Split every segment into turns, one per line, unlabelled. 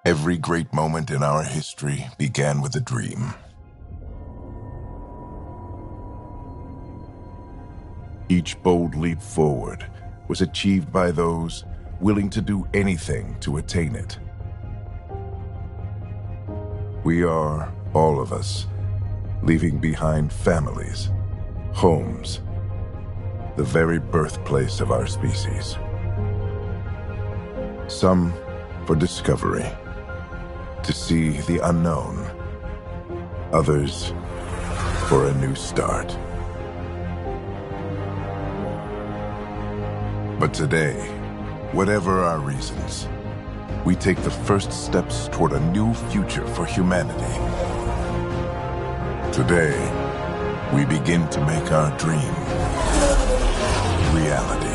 Every great moment in our history began with a dream. Each bold leap forward was achieved by those willing to do anything to attain it. We are, all of us, leaving behind families, homes, the very birthplace of our species. Some for discovery, to see the unknown. Others for a new start. But today, whatever our reasons, we take the first steps toward a new future for humanity. Today, we begin to make our dream reality.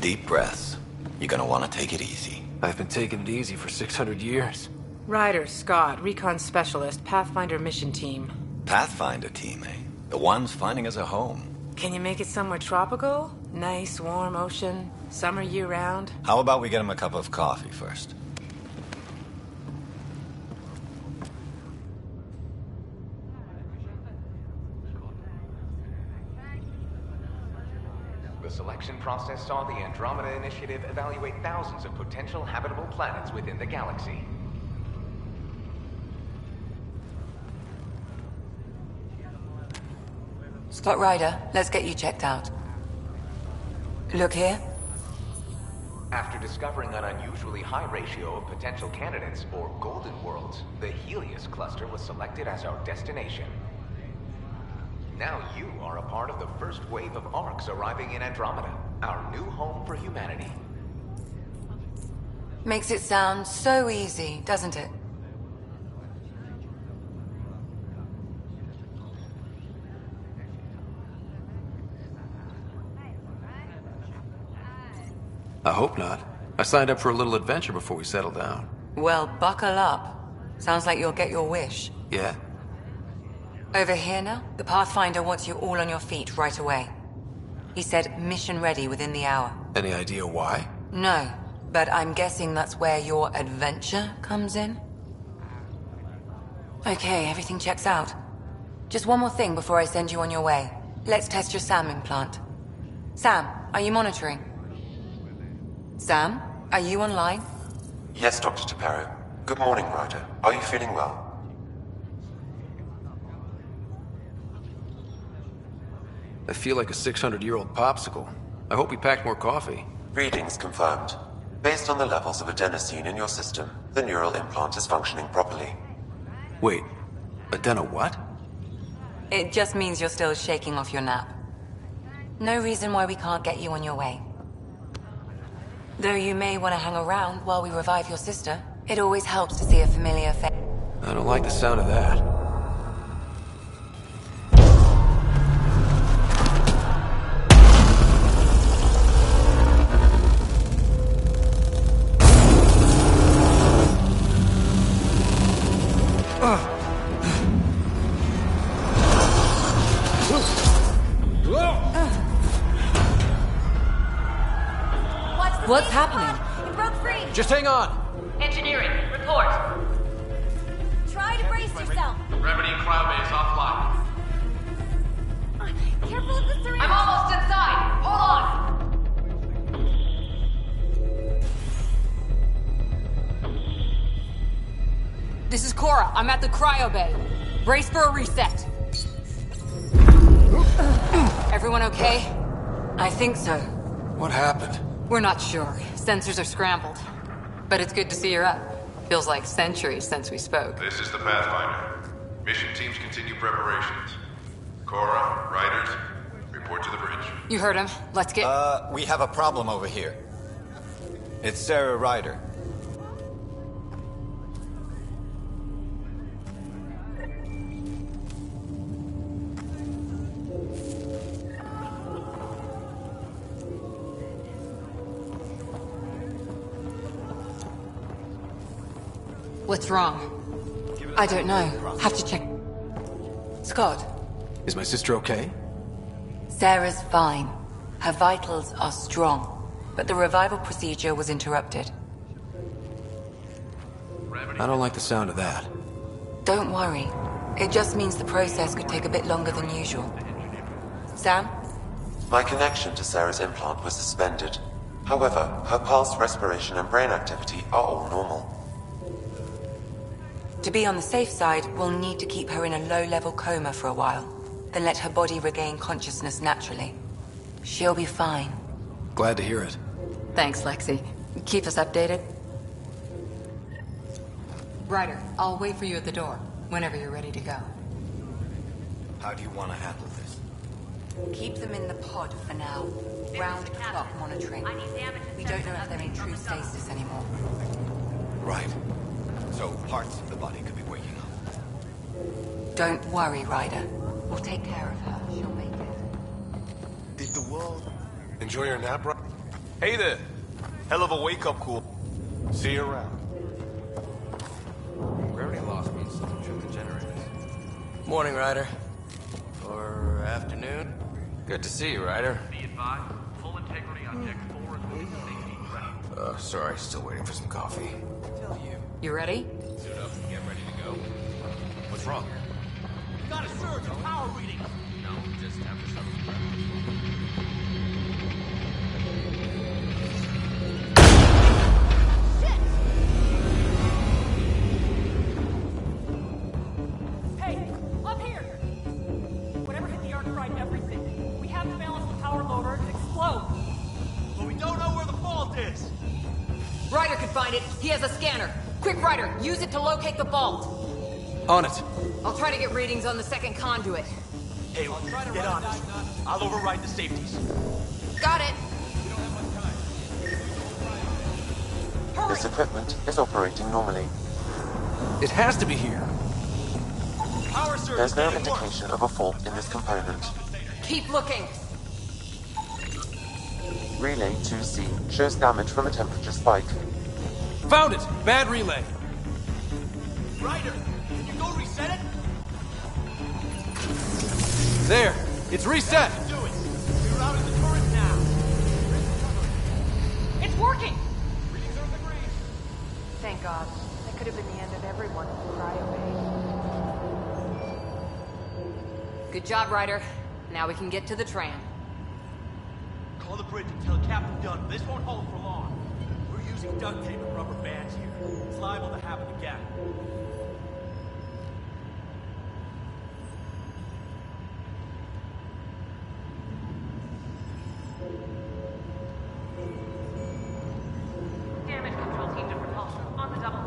Deep breaths. You're gonna want to take it easy.
I've been taking it easy for 600 years.
Ryder, Scott, Recon Specialist, Pathfinder Mission Team.
Pathfinder team, eh? The ones finding us a home.
Can you make it somewhere tropical? Nice, warm ocean, summer year-round?
How about we get him a cup of coffee first?
The selection process saw the Andromeda Initiative evaluate thousands of potential habitable planets within the galaxy.
Scott Ryder, let's get you checked out. Look here.
After discovering an unusually high ratio of potential candidates, or golden worlds, the Helios cluster was selected as our destination. Now you are a part of the first wave of ARCs arriving in Andromeda, our new home for humanity.
Makes it sound so easy, doesn't it?
I hope not. I signed up for a little adventure before we settle down.
Well, buckle up. Sounds like you'll get your wish.
Yeah?
Over here now, the Pathfinder wants you all on your feet right away. He said mission ready within the hour.
Any idea why?
No, but I'm guessing that's where your adventure comes in? Okay, everything checks out. Just one more thing before I send you on your way. Let's test your SAM implant. Sam, are you monitoring? Sam, are you online?
Yes, Dr. Taparo. Good morning, Ryder. Are you feeling well?
I feel like a 600-year-old popsicle. I hope we packed more coffee.
Readings confirmed. Based on the levels of adenosine in your system, the neural implant is functioning properly.
Wait, adeno what?
It just means you're still shaking off your nap. No reason why we can't get you on your way. Though you may want to hang around while we revive your sister, it always helps to see a familiar face.
I don't like the sound of that.
What's happening?
It broke free!
Just hang on!
Engineering, report. Try to brace yourself.
Remedy cryobase offline.
Careful of the syringe.
I'm almost inside! Hold on!
This is Cora. I'm at the cryo bay. Brace for a reset. Everyone okay?
I think so.
What happened?
We're not sure. Sensors are scrambled. But it's good to see you're up. Feels like centuries since we spoke.
This is the Pathfinder. Mission teams continue preparations. Cora, Riders, report to the bridge.
You heard him. Let's get...
We have a problem over here. It's Sarah Ryder.
What's wrong?
I don't know. Have to check. Scott,
Is my sister okay?
Sarah's fine. Her vitals are strong, but the revival procedure was interrupted.
I don't like the sound of that.
Don't worry. It just means the process could take a bit longer than usual. Sam?
My connection to Sarah's implant was suspended. However, her pulse, respiration, and brain activity are all normal.
To be on the safe side, we'll need to keep her in a low-level coma for a while, then let her body regain consciousness naturally. She'll be fine.
Glad to hear it.
Thanks, Lexi. Keep us updated. Ryder, I'll wait for you at the door, whenever you're ready to go.
How do you want to handle this?
Keep them in the pod for now. Round-the-clock monitoring. We don't know if they're in true stasis anymore.
Right. So parts of the body could be waking up.
Don't worry, Ryder. We'll take care of her. She'll make it.
Did the world enjoy your nap, right?
Hey there. Hell of a wake-up call. See you around.
Gravity loss means something to the generators. Morning, Ryder. Or afternoon. Good to see you, Ryder.
Be advised, full integrity on deck 4 is within safety. Ready.
Sorry, still waiting for some coffee.
Tell you.
You ready?
Suit up and get ready to go. What's wrong? We got a surge in power reading. No, just have the shuttle be
Hey, up here! Whatever hit the Arkwright, everything. We have to balance the power loader and explode.
But we don't know where the fault is.
Ryder could find it. He has a scanner. Quick, Ryder, use it to locate the vault.
On it.
I'll try to get readings on the second conduit.
Hey, get on this. I'll override the safeties.
Got it.
This equipment is operating normally.
It has to be here.
Power surge.
There's no indication of a fault in this component.
Keep looking.
Relay 2C shows damage from a temperature spike.
Found it! Bad relay.
Ryder, can you go reset it?
There! It's reset!
Do it. We're out of the current now.
It's working!
Readings are in the green.
Thank God. That could have been the end of everyone in the cryo bay.
Good job, Ryder. Now we can get to the tram.
Call the bridge and tell Captain Dunn this won't hold for long. We're using duct tape and rubber bands here. It's liable to happen again.
Damage control team to propulsion on the double.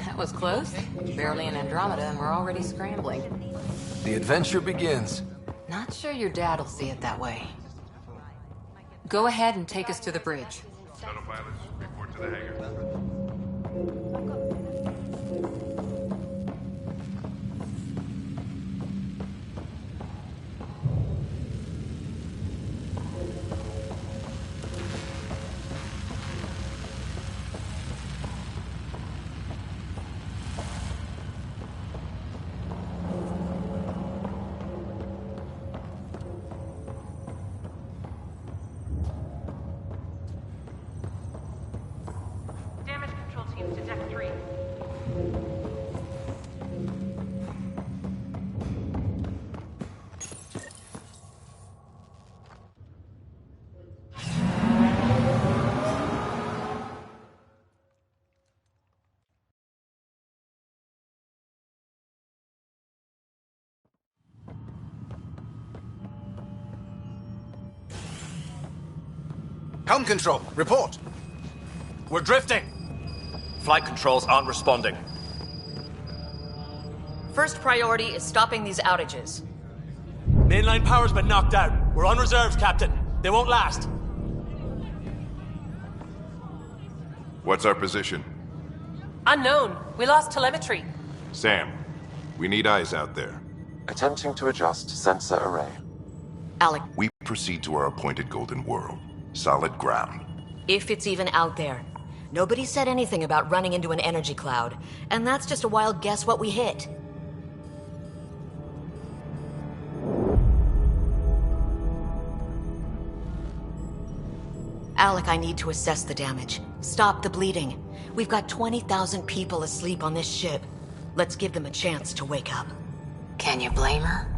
That was close. Barely an Andromeda and we're already scrambling.
The adventure begins.
Not sure your dad'll see it that way. Go ahead and take us to the bridge.
Shuttle pilots, report to the hangar.
Damage control teams to deck 3.
Helm control, report. We're drifting. Flight controls aren't responding.
First priority is stopping these outages.
Mainline power's been knocked out. We're on reserves, Captain. They won't last.
What's our position?
Unknown. We lost telemetry.
Sam, we need eyes out there.
Attempting to adjust sensor array.
Alec,
We proceed to our appointed golden world. Solid ground.
If it's even out there. Nobody said anything about running into an energy cloud, and that's just a wild guess what we hit. Alec, I need to assess the damage. Stop the bleeding. We've got 20,000 people asleep on this ship. Let's give them a chance to wake up.
Can you blame her?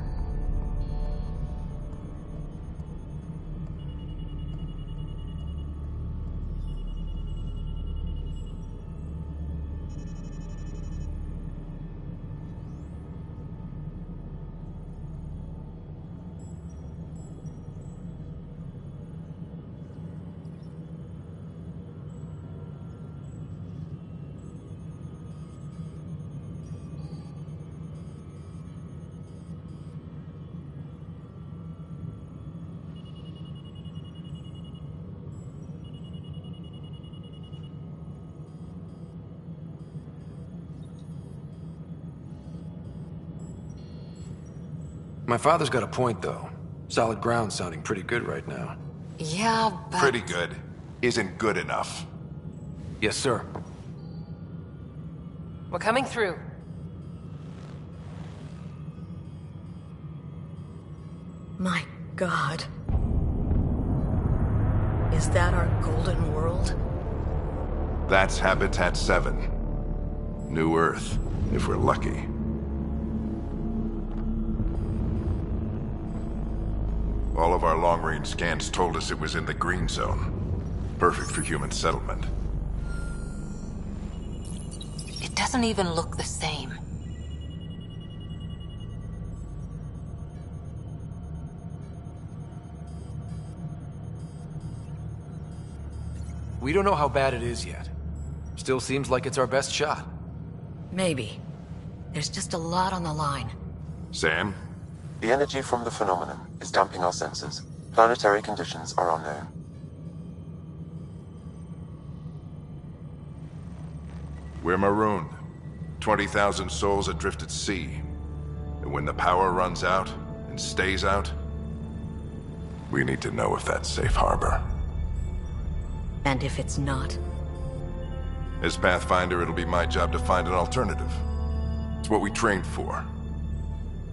My father's got a point, though. Solid ground sounding pretty good right now.
Yeah, but...
Pretty good isn't good enough.
Yes, sir.
We're coming through.
My God. Is that our golden world?
That's Habitat 7. New Earth, if we're lucky. All of our long-range scans told us it was in the green zone. Perfect for human settlement.
It doesn't even look the same.
We don't know how bad it is yet. Still seems like it's our best shot.
Maybe. There's just a lot on the line.
Sam?
The energy from the phenomenon is damping our senses. Planetary conditions are unknown.
We're marooned. 20,000 souls adrift at sea. And when the power runs out, and stays out, we need to know if that's safe harbor.
And if it's not?
As Pathfinder, it'll be my job to find an alternative. It's what we trained for.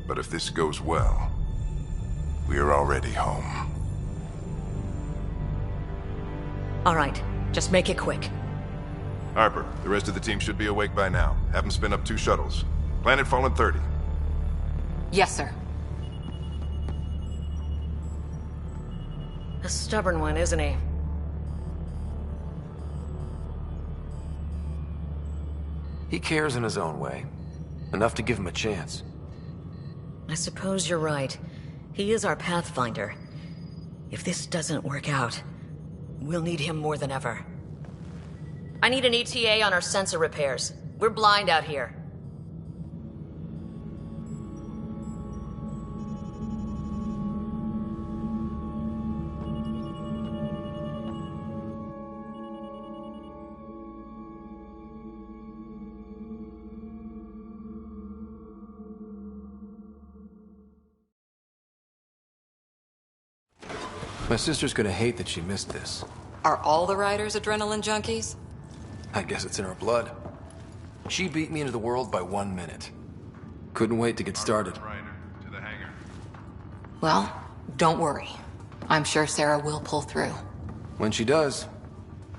But if this goes well, we're already home.
All right, just make it quick.
Harper, the rest of the team should be awake by now. Have them spin up 2 shuttles. Planet Fallen 30.
Yes, sir.
A stubborn one, isn't he?
He cares in his own way. Enough to give him a chance.
I suppose you're right. He is our Pathfinder. If this doesn't work out, we'll need him more than ever. I need an ETA on our sensor repairs. We're blind out here.
My sister's gonna hate that she missed this.
Are all the riders adrenaline junkies?
I guess it's in her blood. She beat me into the world by 1 minute. Couldn't wait to get started.
To the hangar.
Well, don't worry. I'm sure Sarah will pull through.
When she does,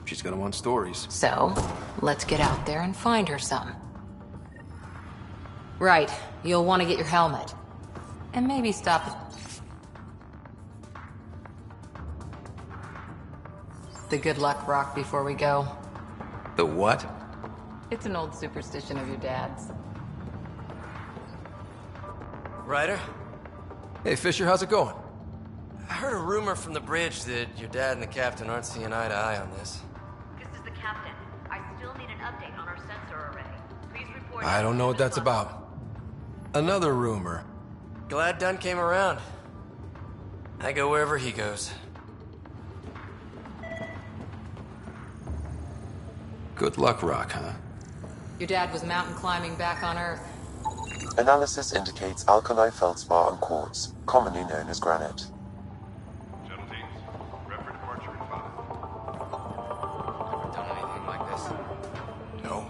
she's gonna want stories.
So, let's get out there and find her some. Right, you'll want to get your helmet. And maybe stop the good luck rock before we go.
The what?
It's an old superstition of your dad's.
Ryder? Hey, Fisher, how's it going?
I heard a rumor from the bridge that your dad and the captain aren't seeing eye to eye on this.
This is the captain. I still need an update on our sensor array. Please report...
I don't know what that's about. Another rumor.
Glad Dunn came around. I go wherever he goes.
Good luck, Rock, huh?
Your dad was mountain climbing back on Earth.
Analysis indicates alkali feldspar and quartz, commonly known as granite.
Shuttle teams, prep for departure in 5.
Ever done anything like this?
No.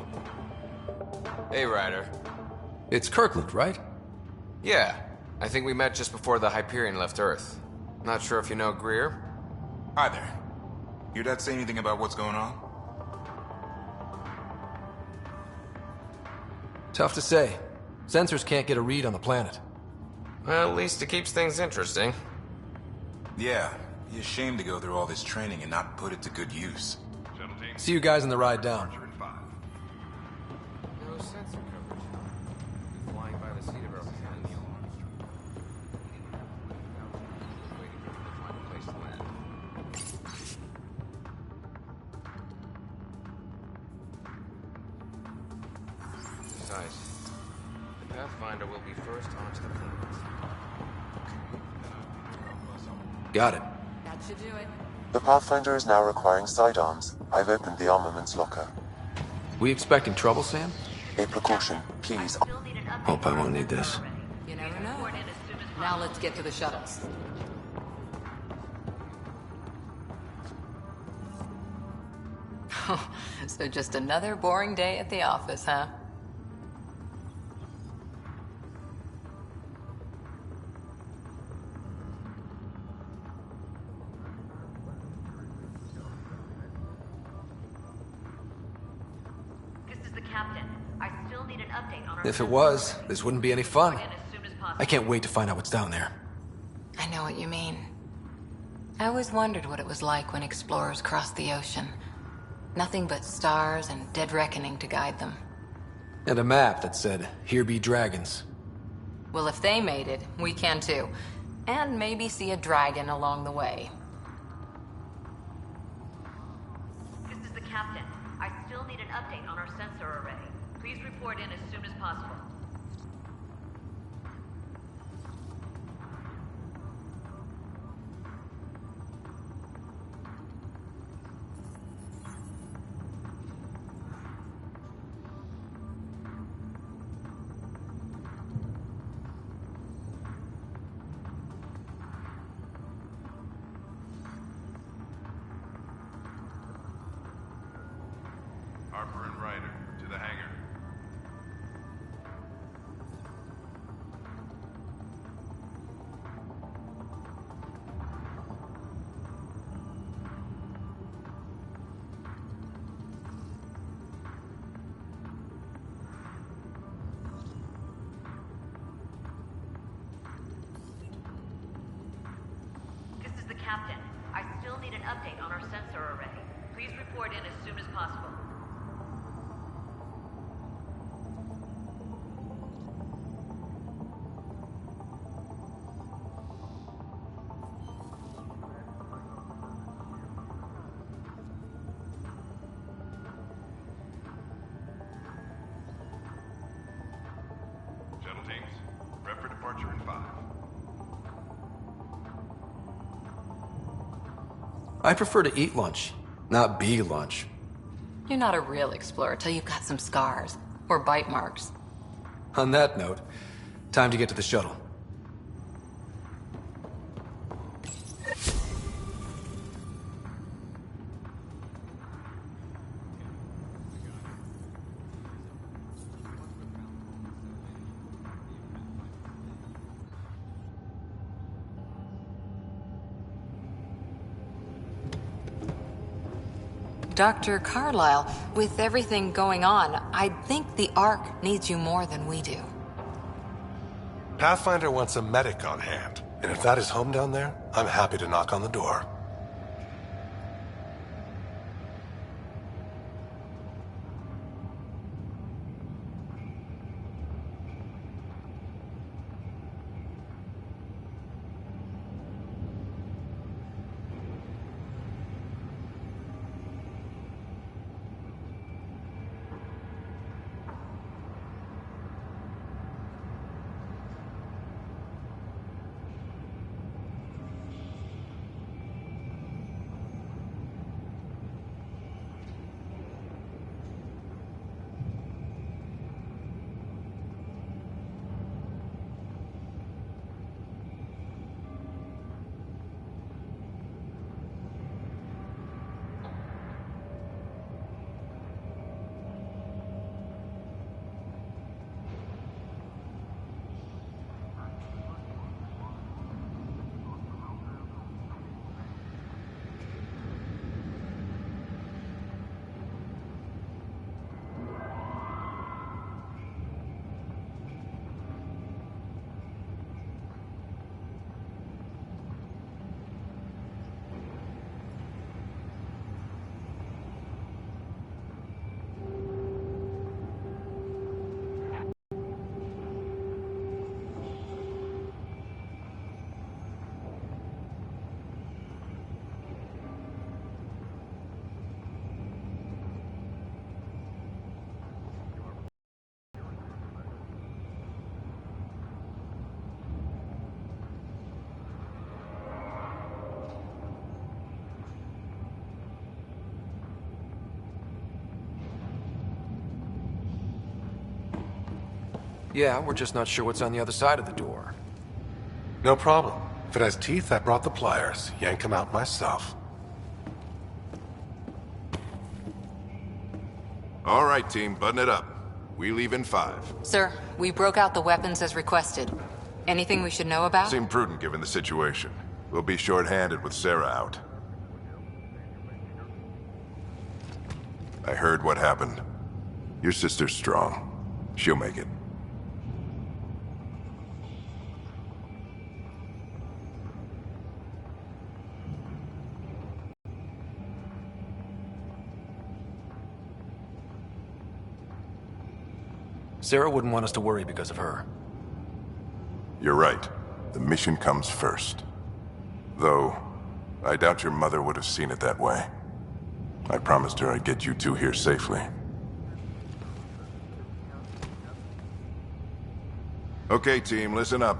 Hey, Ryder.
It's Kirkland, right?
Yeah. I think we met just before the Hyperion left Earth. Not sure if you know Greer?
Hi there. Your dad say anything about what's going on?
Tough to say. Sensors can't get a read on the planet.
Well, at least it keeps things interesting.
Yeah, he's ashamed to go through all this training and not put it to good use.
Shuttle teams,
See you guys on the ride down.
departure in 5.
No sensor coverage. We're flying by the seat of our pants. Waiting for them to find a place to land. Besides, the Pathfinder will be first onto the planet.
Got it.
That should do it.
The Pathfinder is now requiring sidearms. I've opened the armaments locker.
We expecting trouble, Sam?
A precaution. Please.
Hope I won't need this.
You never know.
Report in as soon as
Now let's get to the shuttles. So just another boring day at the office, huh?
This is the captain. I still need an update on our...
If it was, this wouldn't be any fun. I can't wait to find out what's down there.
I know what you mean. I always wondered what it was like when explorers crossed the ocean. Nothing but stars and dead reckoning to guide them.
And a map that said, "Here be dragons."
Well, if they made it, we can too. And maybe see a dragon along the way.
This is the captain. I still need an update on our sensor array. Please report in as soon as possible.
Harper and Ryder, to the hangar.
This is the captain. I still need an update on our sensor array. Please report in as soon as possible.
Shuttle teams, prep for departure in 5.
I prefer to eat lunch, not be lunch.
You're not a real explorer till you've got some scars. Or bite marks.
On that note, time to get to the shuttle.
Dr. Carlyle, with everything going on, I think the Ark needs you more than we do.
Pathfinder wants a medic on hand, and if that is home down there, I'm happy to knock on the door.
Yeah, we're just not sure what's on the other side of the door.
No problem. If it has teeth, I brought the pliers. Yank them out myself.
All right, team, button it up. We leave in 5.
Sir, we broke out the weapons as requested. Anything we should know about?
Seemed prudent given the situation. We'll be short-handed with Sarah out. I heard what happened. Your sister's strong. She'll make it.
Sarah wouldn't want us to worry because of her.
You're right. The mission comes first. Though, I doubt your mother would have seen it that way. I promised her I'd get you two here safely. Okay, team, listen up.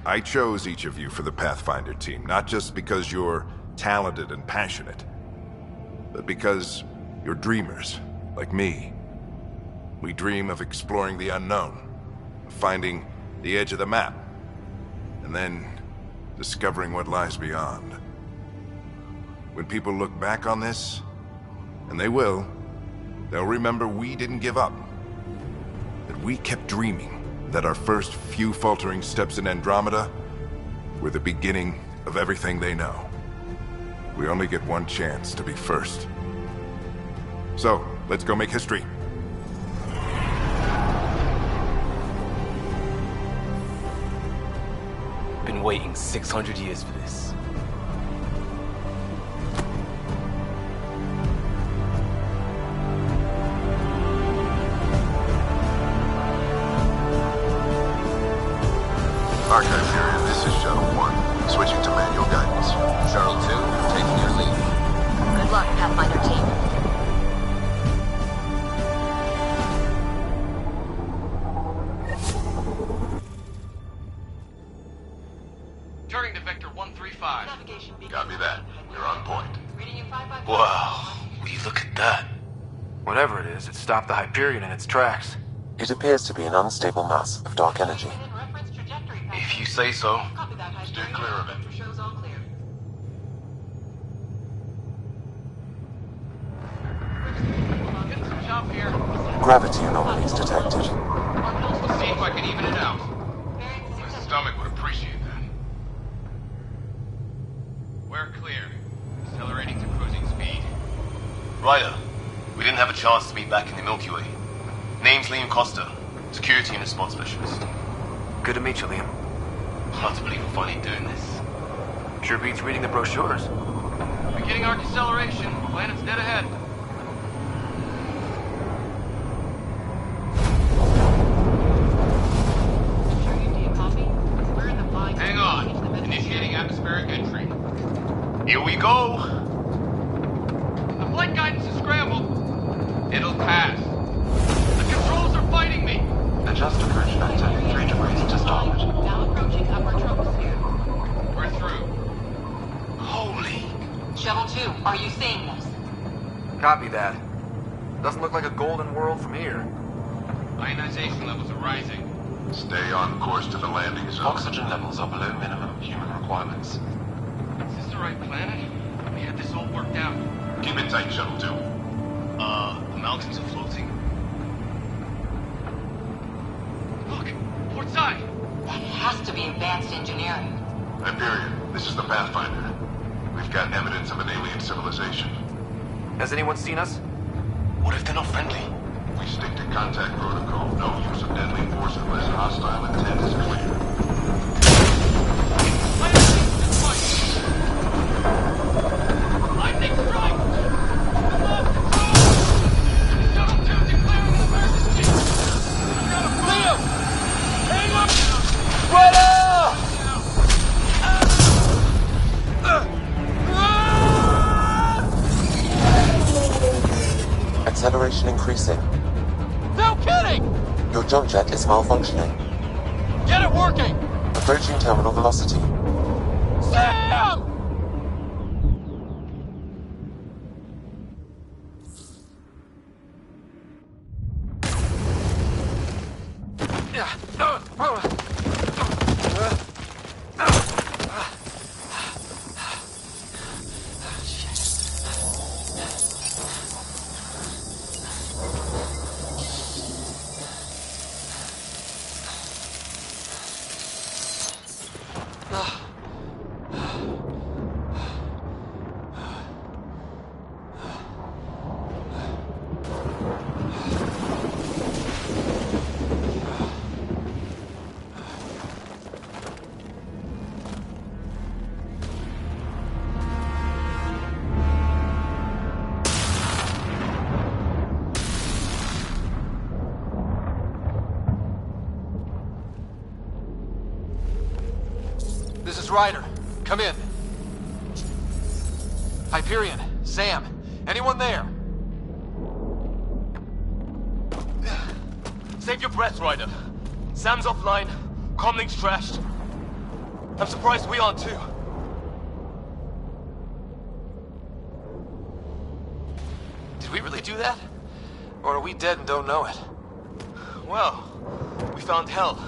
I chose each of you for the Pathfinder team, not just because you're talented and passionate, but because you're dreamers, like me. We dream of exploring the unknown, of finding the edge of the map, and then discovering what lies beyond. When people look back on this, and they will, they'll remember we didn't give up. That we kept dreaming, that our first few faltering steps in Andromeda were the beginning of everything they know. We only get one chance to be first. So, let's go make history.
Been waiting 600 years for this.
Archive period, this is Shuttle 1. Switching to manual guidance.
Shuttle 2, taking your lead.
Good luck, Pathfinder team.
Turning to Vector 135.
Copy that. You're on point.
Wow, will you look at that? Whatever it is, it stopped the Hyperion in its tracks.
It appears to be an unstable mass of dark energy.
If you say so.
Steer clear of it.
Gravity anomalies detected.
Let's see if I can even it out. My stomach would appreciate that. We're clear. Accelerating to cruising speed.
Ryder, we didn't have a chance to meet back in the Milky Way. Name's Liam Costa, Security and Response Specialist.
Good to meet you, Liam.
Hard to believe we're finally doing this.
Sure beats reading the brochures.
Beginning our deceleration. Planet's dead ahead.
Hang on. Initiating atmospheric entry.
Here we go!
The flight guidance is scrambled.
It'll pass.
The controls are fighting me.
Adjust approach vector 3 degrees to starboard.
Now approaching upper troposphere.
We're through.
Holy...
Shuttle 2, are you seeing this?
Copy that. Doesn't look like a golden world from here.
Ionization levels are rising. Stay on course to the landing zone.
Oxygen levels are below minimum human requirements.
Is this the right planet? We had this all worked out.
Keep it tight, Shuttle 2.
The mountains are floating.
Look, port side.
That has to be advanced engineering.
Hyperion, this is the Pathfinder. We've got evidence of an alien civilization.
Has anyone seen us?
What if they're not friendly?
We stick to contact protocol. No use of deadly force unless hostile intent is clear.
Lightning strike! Lost control! Shuttle 2 declaring an emergency! Liam! Hang on!
Ryder!
Acceleration increasing.
No kidding!
Your jump jet is malfunctioning.
Get it working!
Approaching terminal velocity.
Sam!
Ryder. Come in. Hyperion, Sam, anyone there?
Save your breath, Ryder. Sam's offline. Comlink's trashed. I'm surprised we aren't too.
Did we really do that? Or are we dead and don't know it?
Well, we found hell.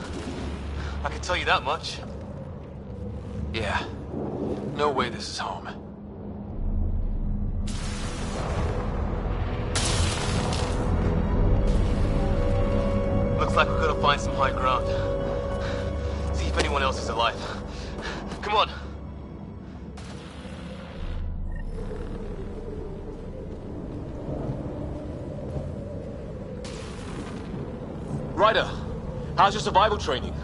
I can tell you that much.
Yeah. No way this is home.
Looks like we're gonna find some high ground. See if anyone else is alive. Come on. Ryder, how's your survival training?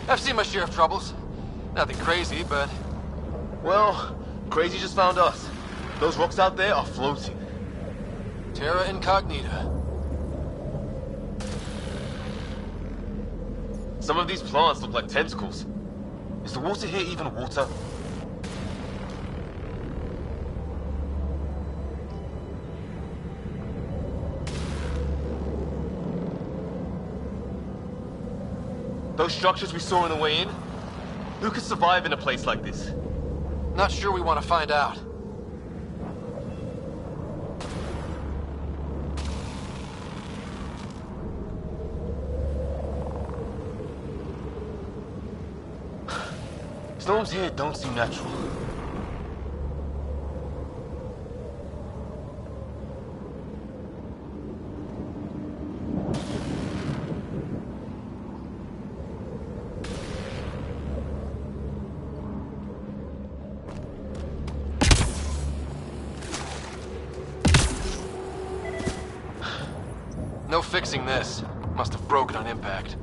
I've seen my share of troubles. Nothing crazy, but...
Well, crazy just found us. Those rocks out there are floating.
Terra Incognita.
Some of these plants look like tentacles. Is the water here even water? Those structures we saw on the way in? Who could survive in a place like this?
Not sure we want to find out.
Storms here don't seem natural.
No fixing this. Must have broken on impact.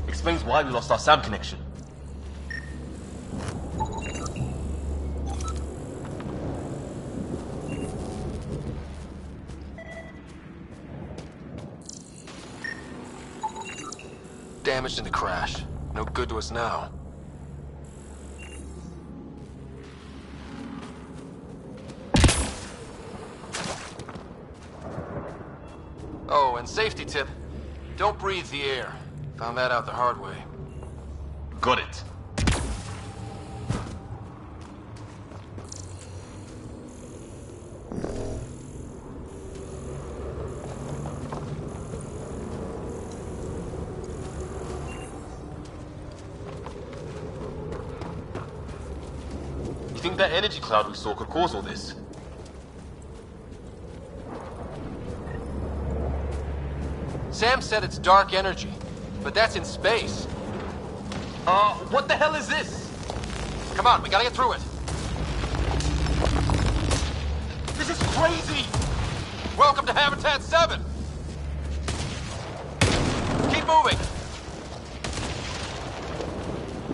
Explains why we lost our SAM connection.
Damaged in the crash. No good to us now. Oh, and safety tip. Don't breathe the air. Found that out the hard way.
Got it. You think that energy cloud we saw could cause all this?
Sam said it's dark energy, but that's in space.
What the hell is this?
Come on, we gotta get through it.
This is crazy!
Welcome to Habitat 7! Keep moving!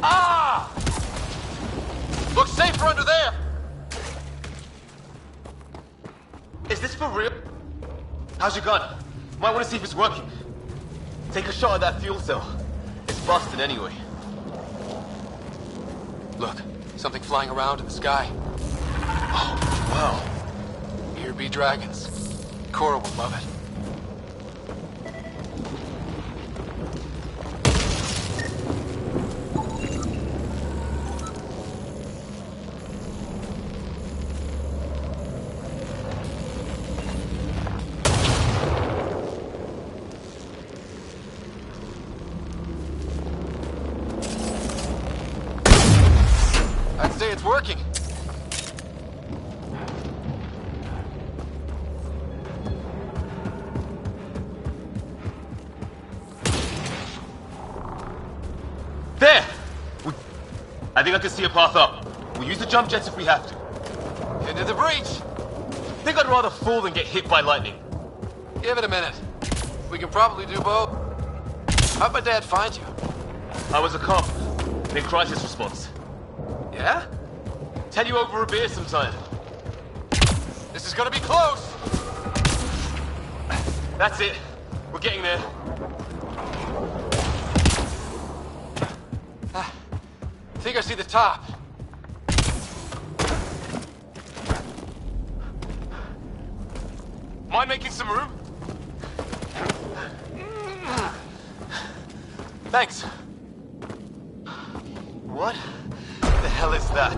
Ah! Looks safer under there!
Is this for real? How's your gun? Might want to see if it's working. Take a shot at that fuel cell. It's busted anyway.
Look, something flying around in the sky.
Oh, wow.
Here be dragons. Cora will love it. It's working.
There! I think I can see a path up. We'll use the jump jets if we have to.
Into the breach!
Think I'd rather fall than get hit by lightning.
Give it a minute. We can probably do both. How'd my dad find you?
I was a cop in crisis response.
Yeah?
Tell you over a beer sometime.
This is gonna be close!
That's it. We're getting there.
I think I see the top.
Mind making some room? Thanks. What the hell is that?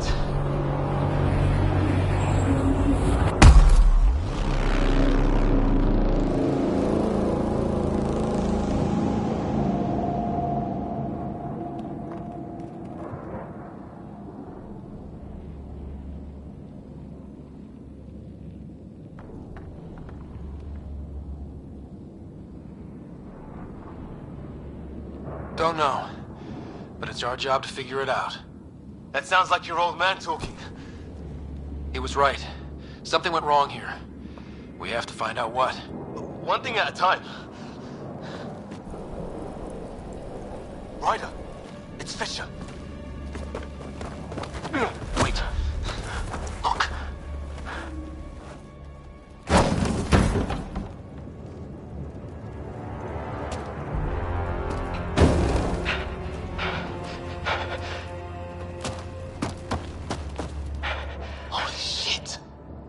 Don't know. But it's our job to figure it out.
That sounds like your old man talking.
He was right. Something went wrong here. We have to find out what.
One thing at a time. Ryder, it's Fisher.
Wait.
Look. Holy shit.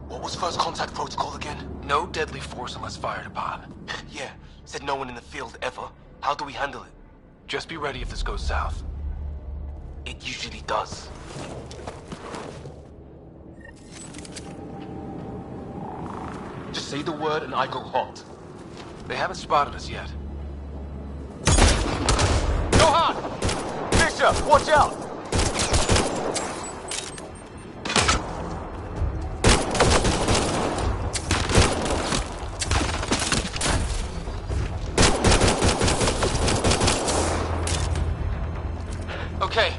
What was first contact protocol again?
No deadly force unless fired upon.
Yeah, said no one in the field ever. How do we handle it?
Just be ready if this goes south.
It usually does. Just say the word and I go hot.
They haven't spotted us yet.
Johan! Fisher, watch out!
Okay.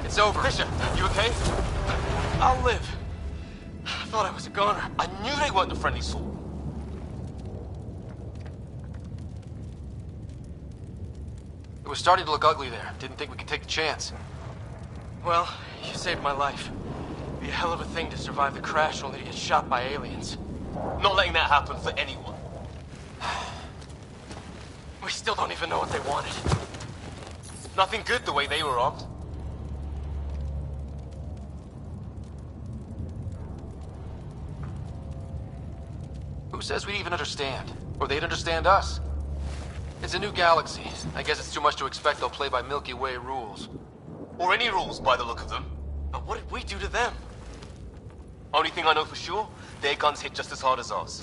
It's over.
Fisher, you okay?
I'll live.
I thought I was a goner. I knew they weren't the friendly sort.
It was starting to look ugly there. Didn't think we could take the chance.
Well, you saved my life. It'd be a hell of a thing to survive the crash only to get shot by aliens.
Not letting that happen for anyone.
We still don't even know what they wanted.
Nothing good the way they were armed.
Who says we'd even understand? Or they'd understand us? It's a new galaxy. I guess it's too much to expect they'll play by Milky Way rules.
Or any rules by the look of them.
But what did we do to them?
Only thing I know for sure, their guns hit just as hard as ours.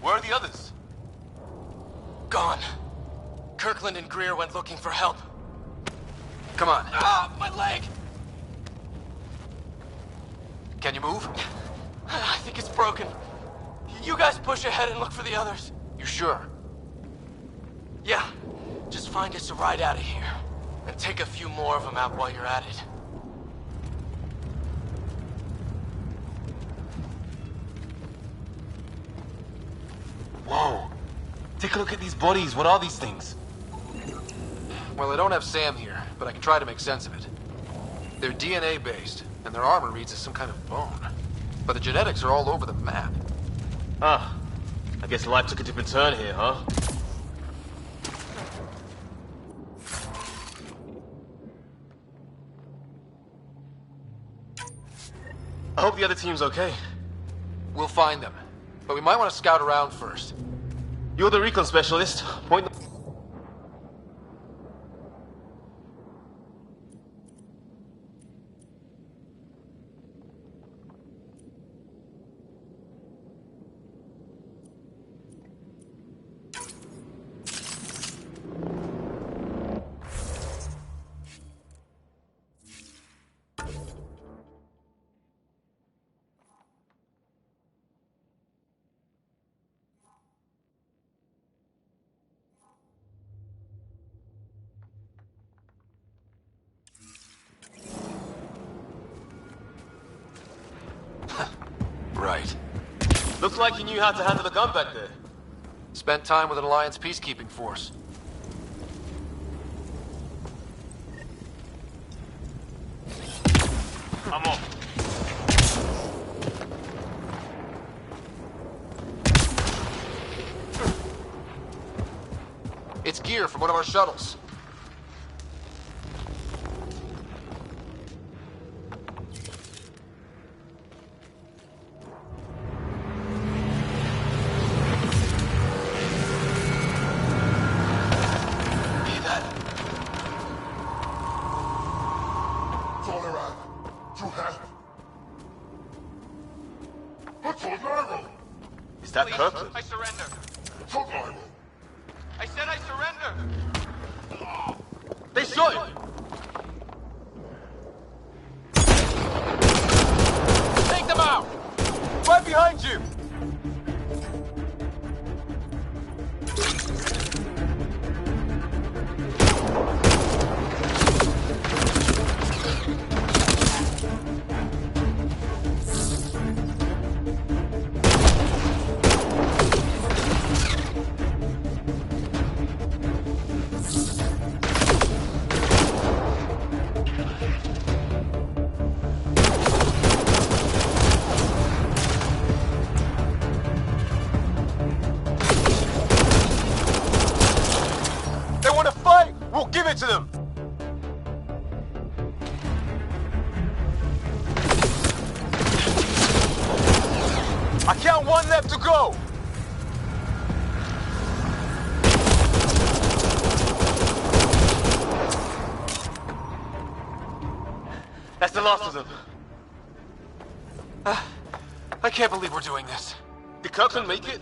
Where are the others?
Gone. Kirkland and Greer went looking for help.
Come on.
Ah, my leg!
Can you move?
I think it's broken. You guys push ahead and look for the others.
You sure?
Yeah. Just find us a ride out of here. And take a few more of them out while you're at it.
Whoa. Take a look at these bodies. What are these things?
Well, I don't have Sam here, but I can try to make sense of it. They're DNA-based, and their armor reads as some kind of bone. But the genetics are all over the map.
Ah. I guess life took a different turn here, huh? I hope the other team's okay.
We'll find them. But we might want to scout around first.
You're the recon specialist. Point the...
Right.
Looks like you knew how to handle the gun back there.
Spent time with an Alliance peacekeeping force.
I'm off.
It's gear from one of our shuttles.
Is that
Please,
Kirkland?
I surrender. I said I surrender.
They shot him!
Take them out!
Right behind you! Give it to them! I count one left to go! That's the last of them.
I can't believe we're doing this.
Did Kirkland make it?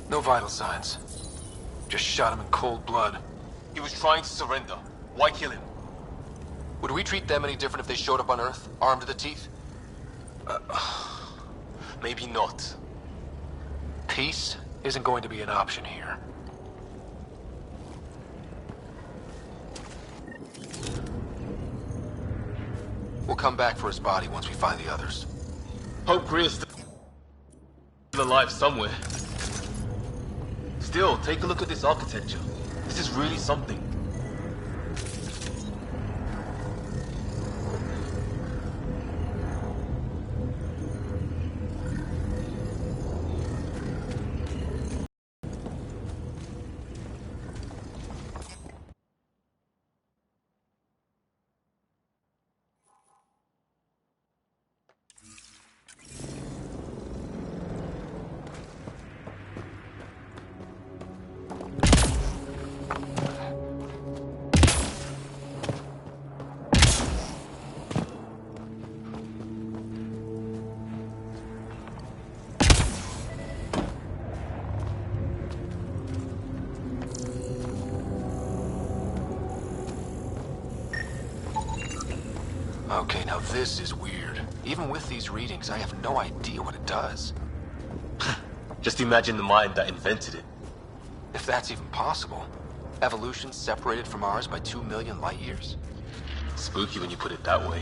No vital signs. Just shot him in cold blood.
He was trying to surrender. Why kill him?
Would we treat them any different if they showed up on Earth, armed to the teeth?
Maybe not.
Peace isn't going to be an option here. We'll come back for his body once we find the others.
Hope Greer's still alive somewhere. Still, take a look at this architecture. This is really something.
Okay, now this is weird. Even with these readings, I have no idea what it does.
Just imagine the mind that invented it.
If that's even possible. Evolution separated from ours by 2 million light years.
Spooky when you put it that way.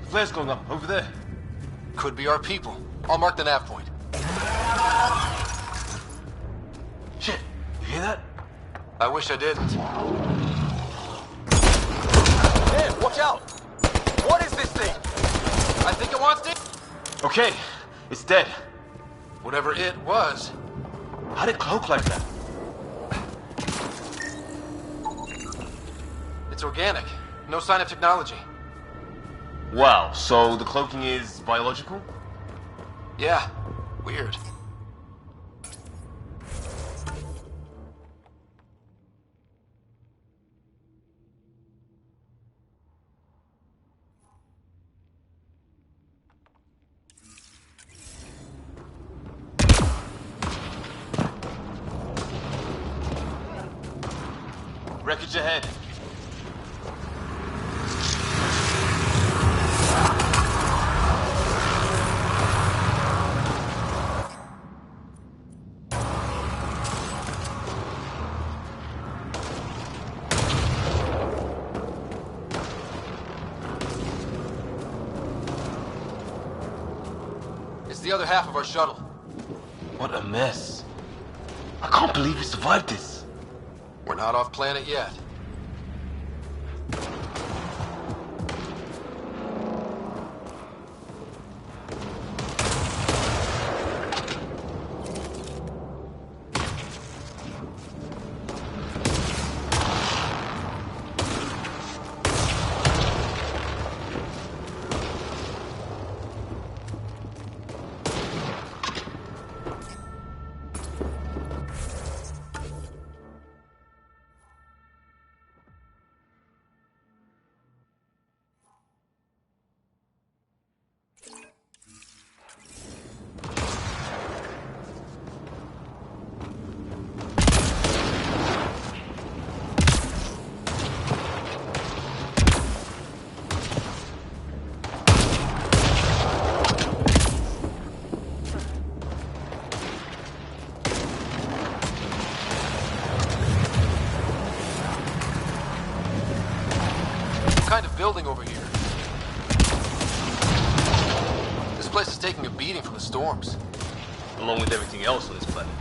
Flares going up, over there.
Could be our people. I'll mark the nav point.
Shit, you hear that?
I wish I didn't.
Hey, watch out! What is this thing?
I think it wants to...
Okay, it's dead.
Whatever it was.
How did it cloak like that?
It's organic. No sign of technology.
Wow, so the cloaking is biological?
Yeah, weird.
Wreckage ahead.
the other half of our shuttle.
What a mess. I can't believe we survived this.
We're not off planet yet. Building over here. This place is taking a beating from the storms.
Along with everything else on this planet.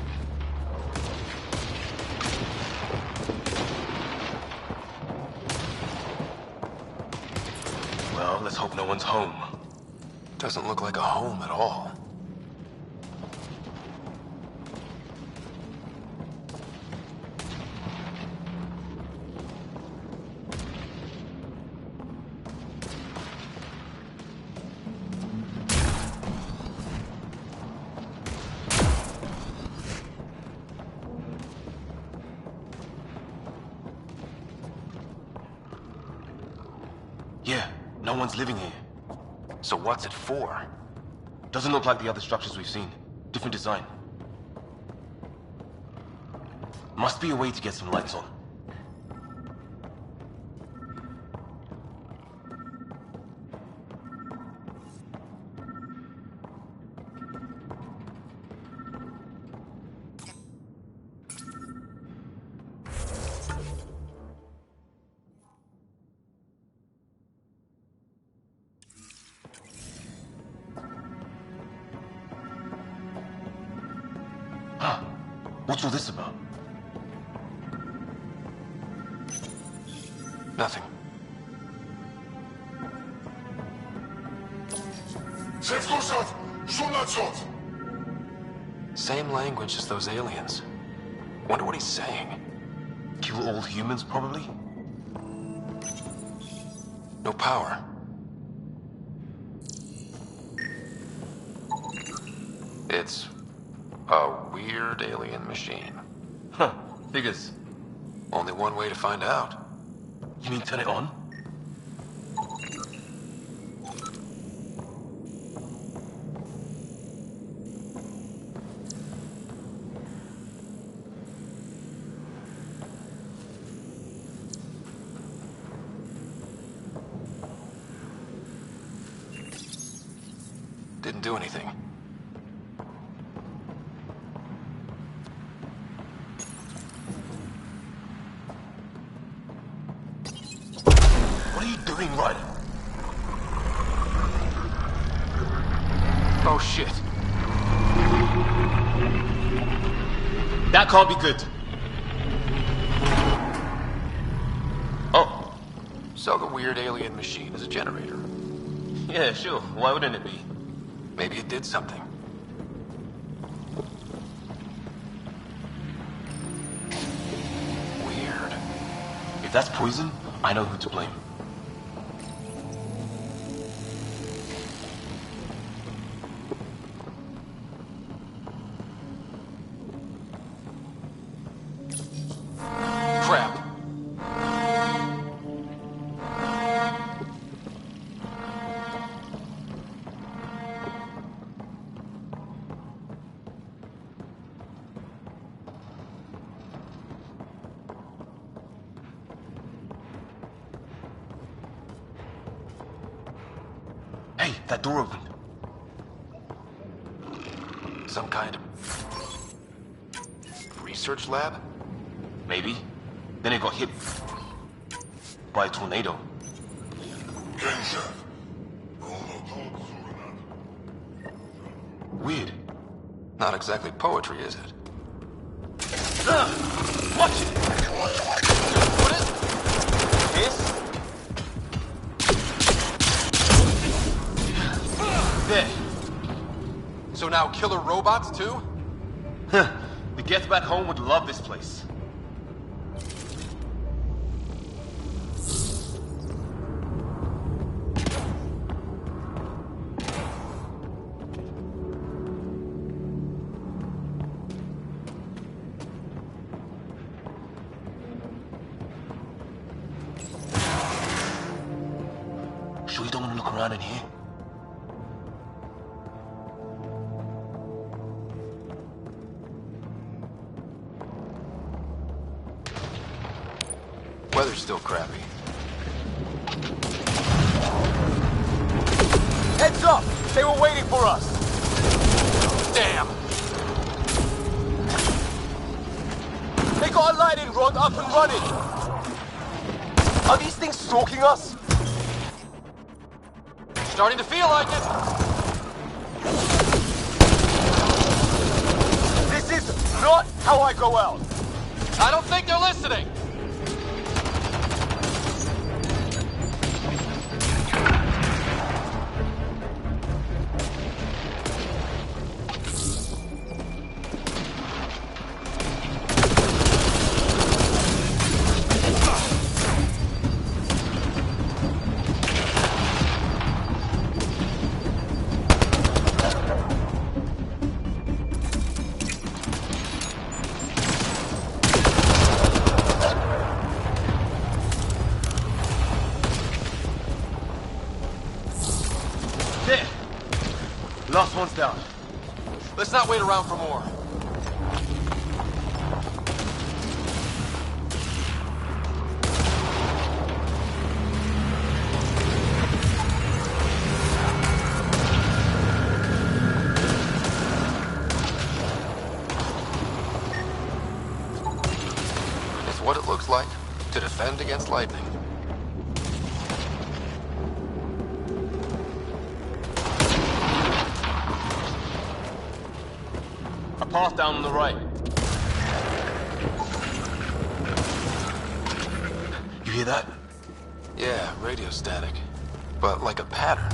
Well, let's hope no one's home.
Doesn't look like a home at all.
Yeah, no one's living here.
So what's it for?
Doesn't look like the other structures we've seen. Different design. Must be a way to get some lights on. What's all this about?
Nothing. Same language as those aliens. Wonder what he's saying.
Kill all humans, probably?
No power. It's a weird alien machine.
Huh, figures.
Only one way to find out.
You mean turn it on?
Didn't do anything.
What are you doing, Ryder?
Oh shit.
That can't be good. Oh.
So the weird alien machine is a generator.
Yeah, sure. Why wouldn't it be?
Maybe it did something. Weird.
If that's poison, I know who to blame.
Crap.
Hey, that door opened.
Some kind of research lab?
Maybe. Then it got hit by a tornado.
Weird. Not exactly poetry, is it?
Watch it!
What is it? This? There. So now killer robots, too?
Huh. The Geth back home would love this place. Sure you don't want to look around in here?
Weather's still crappy.
Heads up! They were waiting for us!
Damn!
They got a lightning rod up and running! Are these things stalking us?
Starting to feel like it!
This is not how I go out!
I don't think they're listening!
Last one's down.
Let's not wait around for more. It's what it looks like to defend against lightning.
Path down on the right. You hear that?
Yeah, radio static. But like a pattern.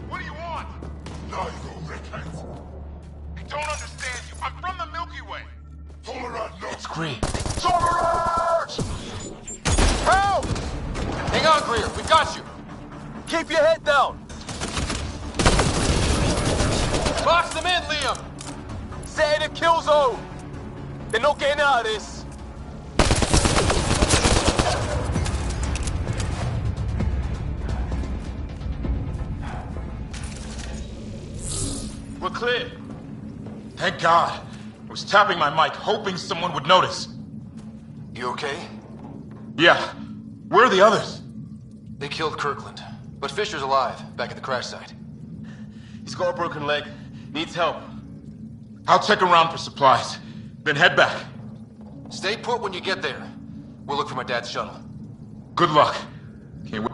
What do you want? Now you go, redheads. I don't understand you. I'm from the Milky Way. Tolerant, no.
It's green.
Tolerant!
Help! Hang on, Greer. We've got you.
Keep your head down!
Box them in, Liam!
Set in a kill zone! They're not getting out of this!
We're clear. Thank God. I was tapping my mic, hoping someone would notice.
You okay?
Yeah. Where are the others?
They killed Kirkland. But Fisher's alive, back at the crash site.
He's got a broken leg. Needs help.
I'll check around for supplies, then head back.
Stay put when you get there. We'll look for my dad's shuttle.
Good luck. Can't wait.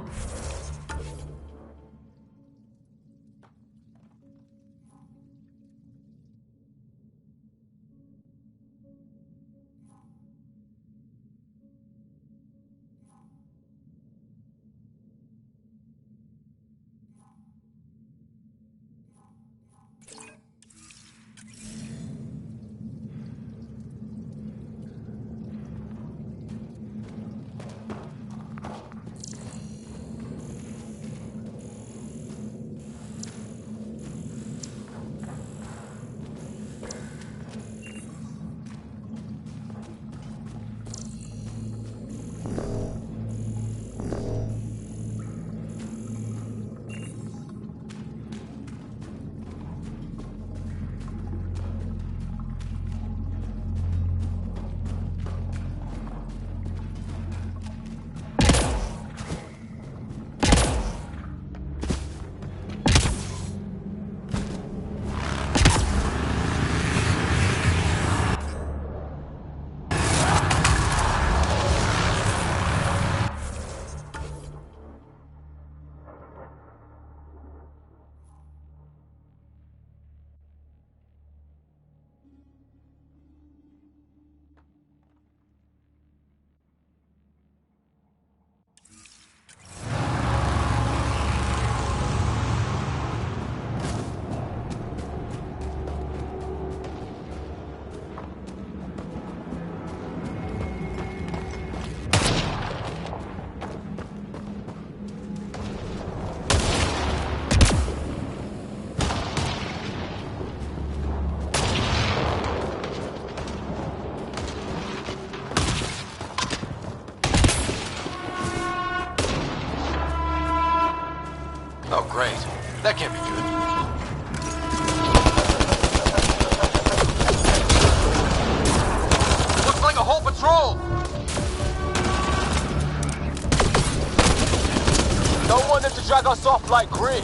knock us off like grid.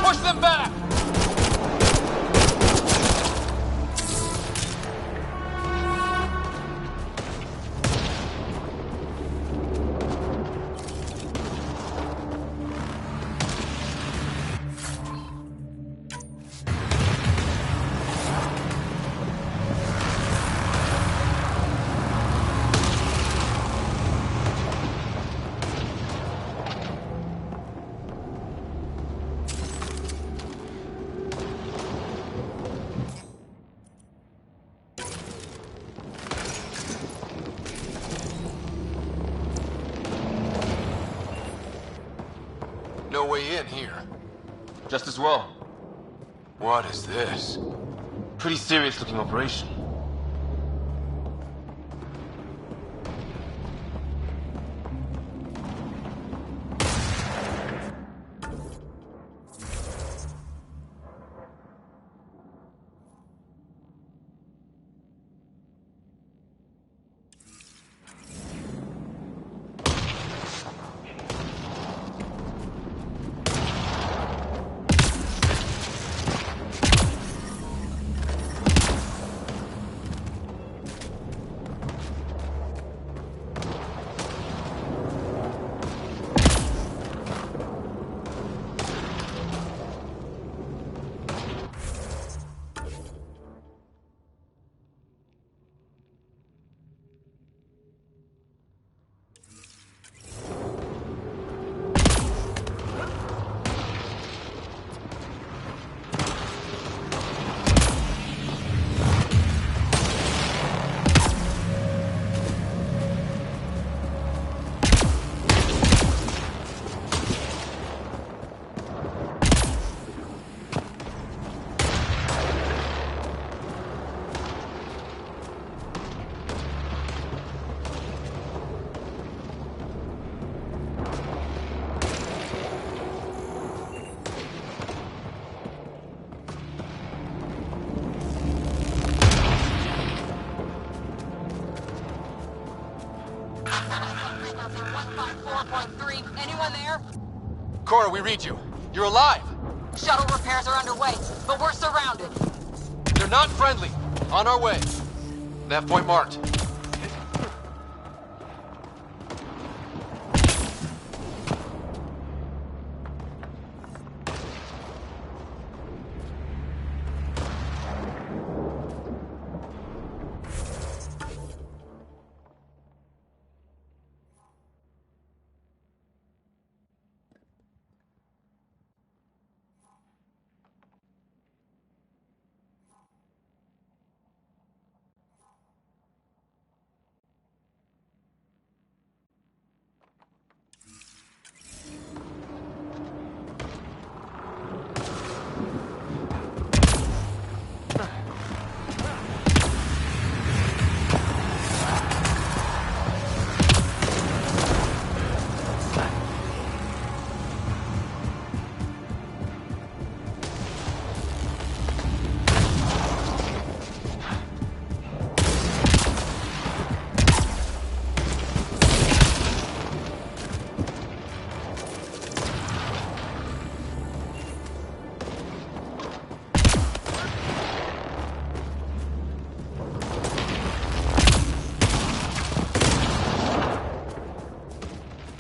Push them back!
No way in here.
Just as well.
What is this?
Pretty serious looking operation.
Anyone there?
Cora, we read you. You're alive.
Shuttle repairs are underway, but we're surrounded.
They're not friendly. On our way. Nav point marked.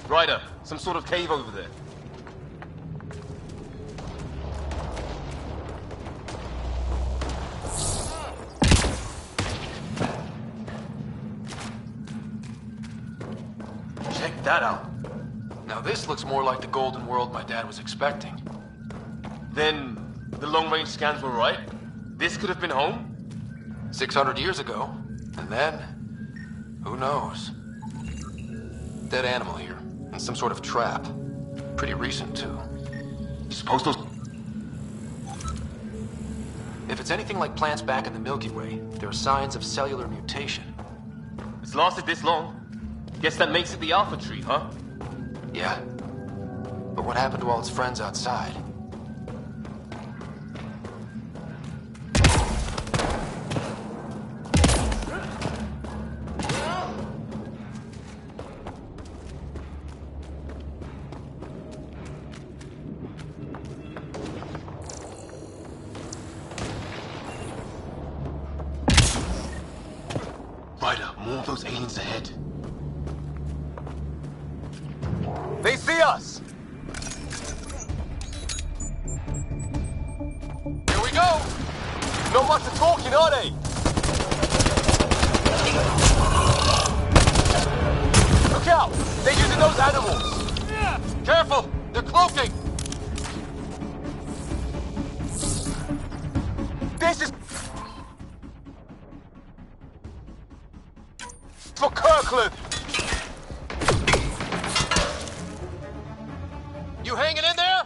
Ryder, some sort of cave over there.
Check that out. Now this looks more like the golden world my dad was expecting.
Then the long-range scans were right? This could have been home?
600 years ago. And then, who knows? Dead animal here, and some sort of trap. Pretty recent, too.
Suppose those...
If it's anything like plants back in the Milky Way, there are signs of cellular mutation.
It's lasted this long. Guess that makes it the Alpha Tree, huh?
Yeah. But what happened to all its friends outside? more of those aliens ahead. They see us! Here we go! Not much of talking, are they? Look out! They're using those animals! Careful! They're cloaking! This is... for Kirkland! You hanging in there?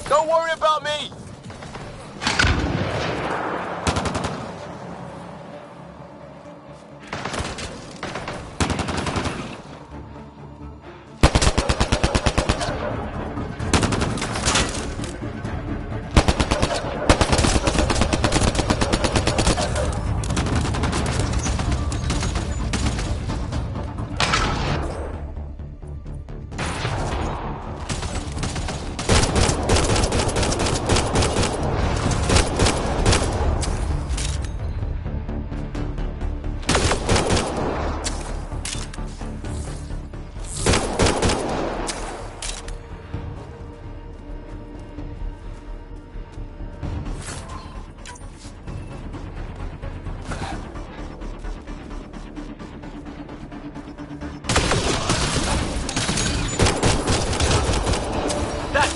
Don't worry about me!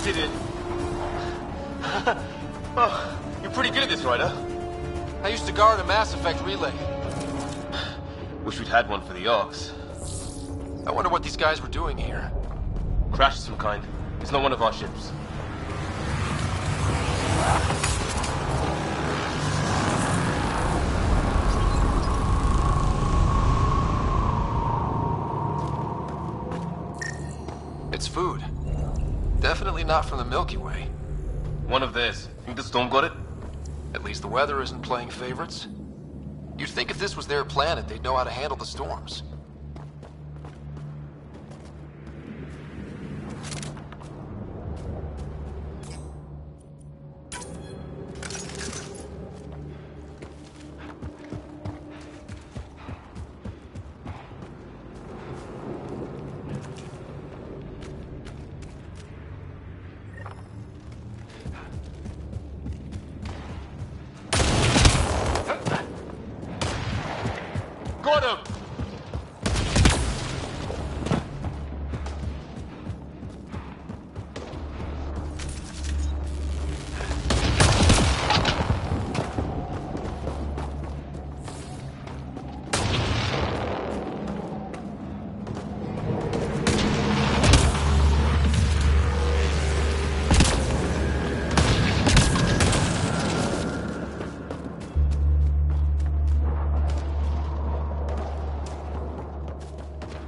Did it. Oh, you're pretty good at this, Ryder. I used to guard a Mass Effect relay.
Wish we'd had one for the Arks.
I wonder what these guys were doing here.
Crash of some kind. It's not one of our ships.
It's food. Definitely not from the Milky Way.
One of theirs. Think the storm got it?
At least the weather isn't playing favorites. You'd think if this was their planet, they'd know how to handle the storms.
Got him!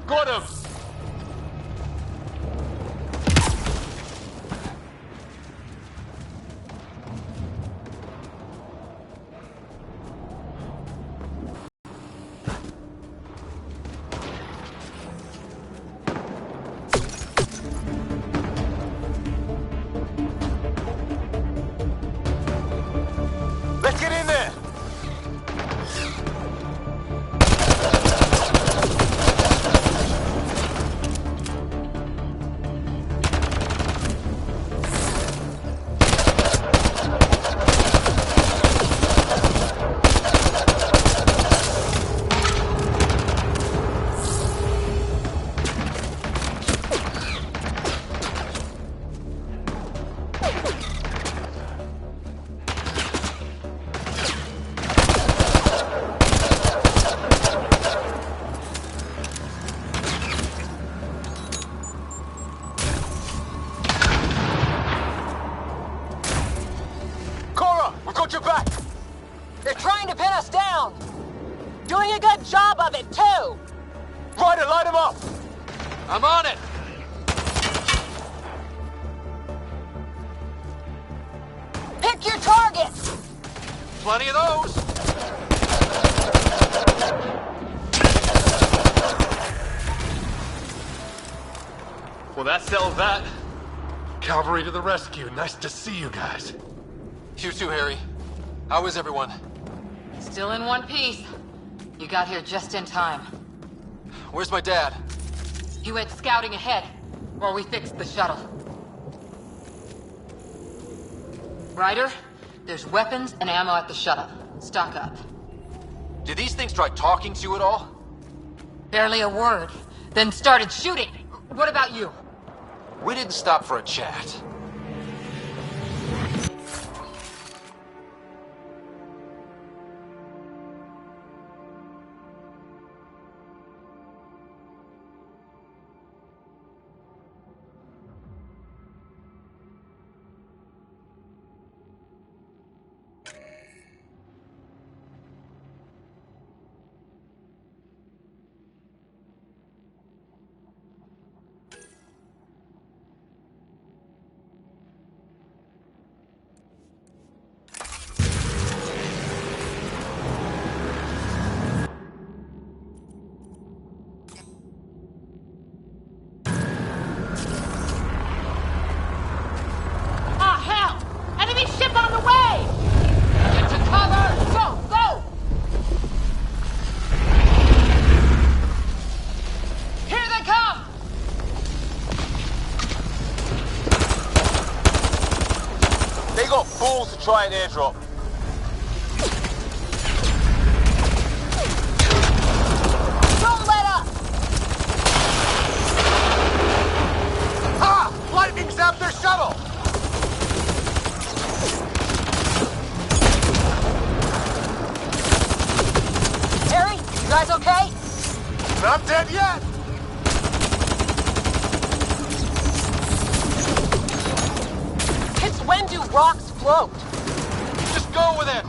Got him!
Let's get in there! Got your back!
They're trying to pin us down! Doing a good job of it, too!
Ryder, light him up! I'm on it!
Pick your target!
Plenty of those!
Well, that settles that.
Cavalry to the rescue. Nice to see you guys.
You too, Harry. How is everyone?
Still in one piece. You got here just in time.
Where's my dad?
He went scouting ahead while we fixed the shuttle. Ryder, there's weapons and ammo at the shuttle. Stock up.
Did these things try talking to you at all?
Barely a word, then started shooting. What about you?
We didn't stop for a chat.
Try an airdrop.
Don't let up!
Ha! Lightning zapped their shuttle!
Harry, you guys okay?
Not dead yet!
Since when do rocks float?
Just go with it!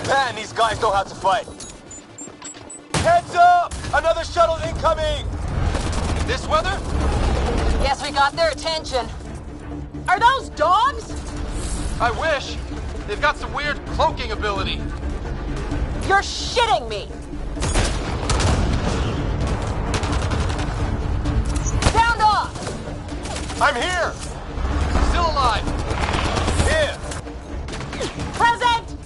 Man, these guys know how to fight. Heads up! Another shuttle incoming!
This weather?
Guess we got their attention. Are those dogs?
I wish. They've got some weird cloaking ability.
You're shitting me! Sound off!
I'm here!
Still alive.
Here!
Present!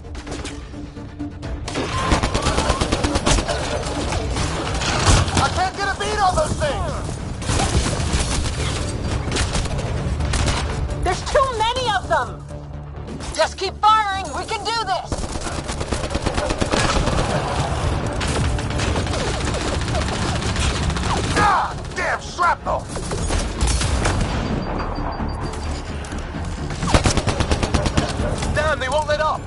I can't get a beat on those things!
There's too many of them! Just keep firing, we can do this!
Ah! Damn shrapnel! Damn, they won't let up!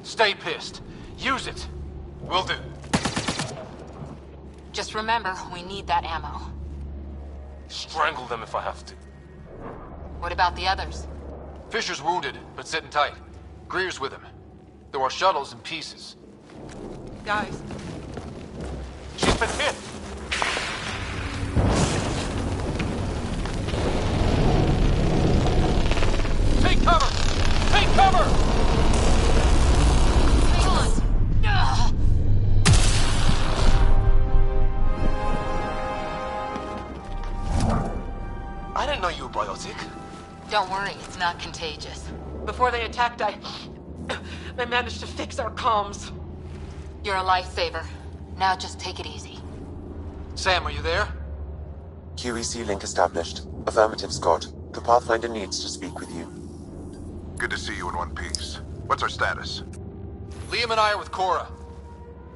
Stay pissed. Use it.
Will do.
Just remember, we need that ammo.
Strangle them if I have to.
What about the others?
Fisher's wounded, but sitting tight. Greer's with him. There are shuttles and pieces.
Guys.
She's been hit! Take cover! Take cover!
Hang on! Ugh.
I didn't know you were biotic.
Don't worry, it's not contagious.
Before they attacked, I managed to fix our comms.
You're a lifesaver. Now just take it easy.
Sam, are you there?
QEC link established. Affirmative, Scott. The Pathfinder needs to speak with you.
Good to see you in one piece. What's our status?
Liam and I are with Cora.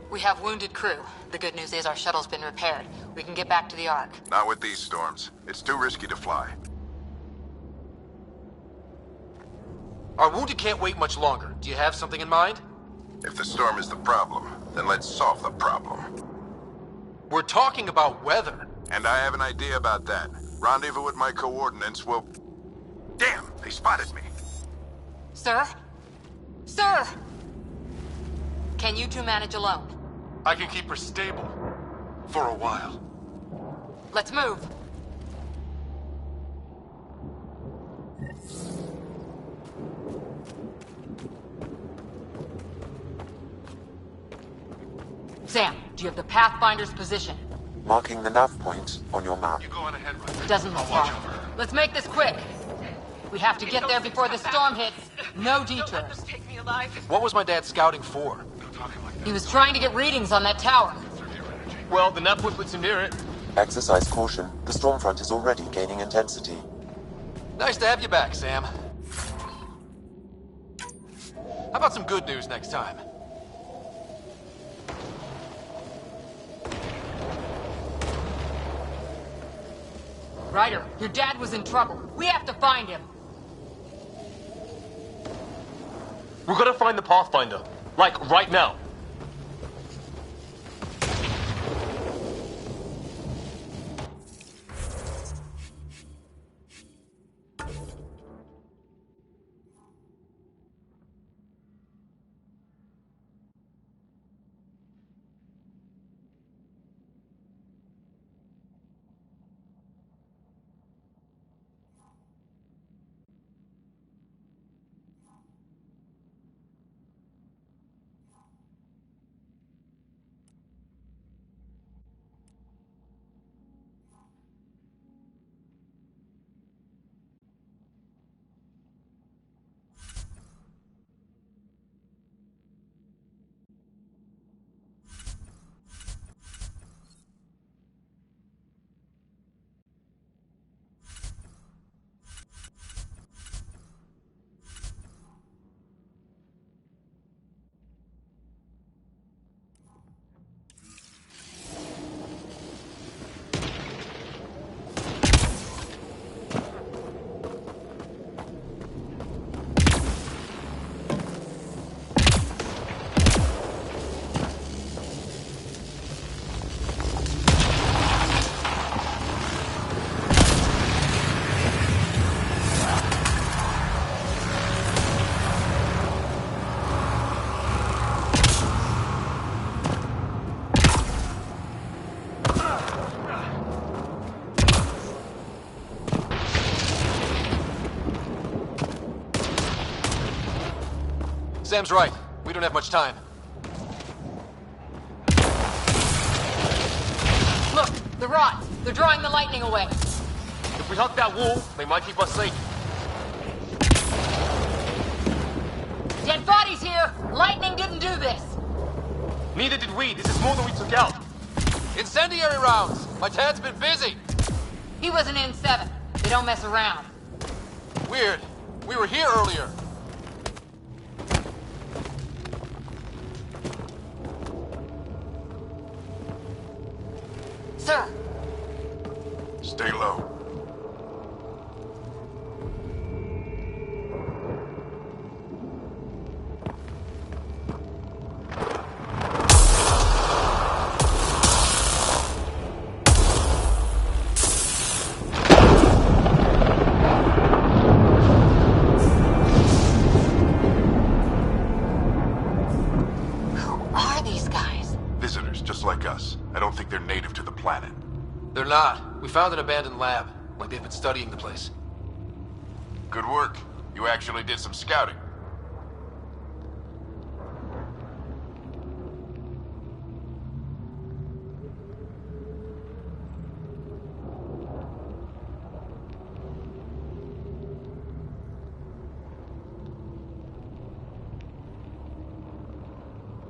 We have wounded crew. The good news is our shuttle's been repaired. We can get back to the Ark.
Not with these storms. It's too risky to fly.
Our wounded can't wait much longer. Do you have something in mind?
If the storm is the problem, then let's solve the problem.
We're talking about weather.
And I have an idea about that. Rendezvous with my coordinates will... Damn, they spotted me.
Sir? Sir! Can you two manage alone?
I can keep her stable. For a while.
Let's move. Sam, do you have the Pathfinder's position?
Marking the nav point on your map.
You go on ahead, Ryder.
Doesn't look far. Let's make this quick. We have to get there before the storm hits. No detours.
Take me alive.
What was my dad scouting for?
He was trying to get readings on that tower.
Well, the nav point puts him near it.
Exercise caution. The storm front is already gaining intensity.
Nice to have you back, Sam. How about some good news next time?
Ryder, your dad was in trouble. We have to find him.
We're gonna find the Pathfinder. Like, right now.
Sam's right. We don't have much time.
Look, the rods. They're drawing the lightning away.
If we hug that wall, they might keep us safe.
Dead bodies here! Lightning didn't do this!
Neither did we. This is more than we took out.
Incendiary rounds! My dad's been busy!
He was an N7. They don't mess around.
Weird. We were here earlier.
Sir!
Stay low. I don't think they're native to the planet.
They're not. We found an abandoned lab, like they've been studying the place.
Good work. You actually did some scouting.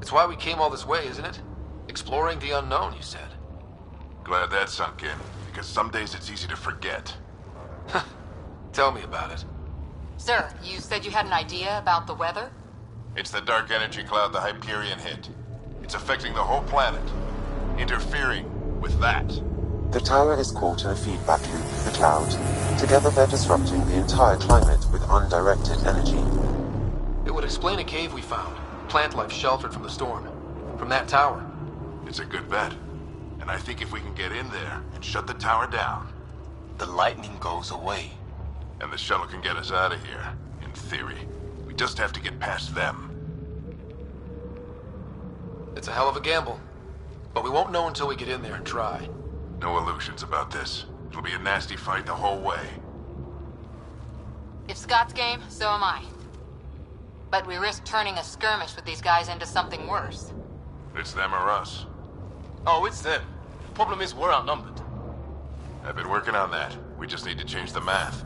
It's why we came all this way, isn't it? Exploring the unknown, you said.
Glad that sunk in, because some days it's easy to forget.
Tell me about it.
Sir, you said you had an idea about the weather?
It's the dark energy cloud the Hyperion hit. It's affecting the whole planet, interfering with that.
The tower is caught in a feedback loop with the cloud. Together they're disrupting the entire climate with undirected energy.
It would explain a cave we found. Plant life sheltered from the storm. From that tower.
It's a good bet. And I think if we can get in there and shut the tower down,
the lightning goes away.
And the shuttle can get us out of here, in theory. We just have to get past them.
It's a hell of a gamble. But we won't know until we get in there and try.
No illusions about this. It'll be a nasty fight the whole way.
If Scott's game, so am I. But we risk turning a skirmish with these guys into something worse.
It's them or us.
Oh, it's them. Problem is, we're outnumbered.
I've been working on that. We just need to change the math.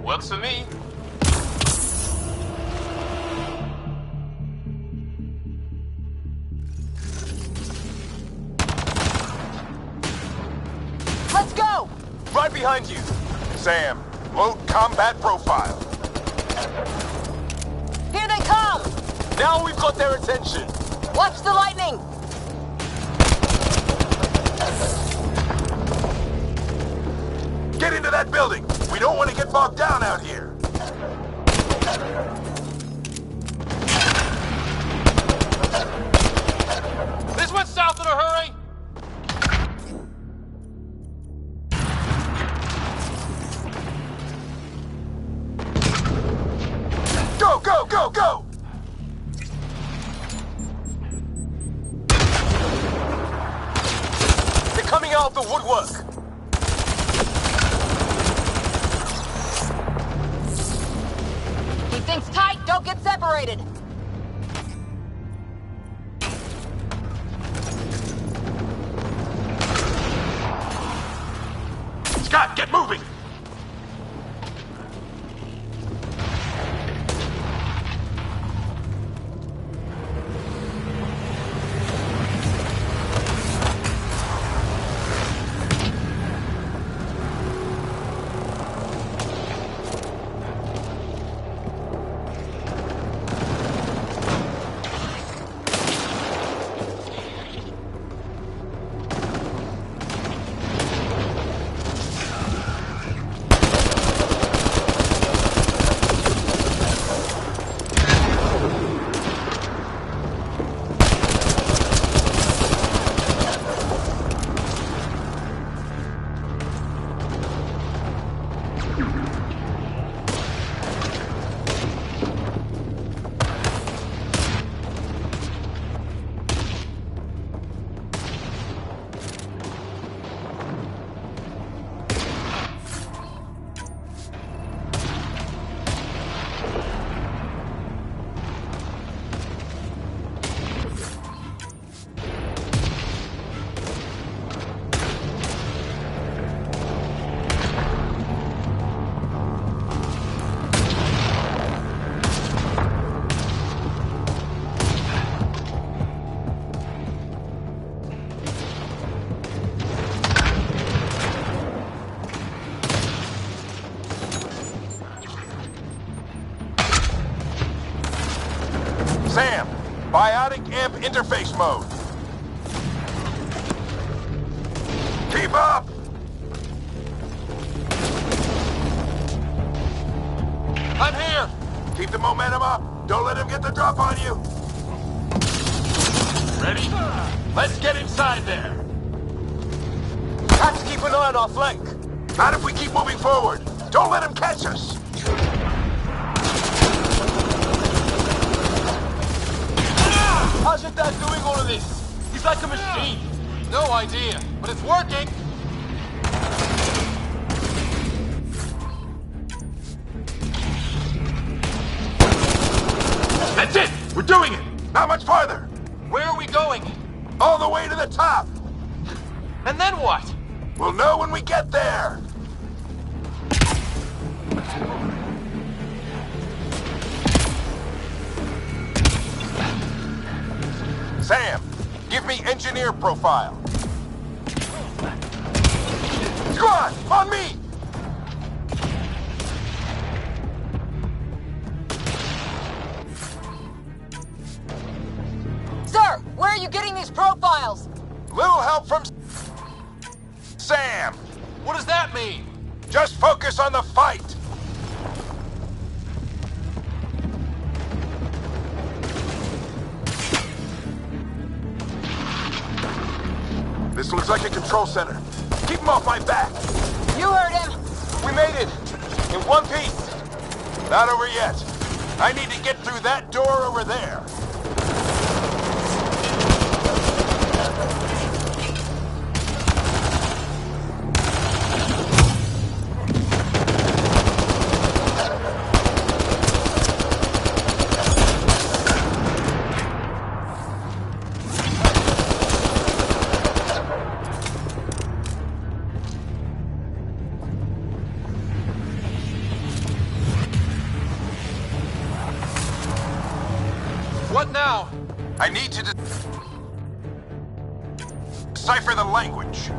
Works for me.
Let's go!
Right behind you. Sam, load combat profile.
Here they come!
Now we've got their attention.
Watch the lightning!
Get into that building. We don't want to get bogged down out here.
This went south in a hurry!
Go, go, go, go! They're coming out of the woodwork.
Things tight, don't get separated.
Scott, get moving! Sam, biotic amp interface mode.
Keep up!
I'm here!
Keep the momentum up! Don't let him get the drop on you!
Ready? Let's get inside there.
Have to keep an eye on our flank.
Not if we keep moving forward. Don't let him catch us!
How's your dad doing all of this? He's like a machine. No idea, but it's working.
That's it! We're doing it! Not much farther!
Where are we going?
All the way to the top!
And then what?
We'll know when we get there! Sam, give me engineer profile. Squad, on me!
Sir, where are you getting these profiles?
Little help from Sam.
What does that mean?
Just focus on the fight. This looks like a control center. Keep him off my back.
You heard him.
We made it. In one piece. Not over yet. I need to get through that door over there.
What now?
I need to decipher the language.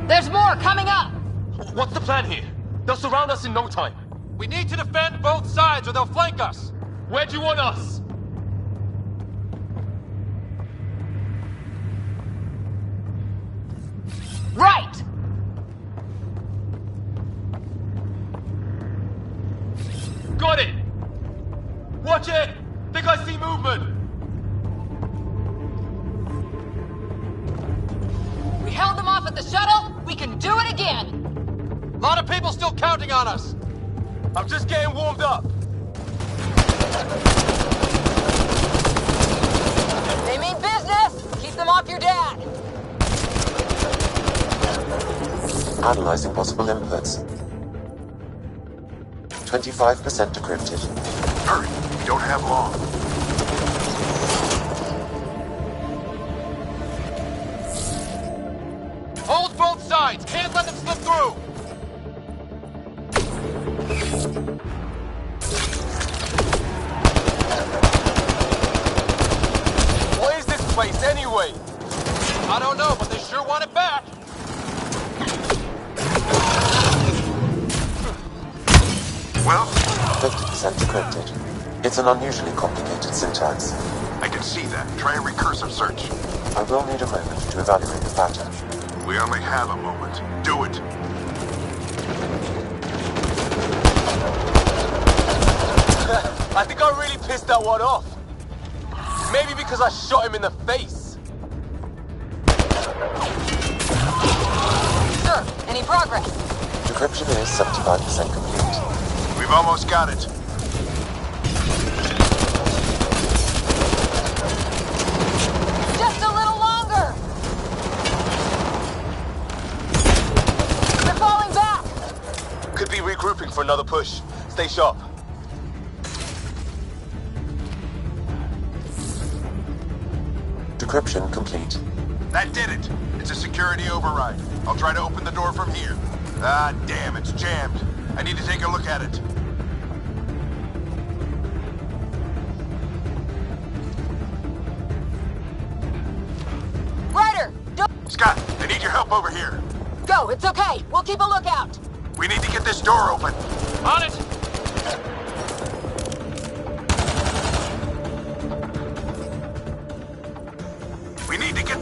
There's more coming up.
What's the plan here? They'll surround us in no time. We need to defend both sides or they'll flank us. Where do you want us?
Right.
Got it! Watch it! Think I see movement!
We held them off at the shuttle. We can do it again.
A lot of people still counting on us. I'm just getting warmed up.
They mean business. Keep them off your dad.
Analyzing possible inputs. 25% decrypted.
Hurry, we don't have long.
Hold both sides! Can't let them slip through! What is this place anyway? I don't know, but they sure want it back.
Well?
50% decrypted. It's an unusually complicated syntax.
I can see that. Try a recursive search.
I will need a moment to evaluate the pattern.
We only have a moment. Do it.
I think I really pissed that one off. Maybe because I shot him in the face.
Sir, any progress?
Decryption is 75% complete.
We've almost got it.
Just a little longer. They're falling back.
Could be regrouping for another push. Stay sharp.
Decryption complete.
That did it. It's a security override. I'll try to open the door from here. Ah, damn, it's jammed. I need to take a look at it.
Ryder,
Scott, I need your help over here.
go. It's okay. We'll keep a lookout.
We need to get this door open.
On it!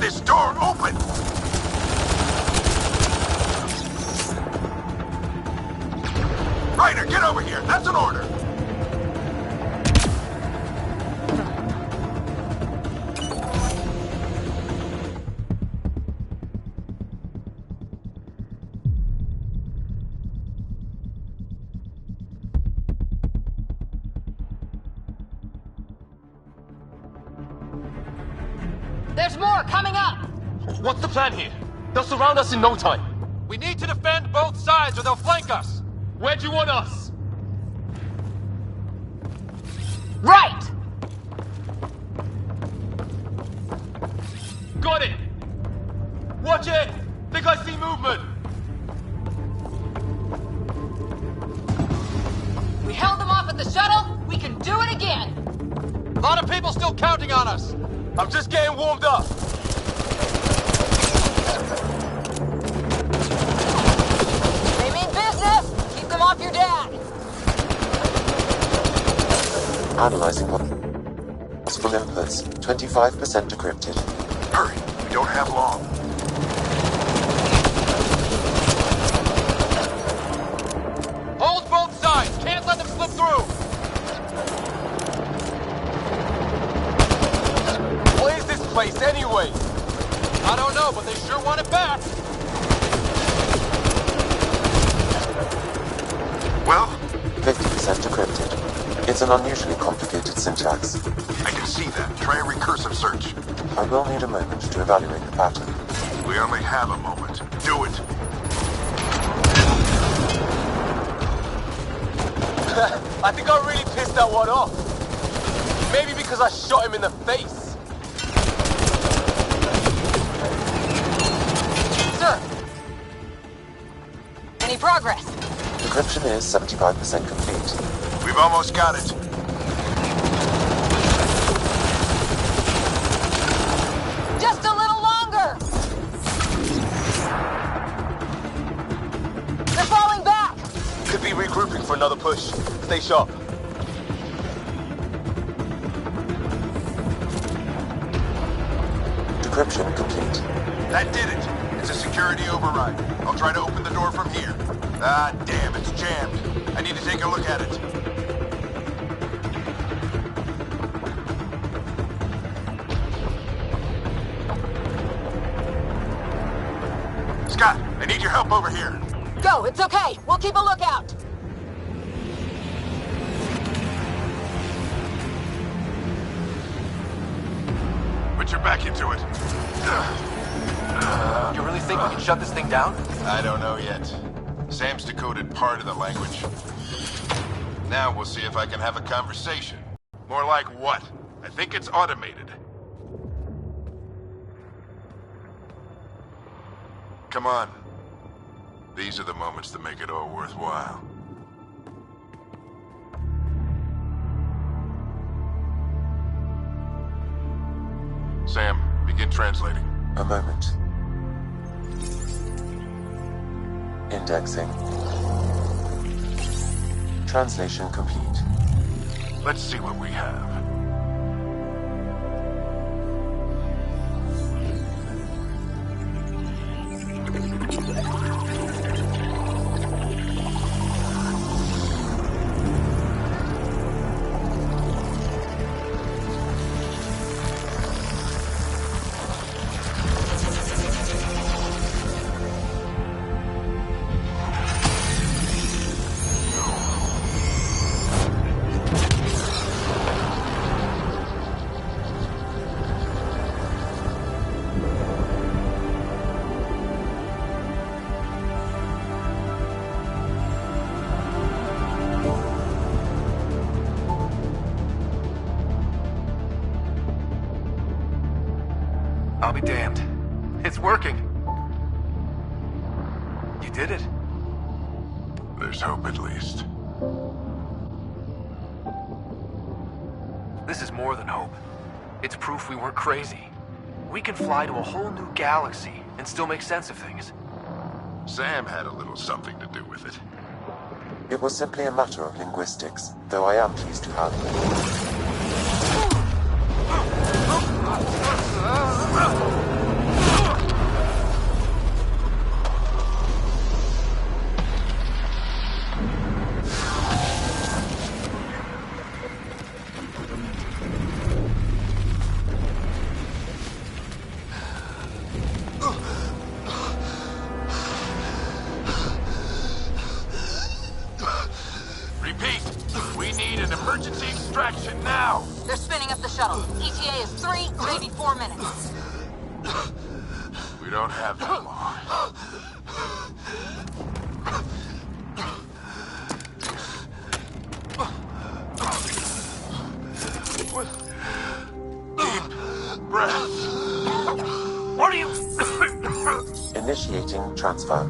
this door open! Ryder, get over here! That's an order!
There's more coming up!
What's the plan here? They'll surround us in no time. We need to defend both sides or they'll flank us. Where do you want us?
Right!
Got it! Watch it! Think I see movement!
We held them off at the shuttle. We can do it again.
A lot of people still counting on us.
I'm just getting warmed up.
They mean business. Keep them off your dad.
Analyzing possible inputs. 25% decrypted.
Hurry, we don't have long.
Hold both sides. Can't let them slip through.
What is this place anyway?
I don't know, but they sure want it back.
Well?
50% decrypted. It's an unusually complicated syntax.
I can see that. Try a recursive search.
I will need a moment to evaluate the pattern.
We only have a moment. Do it.
I think I really pissed that one off. Maybe because I shot him in the face.
Sir. Any progress?
Decryption is 75% complete.
We've almost got it.
Just a little longer! They're falling back!
Could be regrouping for another push. Stay sharp.
Decryption complete.
That did it. It's a security override. I'll try to open the door from here. Ah, damn, it's jammed. I need to take a look at it. Scott, I need your help over here.
Go, it's okay. We'll keep a lookout.
Put your back into it.
You really think we can shut this thing down?
I don't know yet. Sam's decoded part of the language. Now we'll see if I can have a conversation.
More like what? I think it's automated.
Come on. These are the moments that make it all worthwhile.
Sam, begin translating.
A moment. Indexing. Translation complete.
Let's see what we have.
I'll be damned. It's working. You did it.
There's hope at least.
This is more than hope. It's proof we weren't crazy. We can fly to a whole new galaxy and still make sense of things.
Sam had a little something to do with it.
It was simply a matter of linguistics, though I am pleased to have
extraction now!
They're spinning up the shuttle. ETA is 3, maybe 4 minutes.
We don't have that long. Deep breaths. What are you...
Initiating transfer.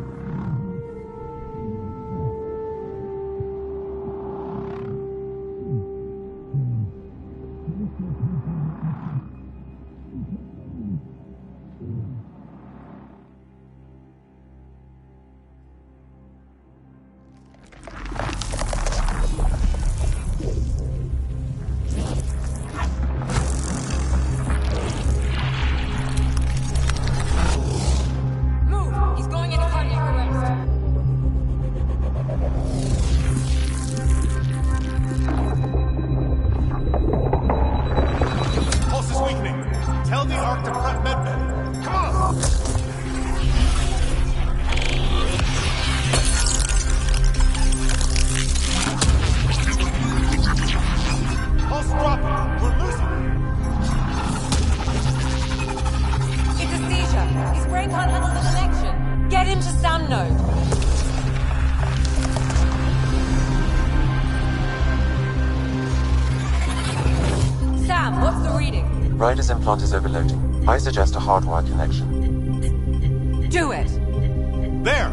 Ryder's implant is overloading. I suggest a hardwire connection.
Do it!
There!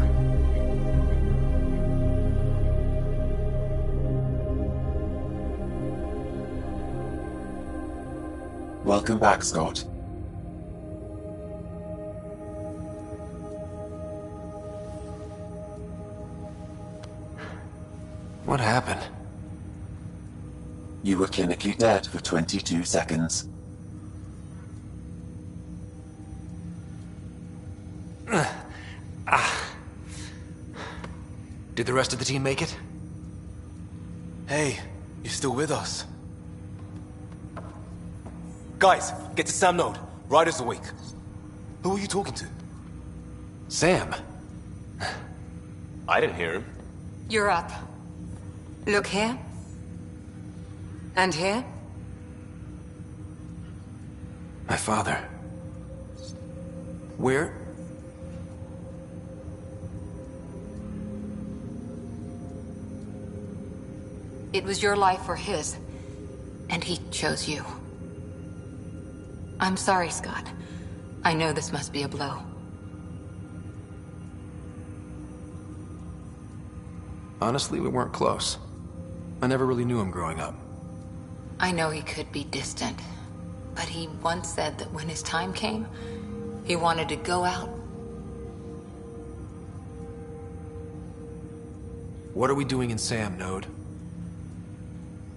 Welcome back, Scott.
What happened?
You were clinically dead for 22 seconds.
Did the rest of the team make it? Hey, you're still with us.
Guys, get to Sam Node. Ryder's awake. Who are you talking to?
Sam.
I didn't hear him.
You're up. Look here. And here.
My father. Where?
It was your life or his, and he chose you. I'm sorry, Scott. I know this must be a blow.
Honestly, we weren't close. I never really knew him growing up.
I know he could be distant, but he once said that when his time came, he wanted to go out.
What are we doing in Sam Node?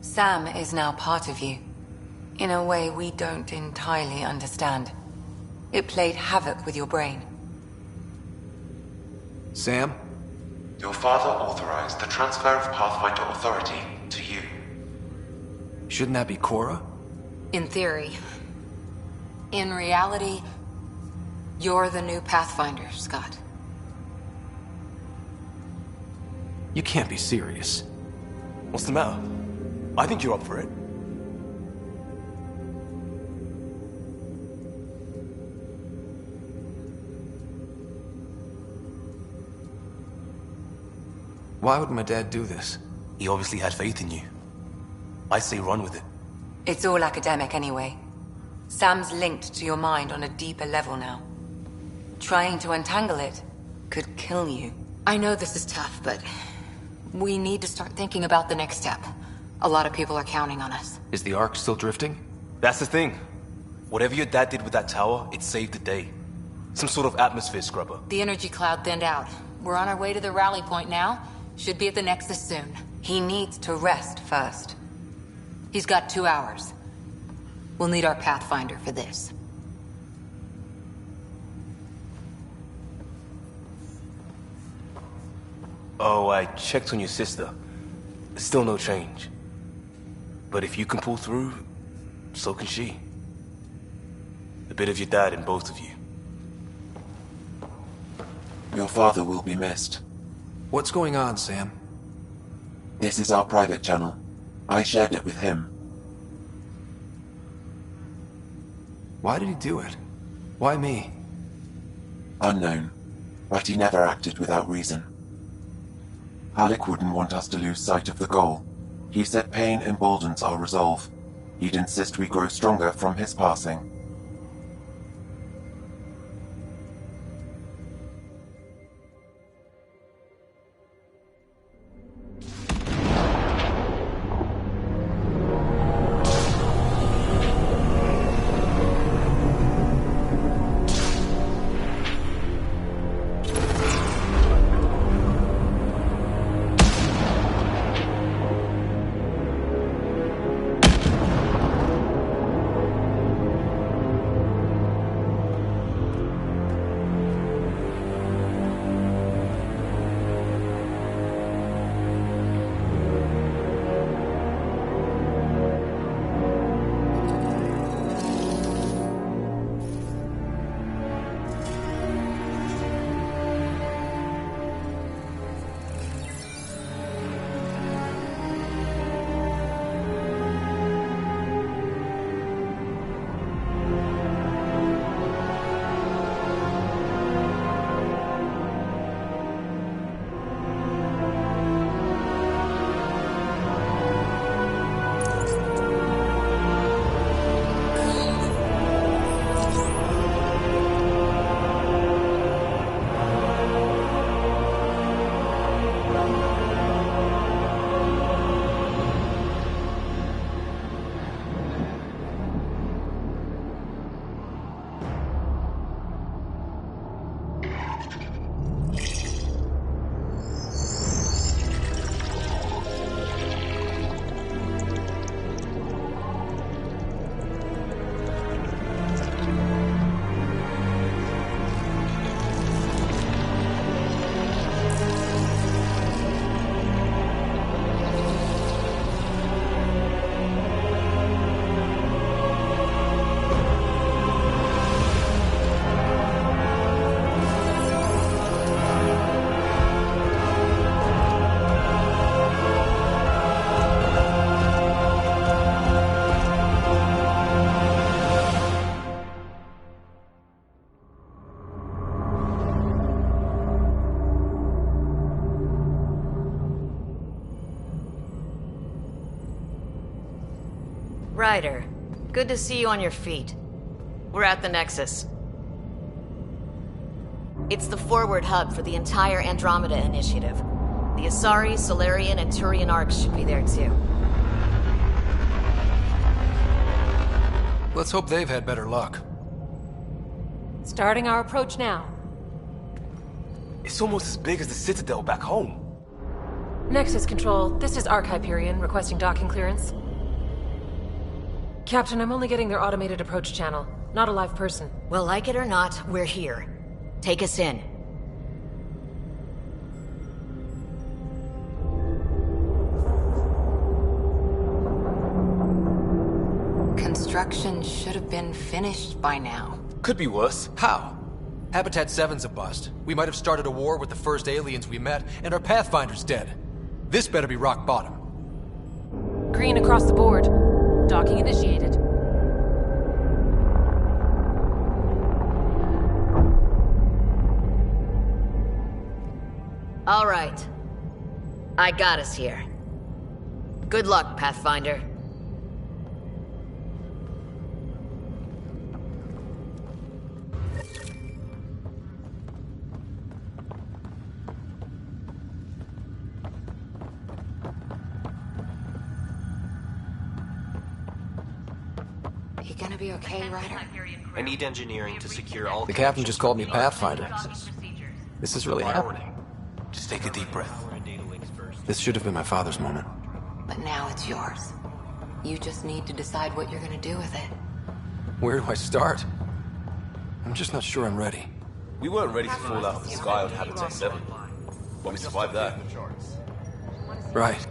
Sam is now part of you, in a way we don't entirely understand. It played havoc with your brain.
Sam?
Your father authorized the transfer of Pathfinder authority to you.
Shouldn't that be Cora?
In theory. In reality, you're the new Pathfinder, Scott.
You can't be serious.
What's the matter? I think you're up for it.
Why would my dad do this?
He obviously had faith in you. I say run with it.
It's all academic anyway. Sam's linked to your mind on a deeper level now. Trying to untangle it could kill you.
I know this is tough, but we need to start thinking about the next step. A lot of people are counting on us.
Is the Ark still drifting?
That's the thing. Whatever your dad did with that tower, it saved the day. Some sort of atmosphere scrubber.
The energy cloud thinned out. We're on our way to the rally point now. Should be at the Nexus soon.
He needs to rest first.
He's got 2 hours. We'll need our Pathfinder for this.
Oh, I checked on your sister. Still no change. But if you can pull through, so can she. A bit of your dad in both of you.
Your father will be missed.
What's going on, Sam?
This is our private channel. I shared it with him.
Why did he do it? Why me?
Unknown, but he never acted without reason. Halleck wouldn't want us to lose sight of the goal. He said pain emboldens our resolve. He'd insist we grow stronger from his passing.
Ryder, good to see you on your feet. We're at the Nexus. It's the forward hub for the entire Andromeda initiative. The Asari, Solarian, and Turian arcs should be there too.
Let's hope they've had better luck.
Starting our approach now.
It's almost as big as the Citadel back home.
Nexus Control, this is Arc Hyperion requesting docking clearance. Captain, I'm only getting their automated approach channel, not a live person.
Well, like it or not, we're here. Take us in.
Construction should have been finished by now.
Could be worse.
How? Habitat 7's a bust. We might have started a war with the first aliens we met, and our Pathfinder's dead. This better be rock bottom.
Green across the board. Docking initiated.
All right. I got us here. Good luck, Pathfinder.
You gonna be okay, Ryder?
I need engineering to secure all...
The captain just called me Pathfinder. This is really happening.
Just take a deep breath.
This should have been my father's moment.
But now it's yours. You just need to decide what you're gonna do with it.
Where do I start? I'm just not sure I'm ready.
We weren't ready to fall out of the sky on Habitat 7. But we survived that.
Right.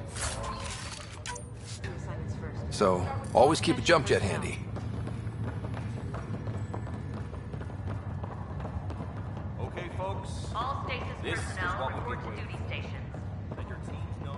So, always keep a jump jet handy.
Okay, folks.
All stasis
This is
personnel
what
report
we've
to
been
duty stations.
Let your teams know.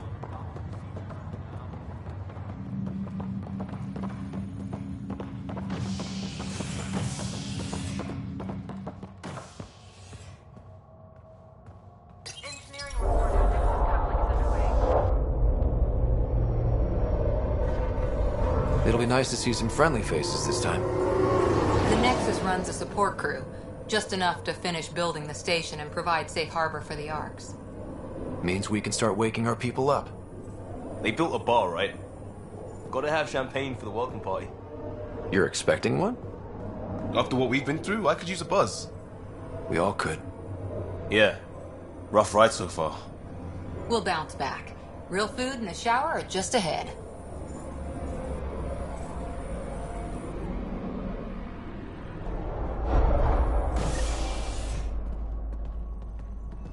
It'll be nice to see some friendly faces this time.
The Nexus runs a support crew, just enough to finish building the station and provide safe harbor for the Arks.
Means we can start waking our people up.
They built a bar, right? Gotta have champagne for the welcome party.
You're expecting one?
After what we've been through, I could use a buzz.
We all could.
Yeah. Rough ride so far.
We'll bounce back. Real food and a shower are just ahead.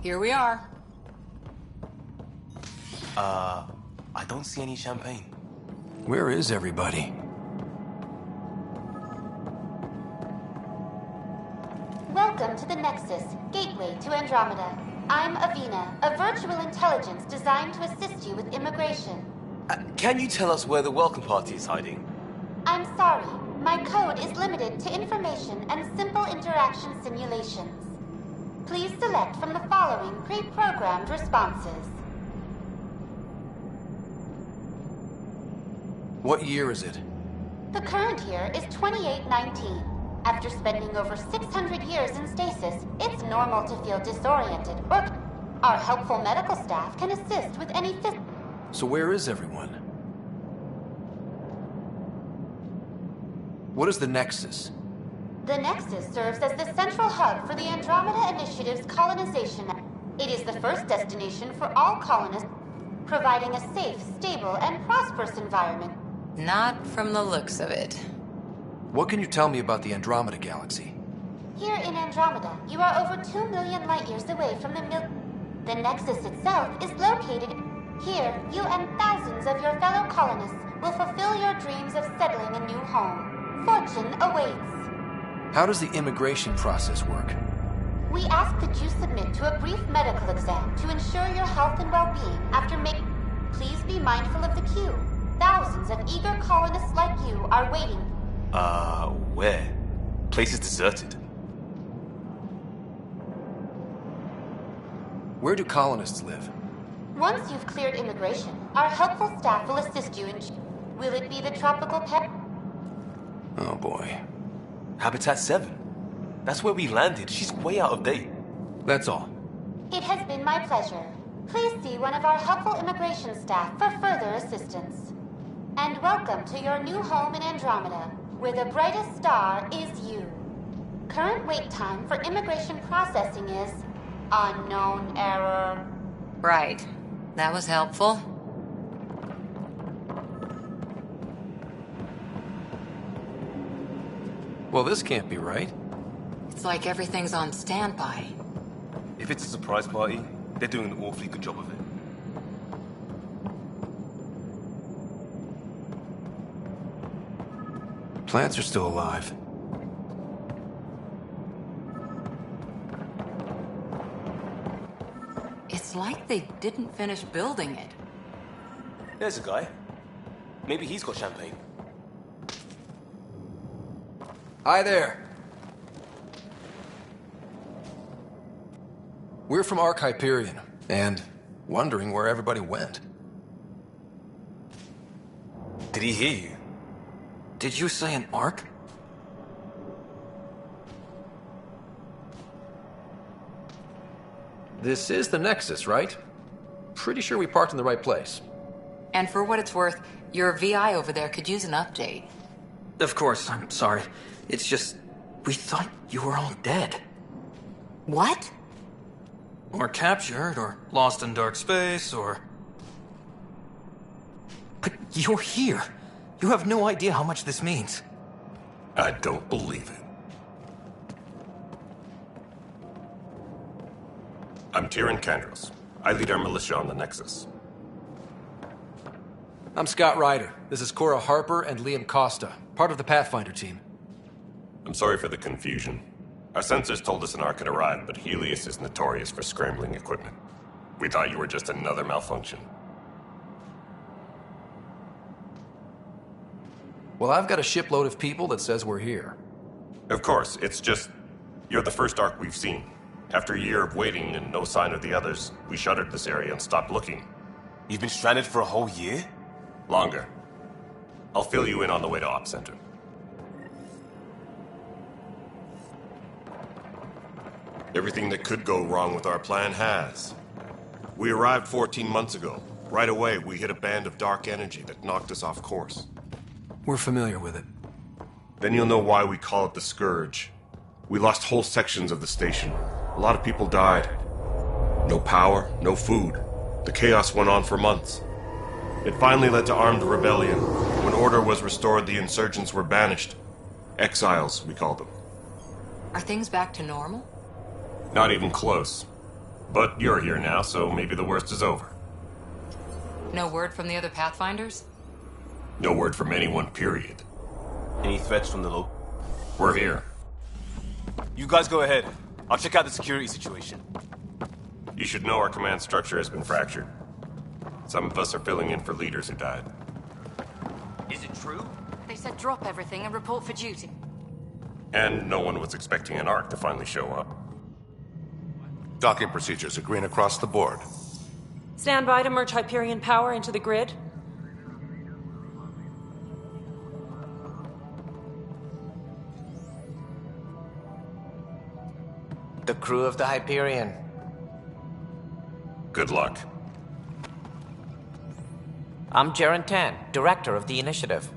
Here we are.
I don't see any champagne.
Where is everybody?
Welcome to the Nexus, gateway to Andromeda. I'm Avina, a virtual intelligence designed to assist you with immigration.
Can you tell us where the welcome party is hiding?
I'm sorry, my code is limited to information and simple interaction simulations. Please select from the following pre-programmed responses.
What year is it?
The current year is 2819. After spending over 600 years in stasis, it's normal to feel disoriented. Or our helpful medical staff can assist with any
So where is everyone? What is the Nexus?
The Nexus serves as the central hub for the Andromeda Initiative's colonization. It is the first destination for all colonists, providing a safe, stable, and prosperous environment.
Not from the looks of it.
What can you tell me about the Andromeda galaxy?
Here in Andromeda, you are over 2 million light-years away from the The Nexus itself is located here. You and thousands of your fellow colonists will fulfill your dreams of settling a new home. Fortune awaits.
How does the immigration process work?
We ask that you submit to a brief medical exam to ensure your health and well-being after Please be mindful of the queue. Thousands of eager colonists like you are waiting.
Where? Place is deserted.
Where do colonists live?
Once you've cleared immigration, our helpful staff will assist you in... Will it be the tropical pet?
Oh boy.
Habitat 7. That's where we landed. She's way out of date.
That's all.
It has been my pleasure. Please see one of our helpful immigration staff for further assistance. And welcome to your new home in Andromeda, where the brightest star is you. Current wait time for immigration processing is unknown error.
Right. That was helpful.
Well, this can't be right.
It's like everything's on standby.
If it's a surprise party, they're doing an awfully good job of it.
Plants are still alive.
It's like they didn't finish building it.
There's a guy. Maybe he's got champagne.
Hi there. We're from Ark Hyperion, and wondering where everybody went.
Did he hear you?
Did you say an Ark? This is the Nexus, right? Pretty sure we parked in the right place.
And for what it's worth, your VI over there could use an update.
Of course, I'm sorry. It's just, we thought you were all dead.
What?
Or captured, or lost in dark space, or... But you're here. You have no idea how much this means.
I don't believe it. I'm Tyrion Kandros. I lead our militia on the Nexus.
I'm Scott Ryder. This is Cora Harper and Liam Costa, part of the Pathfinder team.
I'm sorry for the confusion. Our sensors told us an Ark had arrived, but Helios is notorious for scrambling equipment. We thought you were just another malfunction.
Well, I've got a shipload of people that says we're here.
Of course, it's just... You're the first Ark we've seen. After a year of waiting and no sign of the others, we shuttered this area and stopped looking.
You've been stranded for a whole year?
Longer. I'll fill you in on the way to Op Center. Everything that could go wrong with our plan has. We arrived 14 months ago. Right away, we hit a band of dark energy that knocked us off course.
We're familiar with it.
Then you'll know why we call it the Scourge. We lost whole sections of the station. A lot of people died. No power, no food. The chaos went on for months. It finally led to armed rebellion. When order was restored, the insurgents were banished. Exiles, we called them.
Are things back to normal?
Not even close. But you're here now, so maybe the worst is over.
No word from the other Pathfinders?
No word from anyone, period.
Any threats from the local?
We're here.
You guys go ahead. I'll check out the security situation.
You should know our command structure has been fractured. Some of us are filling in for leaders who died.
Is it true?
They said drop everything and report for duty.
And no one was expecting an Ark to finally show up.
Docking procedures are green across the board.
Stand by to merge Hyperion power into the grid.
The crew of the Hyperion.
Good luck.
I'm Jaren Tan, director of the initiative.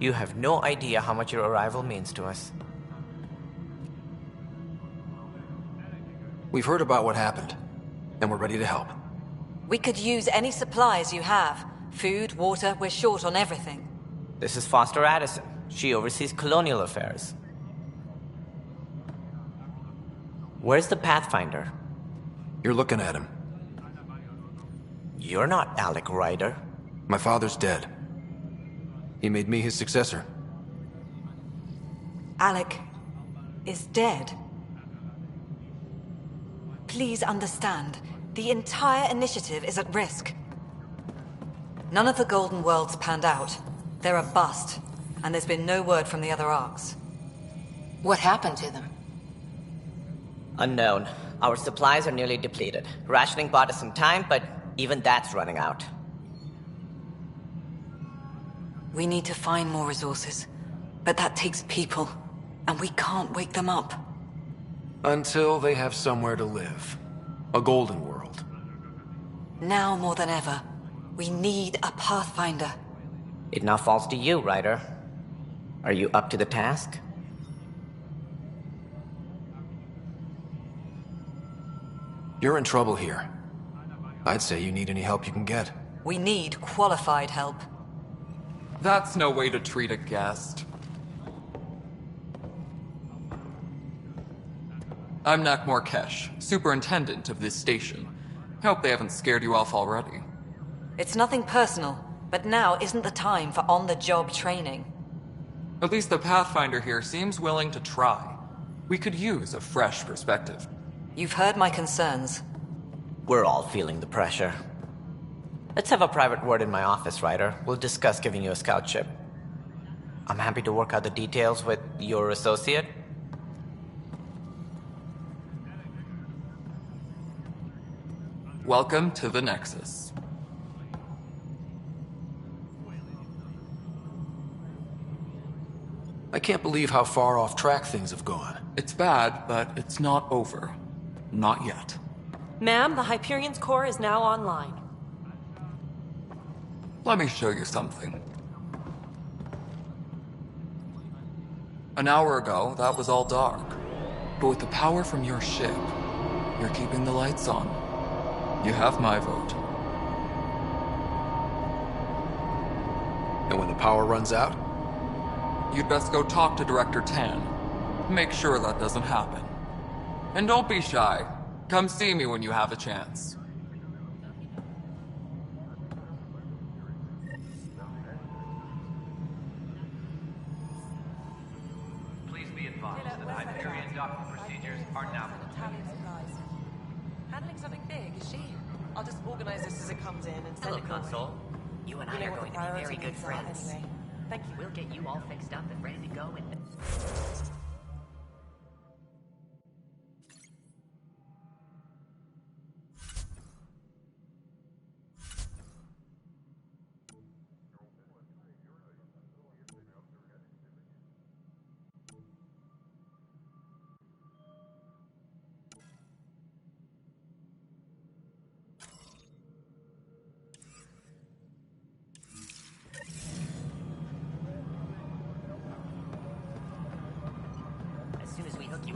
You have no idea how much your arrival means to us.
We've heard about what happened, and we're ready to help.
We could use any supplies you have. Food, water, we're short on everything.
This is Foster Addison. She oversees colonial affairs. Where's the Pathfinder?
You're looking at him.
You're not Alec Ryder.
My father's dead. He made me his successor.
Alec is dead. Please understand, the entire initiative is at risk. None of the Golden Worlds panned out. They're a bust, and there's been no word from the other arcs.
What happened to them?
Unknown. Our supplies are nearly depleted. Rationing bought us some time, but even that's running out.
We need to find more resources, but that takes people, and we can't wake them up.
Until they have somewhere to live. A golden world.
Now more than ever, we need a Pathfinder.
It now falls to you, Ryder. Are you up to the task?
You're in trouble here. I'd say you need any help you can get.
We need qualified help.
That's no way to treat a guest. I'm Nak Morkesh, superintendent of this station. Hope they haven't scared you off already.
It's nothing personal, but now isn't the time for on-the-job training.
At least the Pathfinder here seems willing to try. We could use a fresh perspective.
You've heard my concerns.
We're all feeling the pressure. Let's have a private word in my office, Ryder. We'll discuss giving you a scout ship. I'm happy to work out the details with your associate.
Welcome to the Nexus.
I can't believe how far off track things have gone.
It's bad, but it's not over. Not yet.
Ma'am, the Hyperion's core is now online.
Let me show you something. An hour ago, that was all dark. But with the power from your ship, you're keeping the lights on. You have my vote.
And when the power runs out?
You'd best go talk to Director Tan. Make sure that doesn't happen. And don't be shy. Come see me when you have a chance.
Please be advised that the Hyperion docking procedures are now complete.
Handling something big, is she? I'll just organize this as it comes in and send
Hello,
it your way.
Console. You and I are going to be very good friends.
Anyway. Thank you.
We'll get you all fixed up and ready to go and...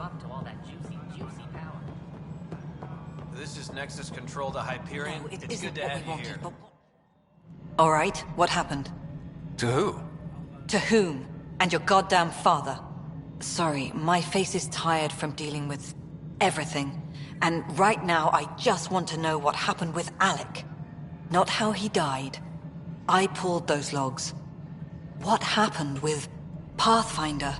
up to all that juicy power.
This is Nexus Control to Hyperion.
No, it
it's
isn't
good to
what
have
we
you
wanted,
here.
but... All right, what happened?
To who?
To whom? And your goddamn father. Sorry, my face is tired from dealing with everything. And right now, I just want to know what happened with Alec. Not how he died. I pulled those logs. What happened with Pathfinder?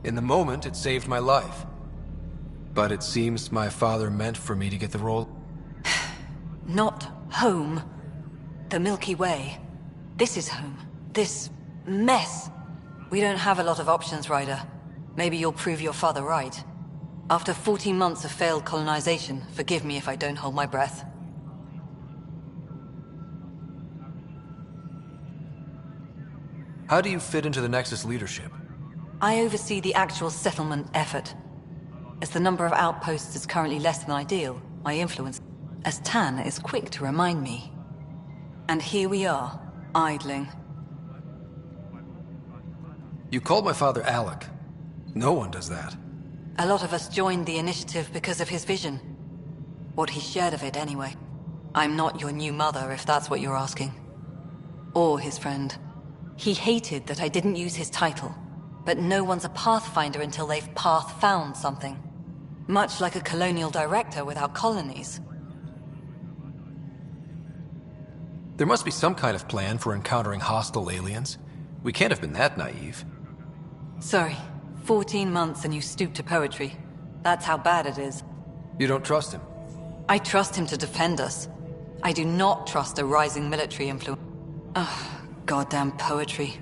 In the moment, it saved my life. But it seems my father meant for me to get the role.
Not home. The Milky Way. This is home. This mess. We don't have a lot of options, Ryder. Maybe you'll prove your father right. After 14 months of failed colonization, forgive me if I don't hold my breath.
How do you fit into the Nexus leadership?
I oversee the actual settlement effort. As the number of outposts is currently less than ideal, my influence, as Tan is quick to remind me. And here we are, idling.
You called my father Alec. No one does that.
A lot of us joined the initiative because of his vision. What he shared of it, anyway. I'm not your new mother, if that's what you're asking. Or his friend. He hated that I didn't use his title. But no one's a Pathfinder until they've path-found something. Much like a colonial director without colonies.
There must be some kind of plan for encountering hostile aliens. We can't have been that naive.
Sorry. 14 months and you stoop to poetry. That's how bad it is.
You don't trust him?
I trust him to defend us. I do not trust a rising military influence. Ugh, goddamn poetry.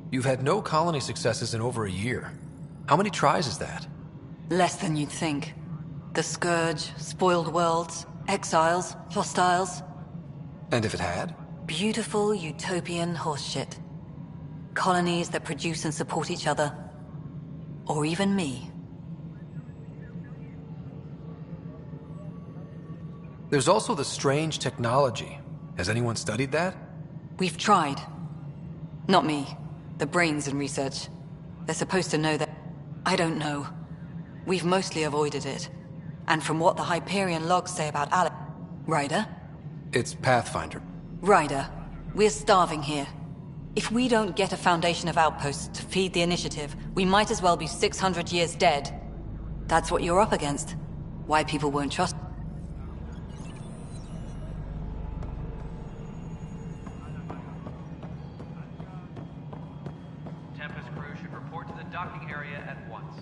You've had no colony successes in over a year. How many tries is that?
Less than you'd think. The Scourge, spoiled worlds, exiles, hostiles.
And if it had?
Beautiful utopian horseshit. Colonies that produce and support each other. Or even me.
There's also the strange technology. Has anyone studied that?
We've tried. Not me. The brains in research. They're supposed to know that. I don't know. We've mostly avoided it. And from what the Hyperion logs say about Alec... Ryder?
It's Pathfinder.
Ryder, we're starving here. If we don't get a foundation of outposts to feed the initiative, we might as well be 600 years dead. That's what you're up against. Why people won't trust...
Tempest crew should report to the docking area at once.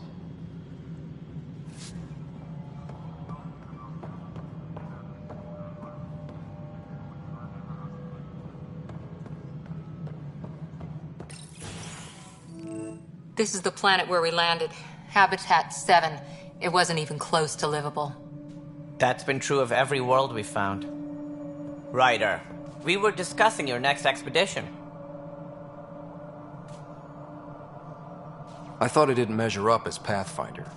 This is the planet where we landed. Habitat 7. It wasn't even close to livable.
That's been true of every world we've found. Ryder, we were discussing your next expedition.
I thought I didn't measure up as Pathfinder.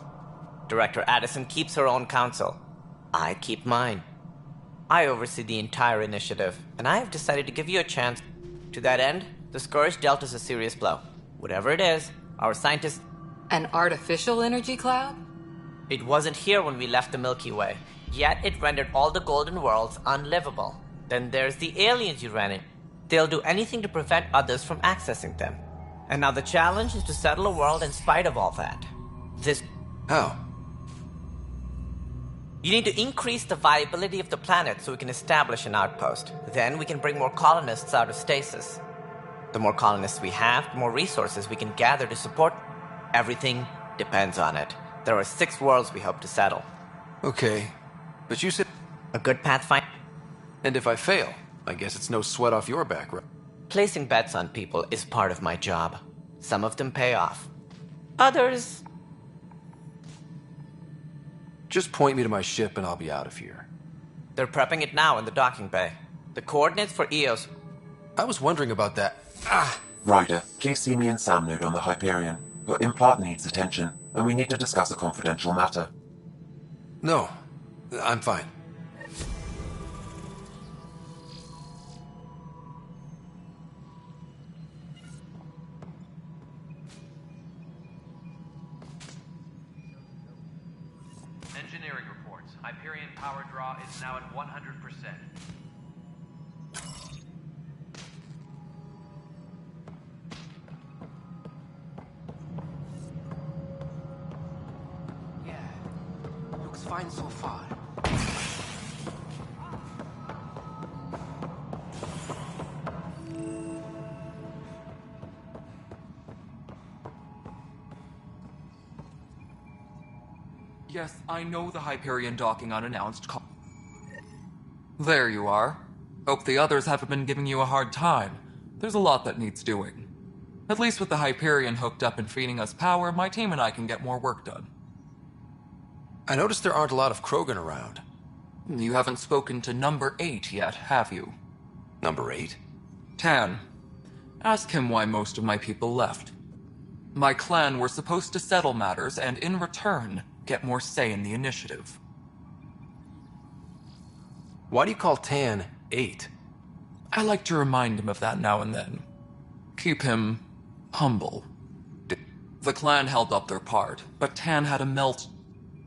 Director Addison keeps her own counsel. I keep mine. I oversee the entire initiative, and I have decided to give you a chance. To that end, the Scourge dealt us a serious blow. Whatever it is, our scientists...
An artificial energy cloud?
It wasn't here when we left the Milky Way, yet it rendered all the golden worlds unlivable. Then there's the aliens you ran in. They'll do anything to prevent others from accessing them. And now the challenge is to settle a world in spite of all that. This...
How?
You need to increase the viability of the planet so we can establish an outpost. Then we can bring more colonists out of stasis. The more colonists we have, the more resources we can gather to support. Everything depends on it. There are 6 worlds we hope to settle.
Okay, but you said...
A good pathfinder.
And if I fail, I guess it's no sweat off your back, right?
Placing bets on people is part of my job. Some of them pay off. Others...
Just point me to my ship and I'll be out of here.
They're prepping it now in the docking bay. The coordinates for EOS...
I was wondering about that.
Ryder, please see me and Sam node on the Hyperion. Your implant needs attention, and we need to discuss a confidential matter.
No, I'm fine.
Hyperion power draw is now at 100%.
Yeah, looks fine so far.
Yes, I know the Hyperion docking unannounced. There you are. Hope the others haven't been giving you a hard time. There's a lot that needs doing. At least with the Hyperion hooked up and feeding us power, my team and I can get more work done.
I noticed there aren't a lot of Krogan around.
You haven't spoken to number 8 yet, have you?
Number 8?
Tan. Ask him why most of my people left. My clan were supposed to settle matters and, in return, get more say in the initiative.
Why do you call Tan 8?
I like to remind him of that now and then. Keep him humble. The clan held up their part, but Tan had a melt.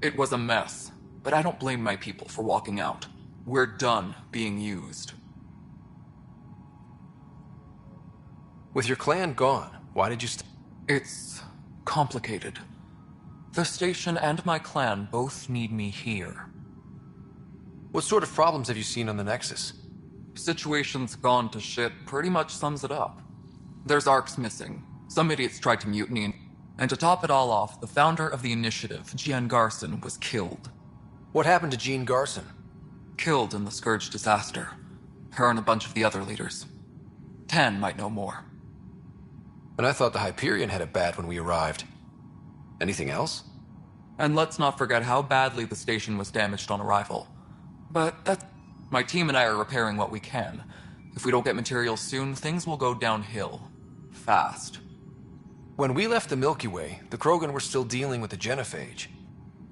It was a mess, but I don't blame my people for walking out. We're done being used.
With your clan gone, why did you
It's complicated. The station and my clan both need me here.
What sort of problems have you seen on the Nexus?
Situation's gone to shit pretty much sums it up. There's Arcs missing. Some idiots tried to mutiny, and to top it all off, the founder of the initiative, Jean Garson, was killed.
What happened to Jean Garson?
Killed in the Scourge disaster. Her and a bunch of the other leaders. Tan might know more.
And I thought the Hyperion had it bad when we arrived. Anything else?
And let's not forget how badly the station was damaged on arrival. But my team and I are repairing what we can. If we don't get materials soon, things will go downhill. Fast.
When we left the Milky Way, the Krogan were still dealing with the genophage.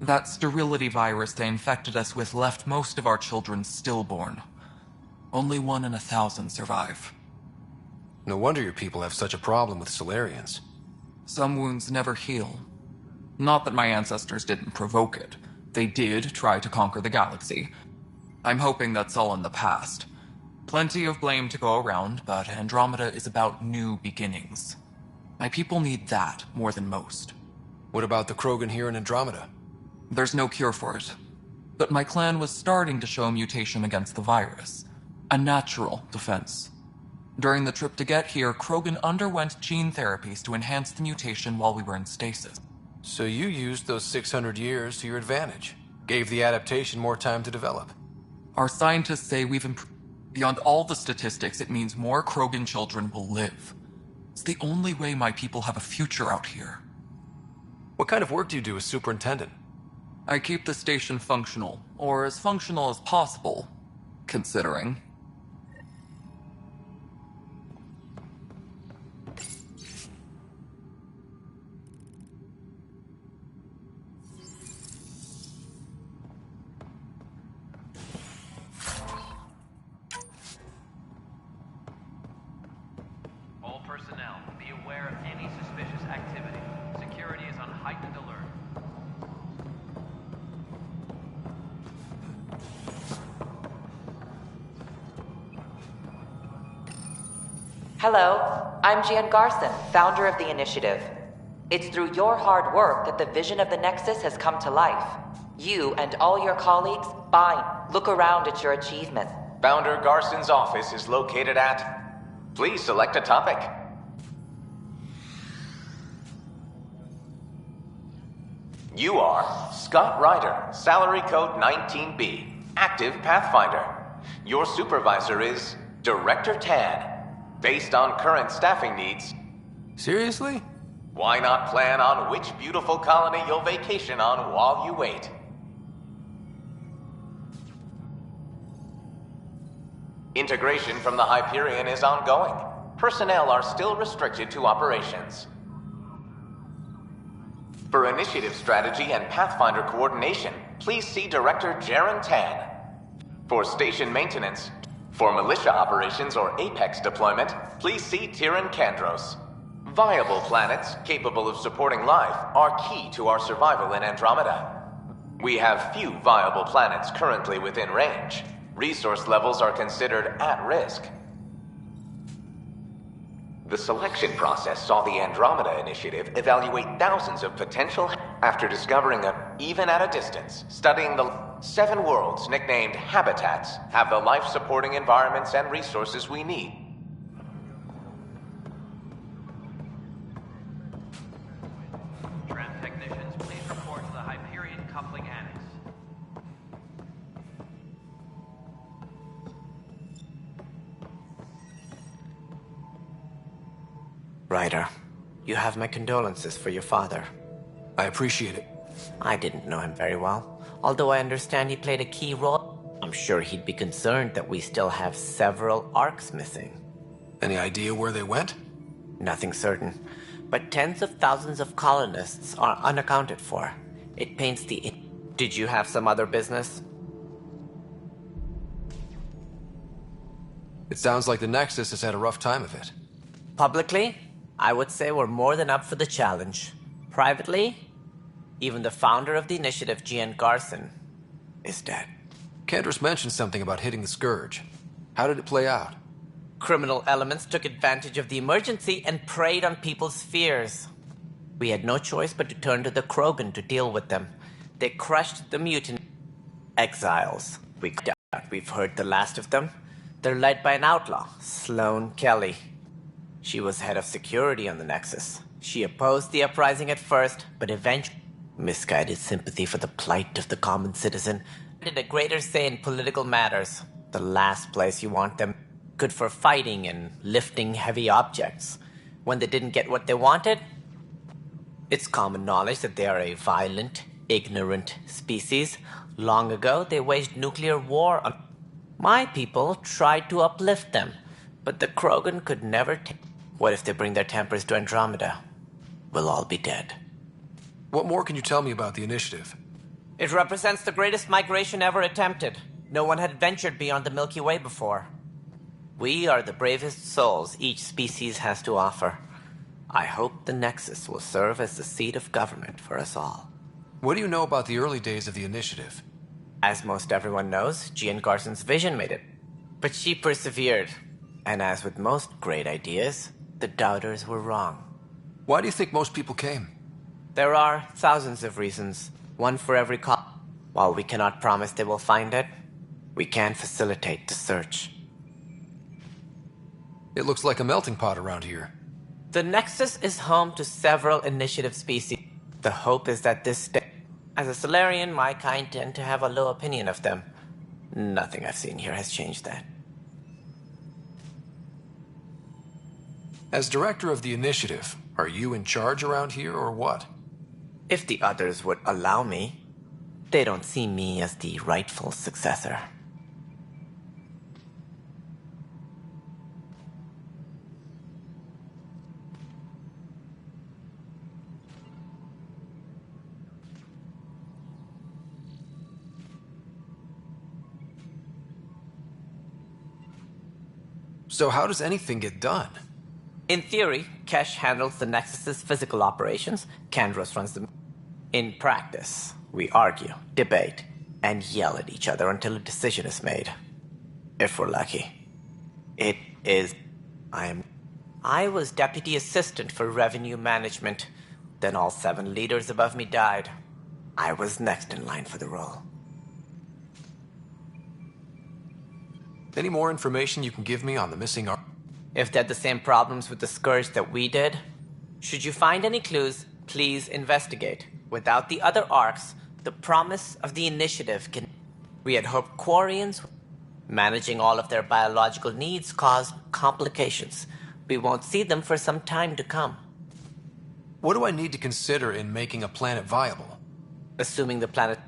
That sterility virus they infected us with left most of our children stillborn. Only 1 in 1,000 survive.
No wonder your people have such a problem with Solarians.
Some wounds never heal. Not that my ancestors didn't provoke it. They did try to conquer the galaxy. I'm hoping that's all in the past. Plenty of blame to go around, but Andromeda is about new beginnings. My people need that more than most.
What about the Krogan here in Andromeda?
There's no cure for it. But my clan was starting to show a mutation against the virus. A natural defense. During the trip to get here, Krogan underwent gene therapies to enhance the mutation while we were in stasis.
So you used those 600 years to your advantage. Gave the adaptation more time to develop.
Our scientists say we've improved. Beyond all the statistics, it means more Krogan children will live. It's the only way my people have a future out here.
What kind of work do you do as superintendent?
I keep the station functional, or as functional as possible, considering.
All personnel, be aware of any suspicious activity. Security is on heightened alert.
Hello, I'm Jean Garson, founder of the initiative. It's through your hard work that the vision of the Nexus has come to life. You and all your colleagues, fine, look around at your achievement.
Founder Garson's office is located at... Please select a topic. You are Scott Ryder, salary code 19B, active Pathfinder. Your supervisor is Director Tan. Based on current staffing needs...
Seriously?
Why not plan on which beautiful colony you'll vacation on while you wait? Integration from the Hyperion is ongoing. Personnel are still restricted to operations. For initiative strategy and Pathfinder coordination, please see Director Jaren Tan. For station maintenance, for militia operations or Apex deployment, please see Tyran Kandros. Viable planets capable of supporting life are key to our survival in Andromeda. We have few viable planets currently within range. Resource levels are considered at risk. The selection process saw the Andromeda Initiative evaluate thousands of potential after discovering them even at a distance. Studying the 7 worlds nicknamed habitats have the life-supporting environments and resources we need.
Tram technicians, please report to the Hyperion Coupling Annex.
Ryder, you have my condolences for your father.
I appreciate it.
I didn't know him very well, although I understand he played a key role. I'm sure he'd be concerned that we still have several arcs missing.
Any idea where they went?
Nothing certain, but tens of thousands of colonists are unaccounted for. It paints the... Did you have some other business?
It sounds like the Nexus has had a rough time of it.
Publicly, I would say we're more than up for the challenge. Privately, even the founder of the initiative, Gian Garson, is dead.
Kendris mentioned something about hitting the Scourge. How did it play out?
Criminal elements took advantage of the emergency and preyed on people's fears. We had no choice but to turn to the Krogan to deal with them. They crushed the mutant exiles. We've heard the last of them. They're led by an outlaw, Sloane Kelly. She was head of security on the Nexus. She opposed the uprising at first, but eventually misguided sympathy for the plight of the common citizen and a greater say in political matters. The last place you want them, good for fighting and lifting heavy objects. When they didn't get what they wanted, it's common knowledge that they are a violent, ignorant species. Long ago, they waged nuclear war on... My people tried to uplift them, but the Krogan could never take... What if they bring their tempers to Andromeda? We'll all be dead.
What more can you tell me about the initiative?
It represents the greatest migration ever attempted. No one had ventured beyond the Milky Way before. We are the bravest souls each species has to offer. I hope the Nexus will serve as the seat of government for us all.
What do you know about the early days of the initiative?
As most everyone knows, Gian Garson's vision made it. But she persevered. And as with most great ideas, the doubters were wrong.
Why do you think most people came?
There are thousands of reasons, one for every cause. While we cannot promise they will find it, we can facilitate the search.
It looks like a melting pot around here.
The Nexus is home to several initiative species. The hope is that this day... As a Solarian, my kind tend to have a low opinion of them. Nothing I've seen here has changed that.
As director of the initiative, are you in charge around here or what?
If the others would allow me, they don't see me as the rightful successor.
So how does anything get done?
In theory, Kesh handles the Nexus's physical operations, Kandros runs them. In practice, we argue, debate, and yell at each other until a decision is made. If we're lucky. It is... I was deputy assistant for revenue management. Then all 7 leaders above me died. I was next in line for the role.
Any more information you can give me on the missing arc?
If they had the same problems with the Scourge that we did, should you find any clues, please investigate. Without the other arcs, the promise of the initiative can... We had hoped Quarians... Managing all of their biological needs caused complications. We won't see them for some time to come.
What do I need to consider in making a planet viable?
Assuming the planet...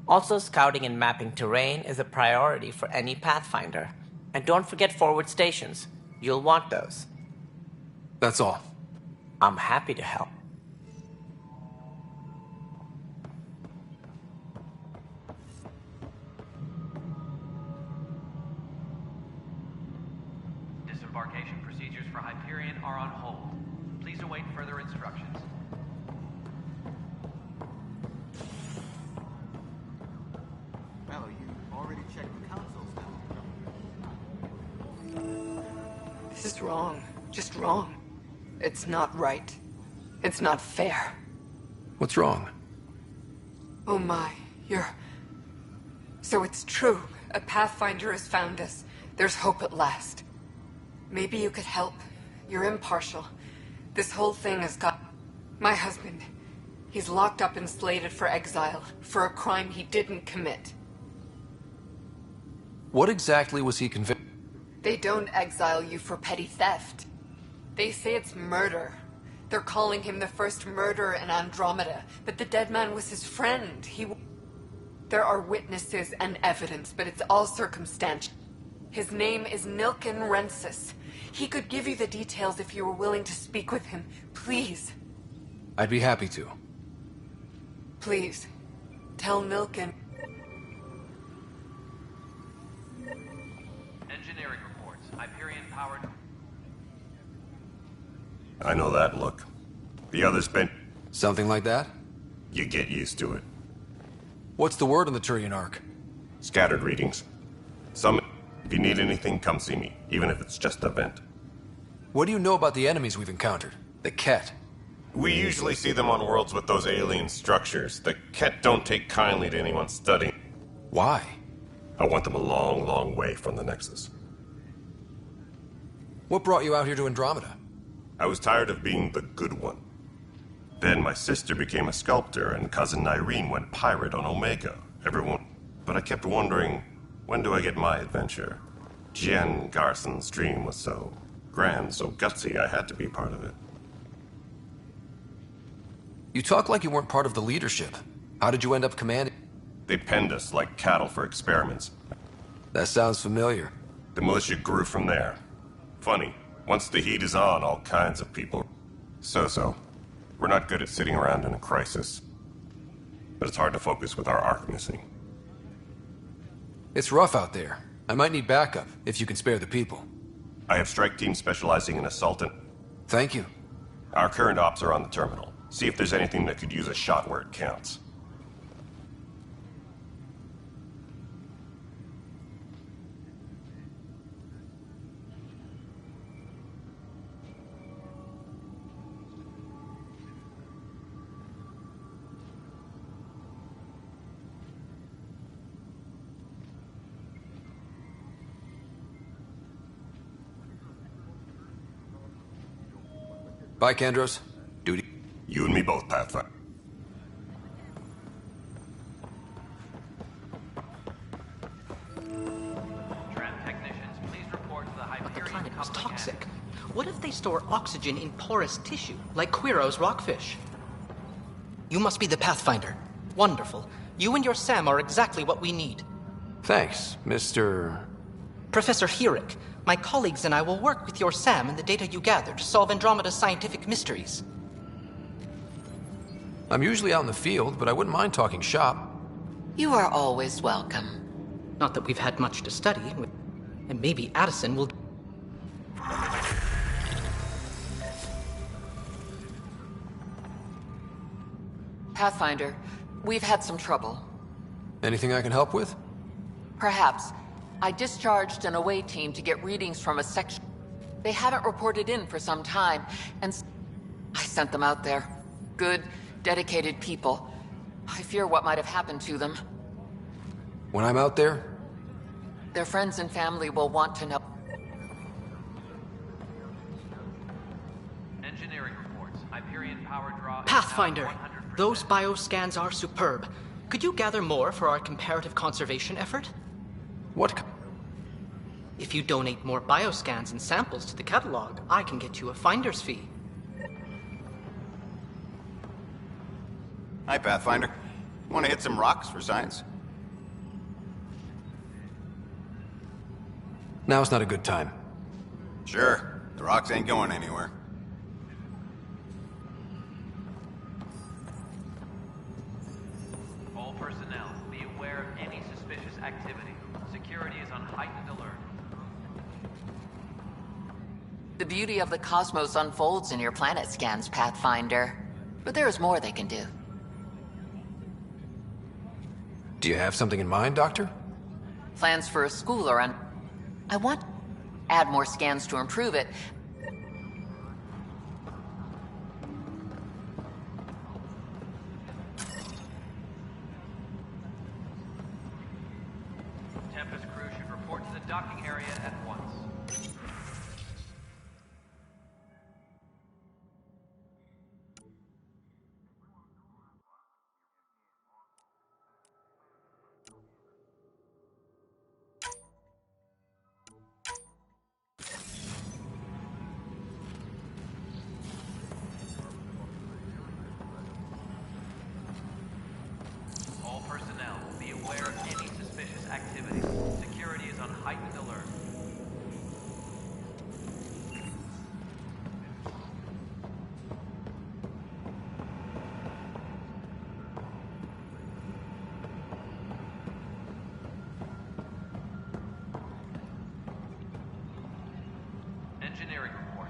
Also, scouting and mapping terrain is a priority for any Pathfinder. And don't forget forward stations. You'll want those.
That's all.
I'm happy to help.
Disembarkation procedures for Hyperion are on hold. Please await further instructions.
It's wrong. Just wrong. It's not right. It's not fair.
What's wrong?
Oh my, you're... So it's true. A Pathfinder has found us. There's hope at last. Maybe you could help. You're impartial. This whole thing has got... My husband, he's locked up and slated for exile for a crime he didn't commit.
What exactly was he convicted?
They don't exile you for petty theft. They say it's murder. They're calling him the first murderer in Andromeda, but the dead man was his friend. There are witnesses and evidence, but it's all circumstantial. His name is Nilken Rensis. He could give you the details if you were willing to speak with him. Please.
I'd be happy to.
Please. Tell Nilken.
Engineering reports. Hyperion powered.
I know that look. The others been...
Something like that?
You get used to it.
What's the word on the Turian Ark?
Scattered readings. Some... If you need anything, come see me, even if it's just a vent.
What do you know about the enemies we've encountered? The Ket?
We usually see them on worlds with those alien structures. The Ket don't take kindly to anyone studying.
Why?
I want them a long, long way from the Nexus.
What brought you out here to Andromeda?
I was tired of being the good one. Then my sister became a sculptor, and cousin Irene went pirate on Omega. Everyone... But I kept wondering, when do I get my adventure? Jen Garson's dream was so grand, so gutsy, I had to be part of it.
You talk like you weren't part of the leadership. How did you end up commanding?
They penned us like cattle for experiments.
That sounds familiar.
The militia grew from there. Funny, once the heat is on, all kinds of people... So. We're not good at sitting around in a crisis. But it's hard to focus with our arc missing.
It's rough out there. I might need backup, if you can spare the people.
I have strike teams specializing in assault and...
Thank you.
Our current ops are on the terminal. See if there's anything that could use a shot where it counts.
Bye, Kandros. Duty.
You and me both, Pathfinder.
Tram technicians, please report to the Hyperion.
But the planet was
coupling
toxic. What if they store oxygen in porous tissue, like Quiro's rockfish? You must be the Pathfinder. Wonderful. You and your Sam are exactly what we need.
Thanks, Mr...
Professor Herrick, my colleagues and I will work with your Sam and the data you gather to solve Andromeda's scientific mysteries.
I'm usually out in the field, but I wouldn't mind talking shop.
You are always welcome.
Not that we've had much to study, and maybe Addison will...
Pathfinder, we've had some trouble.
Anything I can help with?
Perhaps. I discharged an away team to get readings from a section. They haven't reported in for some time, and I sent them out there. Good, dedicated people. I fear what might have happened to them.
When I'm out there?
Their friends and family will want to know.
Engineering reports. Hyperion power draw...
Pathfinder! Those bioscans are superb. Could you gather more for our comparative conservation effort?
What?
If you donate more bioscans and samples to the catalog, I can get you a finder's fee.
Hi, Pathfinder. Want to hit some rocks for science?
Now's not a good time.
Sure. The rocks ain't going anywhere.
All personnel, be aware of any suspicious activity. Security is on heightened alert.
The beauty of the cosmos unfolds in your planet scans, Pathfinder. But there is more they can do.
Do you have something in mind, Doctor?
Plans for a school are on... I want...
add more scans to improve it.
Tempest crew should report to the docking area at once. All personnel, be aware of any suspicious activity. Security is on heightened alert. Engineering report.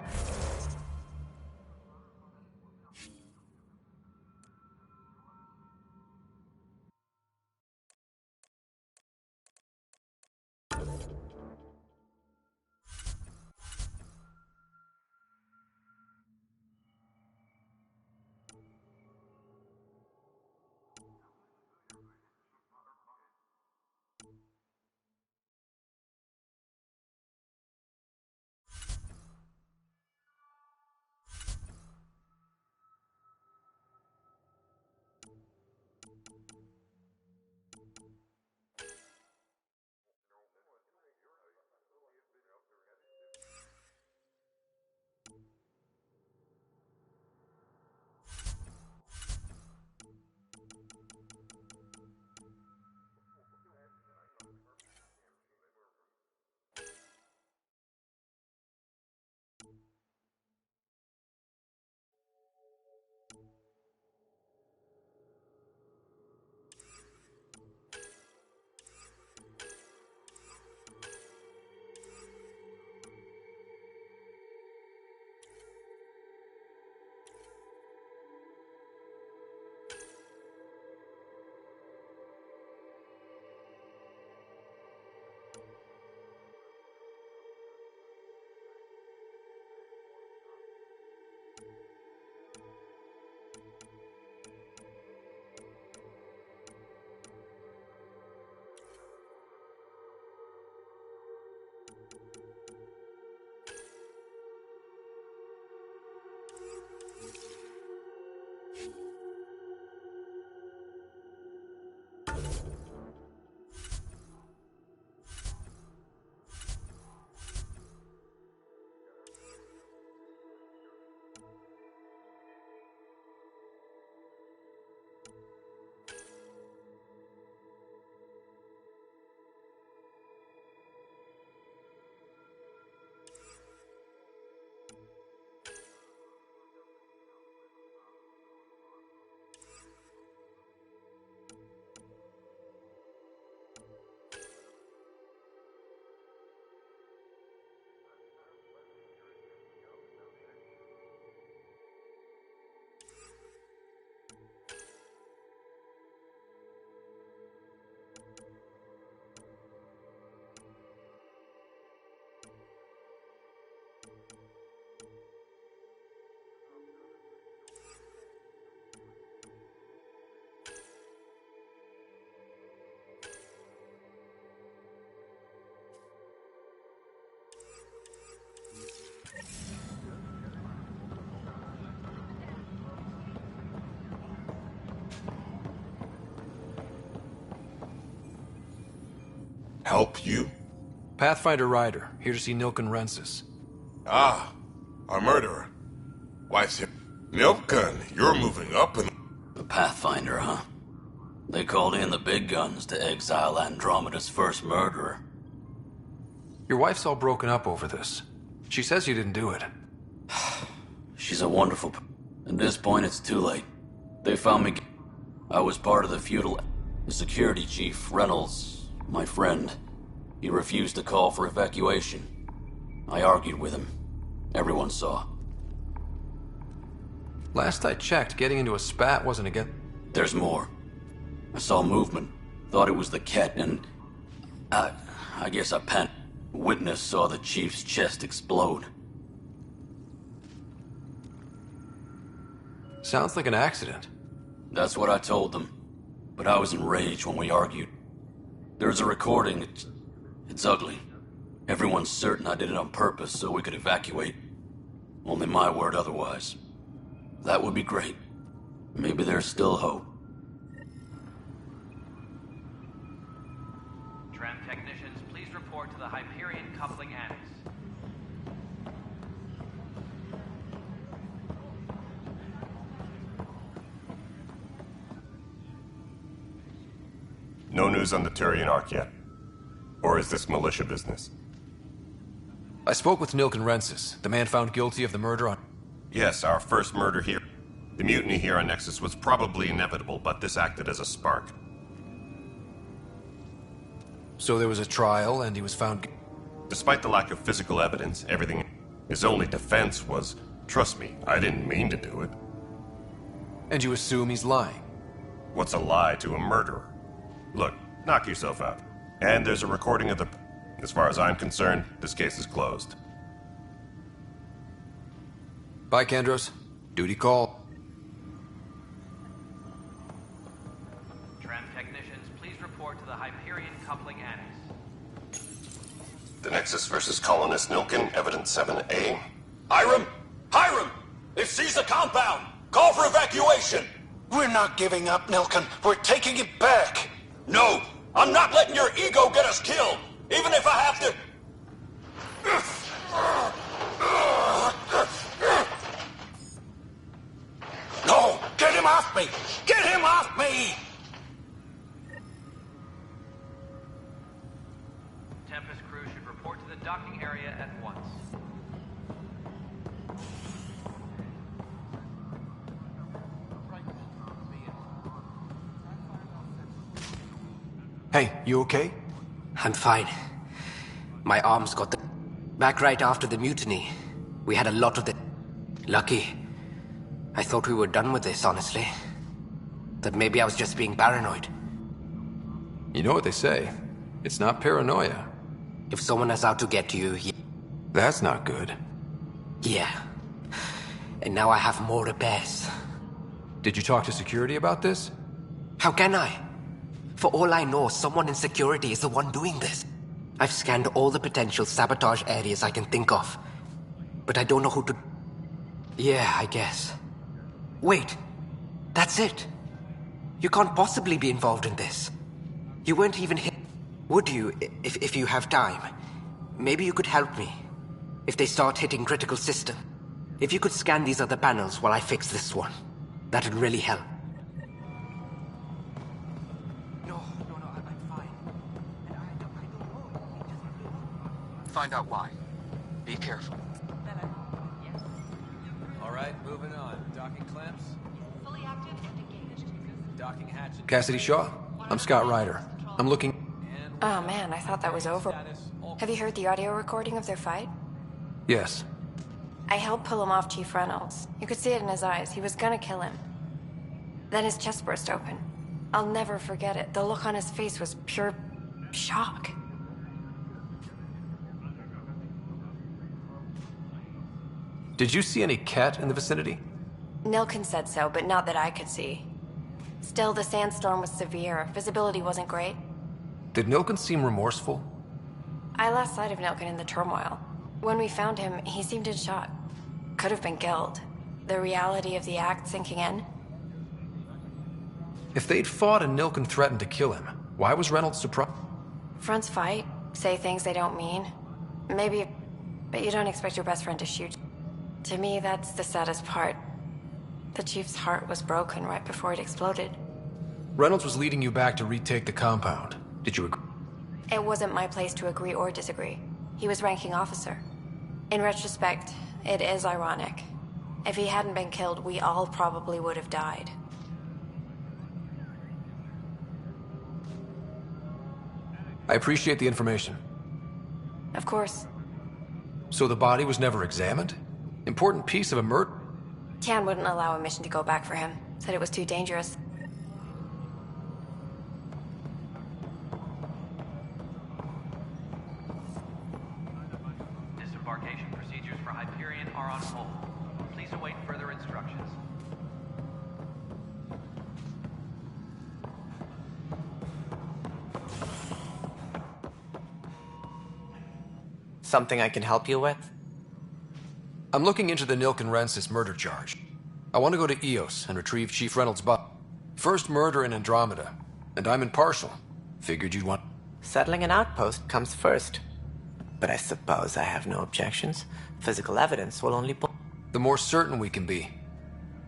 Help you?
Pathfinder Ryder, here to see Nilken Rensis.
Ah, our murderer. Why, it's him. Nilken, you're moving up in...
The Pathfinder, huh? They called in the big guns to exile Andromeda's first murderer.
Your wife's all broken up over this. She says you didn't do it.
She's a wonderful... At this point, it's too late. They found me... I was part of the feudal... The security chief, Reynolds, my friend. He refused to call for evacuation. I argued with him. Everyone saw.
Last I checked, getting into a spat wasn't again.
There's more. I saw movement. Thought it was the Ket, and... I guess I panicked. A witness saw the chief's chest explode.
Sounds like an accident.
That's what I told them. But I was enraged when we argued. There's a recording. It's ugly. Everyone's certain I did it on purpose so we could evacuate. Only my word otherwise. That would be great. Maybe there's still hope.
Tram technicians, please report to the Hyperion coupling annex.
No news on the Turian Ark yet? Or is this militia business?
I spoke with Nilken Rensis, the man found guilty of the murder on...
Yes, our first murder here. The mutiny here on Nexus was probably inevitable, but this acted as a spark.
So there was a trial, and he was found...
Despite the lack of physical evidence, everything... His only defense was, trust me, I didn't mean to do it.
And you assume he's lying?
What's a lie to a murderer? Look, knock yourself out. And there's a recording of the... As far as I'm concerned, this case is closed.
Bye, Kandros. Duty call.
Tram technicians, please report to the Hyperion coupling annex.
The Nexus versus Colonist Nilken, Evidence 7A.
Hiram! Hiram! They've seized the compound! Call for evacuation! We're not giving up, Nilken. We're taking it back. No! I'm not letting your ego get us killed! Even if I have to... No! Get him off me! Get him off me!
Tempest crew should report to the docking area at once.
Hey, you okay?
I'm fine. My arms got the... Back right after the mutiny. We had a lot of the... Lucky. I thought we were done with this, honestly. That maybe I was just being paranoid.
You know what they say. It's not paranoia.
If someone is out to get you,
That's not good.
yeah. And now I have more repairs.
Did you talk to security about this?
How can I? For all I know, someone in security is the one doing this. I've scanned all the potential sabotage areas I can think of. But I don't know who to... Yeah, I guess. Wait. That's it. You can't possibly be involved in this. You weren't even hit... Would you, if you have time? Maybe you could help me. If they start hitting critical system. If you could scan these other panels while I fix this one. That'd really help.
Find out why. Be careful.
All right, moving on. Docking clamps.
Fully active and engaged.
Docking hatches. Cassidy Shaw. I'm Scott Ryder. I'm looking...
Oh man, I thought that was over. Have you heard the audio recording of their fight?
Yes.
I helped pull him off Chief Reynolds. You could see it in his eyes. He was gonna kill him. Then his chest burst open. I'll never forget it. The look on his face was pure shock.
Did you see any cat in the vicinity?
Nilken said so, but not that I could see. Still, the sandstorm was severe. Visibility wasn't great.
Did Nilken seem remorseful?
I lost sight of Nilken in the turmoil. When we found him, he seemed in shock. Could have been guilt. The reality of the act sinking in.
If they'd fought and Nilken threatened to kill him, why was Reynolds surprised?
Fronts fight, say things they don't mean. Maybe, but you don't expect your best friend to shoot. To me, that's the saddest part. The Chief's heart was broken right before it exploded.
Reynolds was leading you back to retake the compound. Did you agree?
It wasn't my place to agree or disagree. He was ranking officer. In retrospect, it is ironic. If he hadn't been killed, we all probably would have died.
I appreciate the information.
Of course.
So the body was never examined? Important piece of a murder?
Tian wouldn't allow a mission to go back for him. Said it was too dangerous.
instructions.
Something I can help you with?
I'm looking into the Nilk and Rensis murder charge. I want to go to Eos and retrieve Chief Reynolds' body. First murder in Andromeda, and I'm impartial. Figured you'd want...
Settling an outpost comes first. But I suppose I have no objections. Physical evidence will only...
The more certain we can be.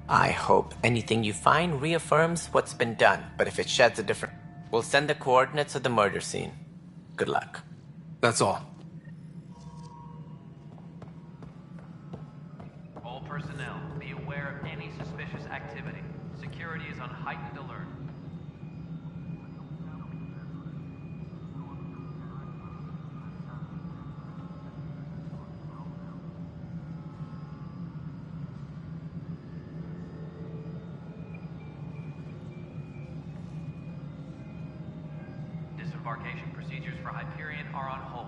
I hope anything you find reaffirms what's been done, but if it sheds a different... We'll send the coordinates of the murder scene. Good luck.
That's all.
All personnel, be aware of any suspicious activity. Security is on heightened alert. Disembarkation procedures for Hyperion are on hold.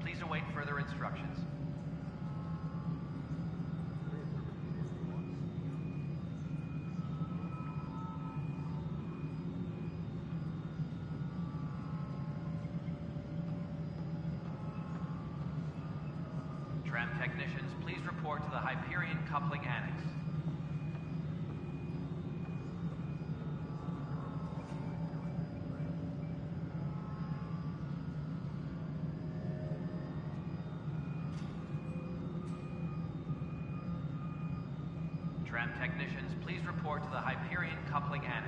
Please await further instructions. Tram technicians, please report to the Hyperion Coupling Annex. Tram technicians, please report to the Hyperion Coupling Annex.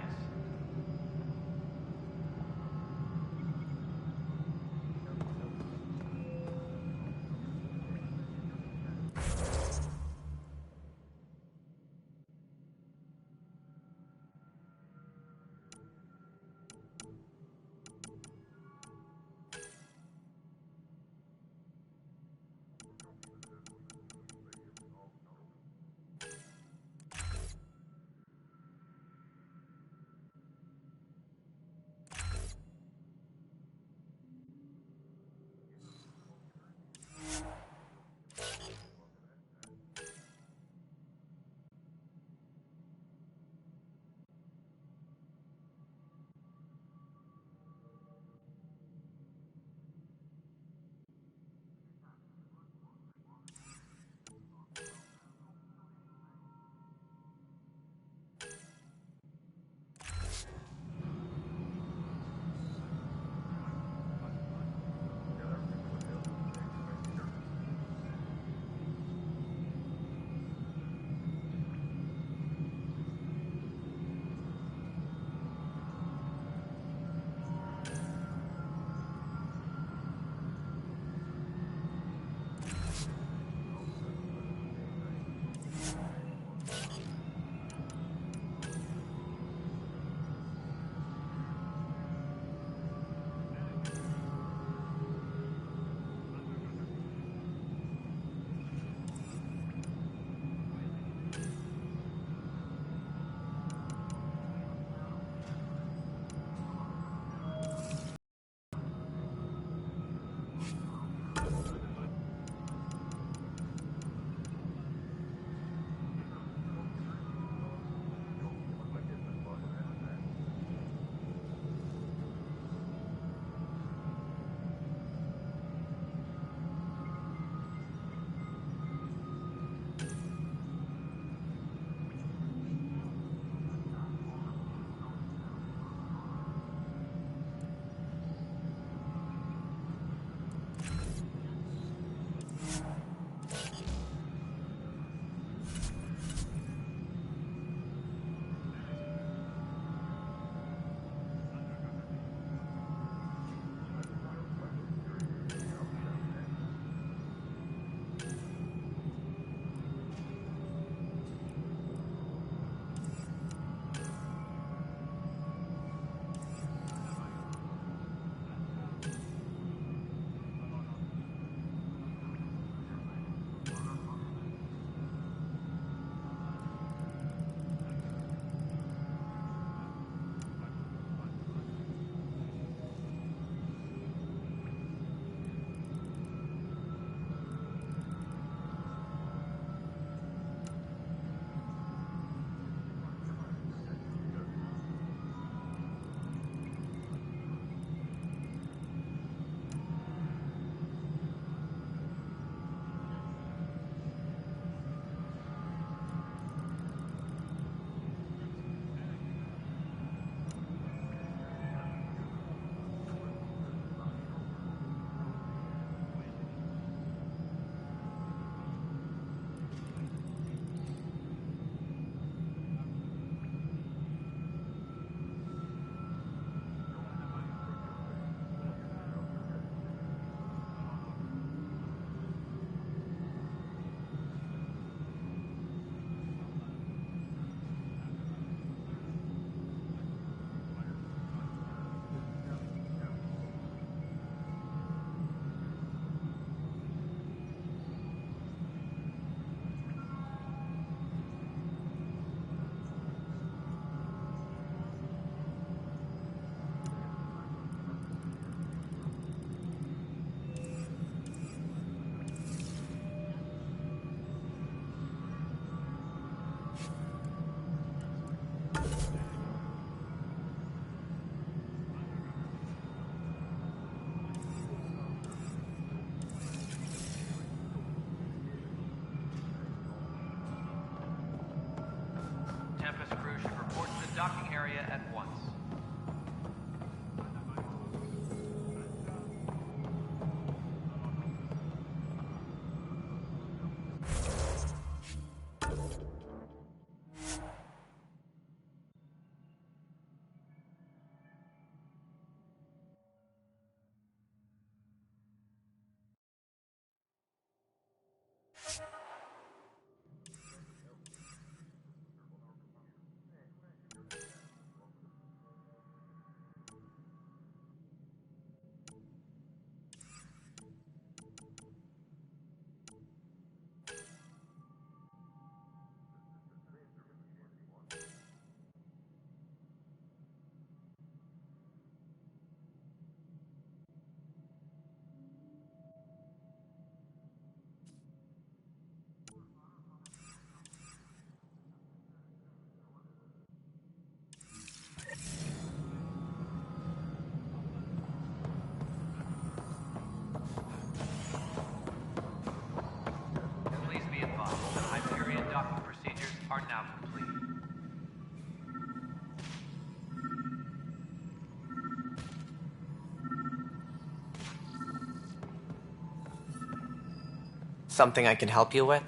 Something I can help you with?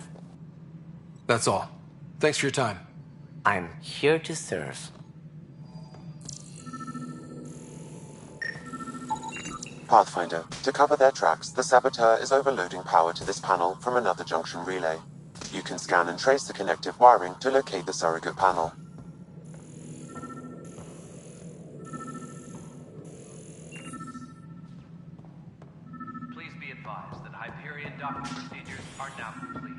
That's all. Thanks for your time.
I'm here to serve.
Pathfinder, to cover their tracks, the saboteur is overloading power to this panel from another junction relay. You can scan and trace the connective wiring to locate the surrogate panel.
Please be advised that Hyperion docking procedures are now complete.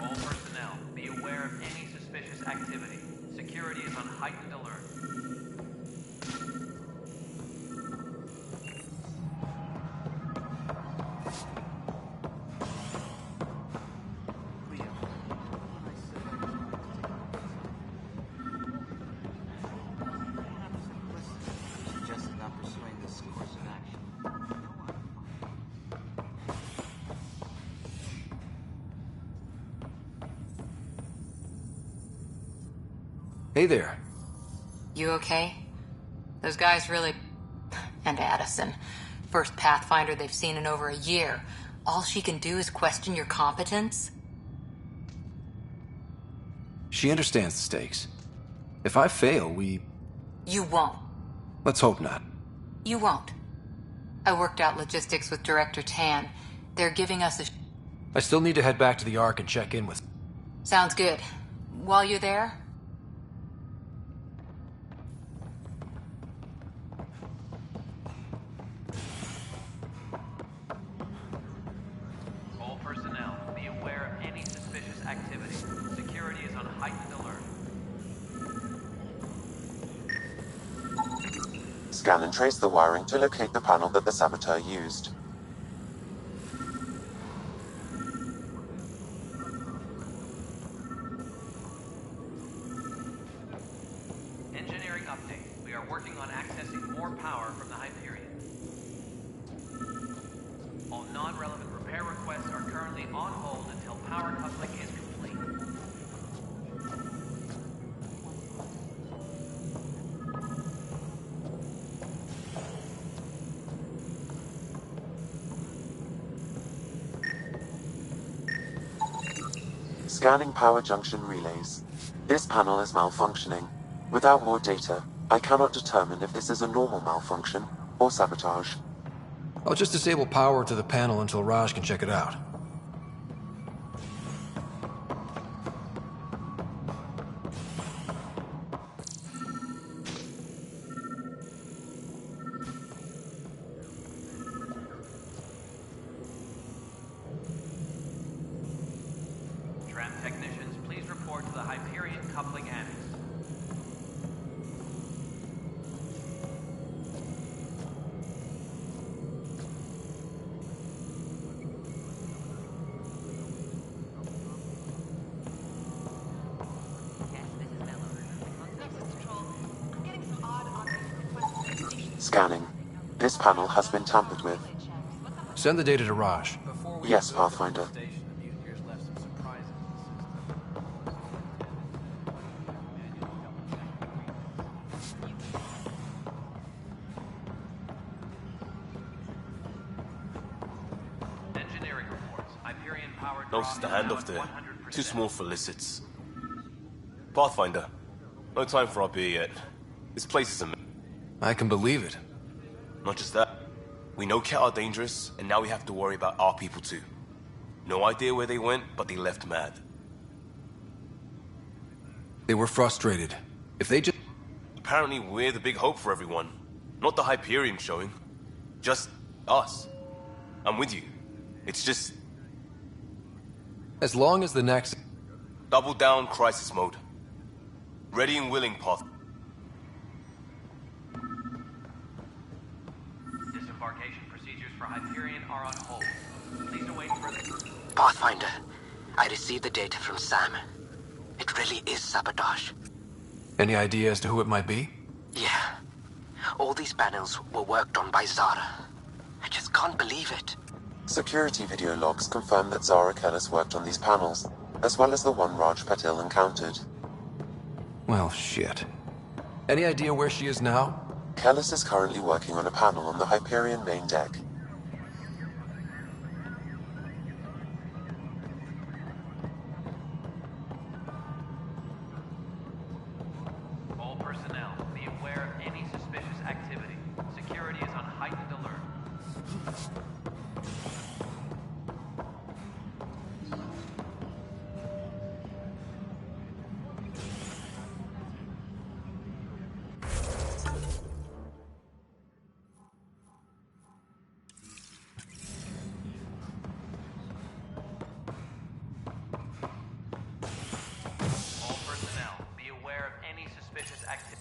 All personnel, be aware of any suspicious activity. Security is on heightened alert.
Hey there.
You okay? Those guys really... And Addison. First Pathfinder they've seen in over a year. All she can do is question your competence?
She understands the stakes. If I fail,
You won't.
Let's hope not.
You won't. I worked out logistics with Director Tan. They're giving us a...
I still need to head back to the Ark and check in with...
Sounds good. While you're there...
All personnel, be aware of any suspicious activity. Security is on heightened alert.
Scan and trace the wiring to locate the panel that the saboteur used.
Engineering update. We are working on accessing more power from the Hyperion. All non-relevant repair requests are currently on hold until power coupling is complete.
Scanning power junction relays. This panel is malfunctioning. Without more data, I cannot determine if this is a normal malfunction or sabotage.
I'll just disable power to the panel until Raj can check it out.
Tram technicians, please report to the Hyperion coupling annex.
Scanning. This panel has been tampered with.
Send the data to Raj.
Yes, Pathfinder.
Engineering reports. Hyperion power
Notice the
drop is
handoff
now
there.
at 100%.
Too small for lizards. Pathfinder, no time for our beer yet. This place is a mess.
I can believe it.
Not just that. We know Cat are dangerous, and now we have to worry about our people too. No idea where they went, but they left mad.
They were frustrated. If they just...
Apparently we're the big hope for everyone. Not the Hyperion showing. Just us. I'm with you. It's just...
As long as the next...
Double down crisis mode. Ready and willing, Path.
Disembarkation procedures for Hyperion are on hold. Please await further...
Pathfinder, I received the data from Sam. It really is sabotage.
Any idea as to who it might be?
Yeah. All these panels were worked on by Zara. I just can't believe it.
Security video logs confirm that Zara Kellis worked on these panels, as well as the one Raj Patil encountered.
Well, shit. Any idea where she is now?
Kellis is currently working on a panel on the Hyperion main deck.
All personnel, be aware of any suspicious activity. Security is on heightened alert. All personnel, be aware of any suspicious activity.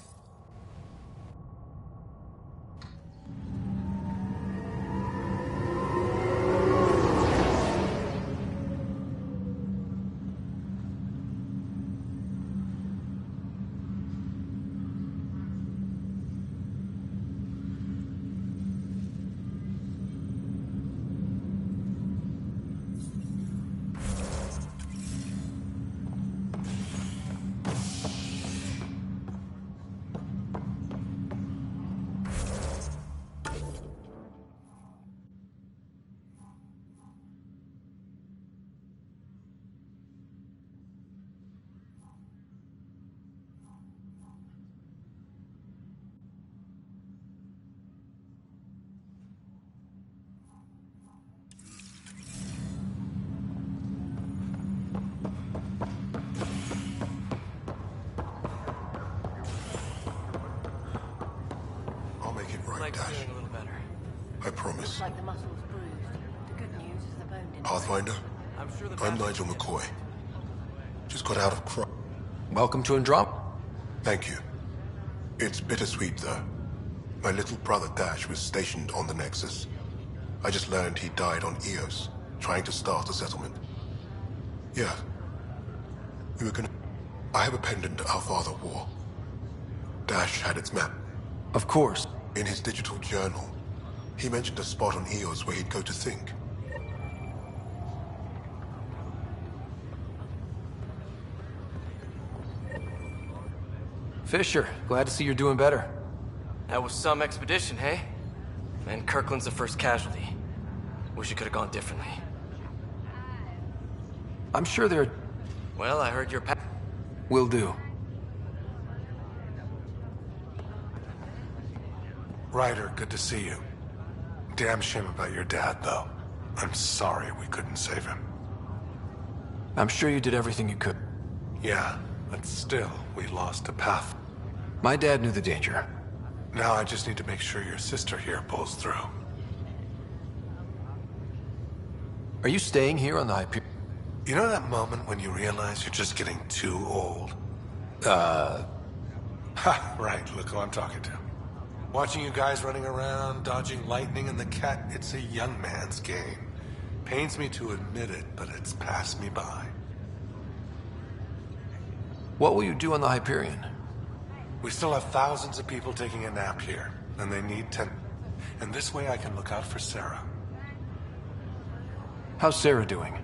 I'll make it right, Dash.
Feeling a little better.
I promise.
Like the muscle's bruised. The good news is the bone didn't.
Pathfinder,
I'm sure the
I'm
bastard
Nigel McCoy. Just got out of
Welcome to Andromeda.
Thank you. It's bittersweet, though. My little brother Dash was stationed on the Nexus. I just learned he died on Eos, trying to start a settlement. Yeah. We were gonna... I have a pendant our father wore. Dash had its map.
Of course.
In his digital journal, he mentioned a spot on Eos where he'd go to think.
Fisher, glad to see you're doing better.
That was some expedition, hey? And Kirkland's the first casualty. Wish it could have gone differently.
I'm sure they're...
Well, I heard your
Will do.
Ryder, good to see you. Damn shame about your dad, though. I'm sorry we couldn't save him.
I'm sure you did everything you could.
Yeah, but still, we lost a path.
My dad knew the danger.
Now I just need to make sure your sister here pulls through.
Are you staying here on the Hyperion?
You know that moment when you realize you're just getting too old? Ha, right, look who I'm talking to. Watching you guys running around, dodging lightning and the cat, it's a young man's game. Pains me to admit it, but it's passed me by.
What will you do on the Hyperion?
We still have thousands of people taking a nap here, and they need 10. And this way I can look out for Sarah.
How's Sarah doing?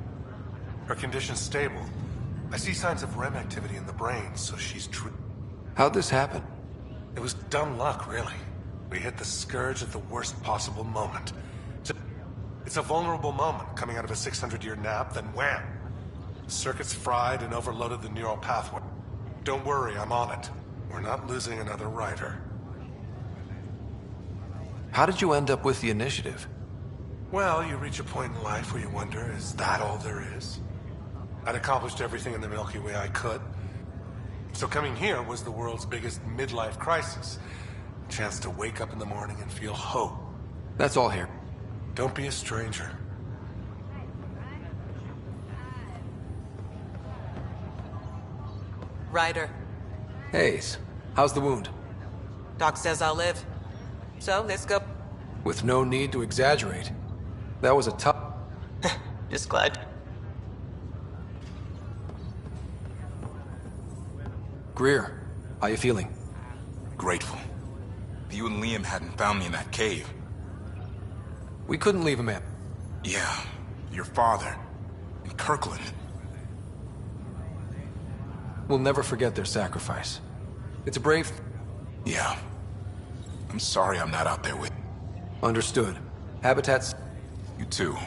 Her condition's stable. I see signs of REM activity in the brain, so she's
How'd this happen?
It was dumb luck, really. We hit the Scourge at the worst possible moment. It's a vulnerable moment, coming out of a 600-year nap, then wham! The circuit's fried and overloaded the neural pathway. Don't worry, I'm on it. We're not losing another rider.
How did you end up with the initiative?
Well, you reach a point in life where you wonder, is that all there is? I'd accomplished everything in the Milky Way I could. So coming here was the world's biggest midlife crisis. A chance to wake up in the morning and feel hope.
That's all here.
Don't be a stranger.
Ryder.
Hayes, how's the wound?
Doc says I'll live. So, let's go.
With no need to exaggerate. That was a tough...
Just glad.
Greer, how you feeling?
Grateful. You and Liam hadn't found me in that cave.
We couldn't leave him in.
Yeah, your father. And Kirkland.
We'll never forget their sacrifice. It's a brave...
Yeah. I'm sorry I'm not out there with...
Understood. Habitats...
You too.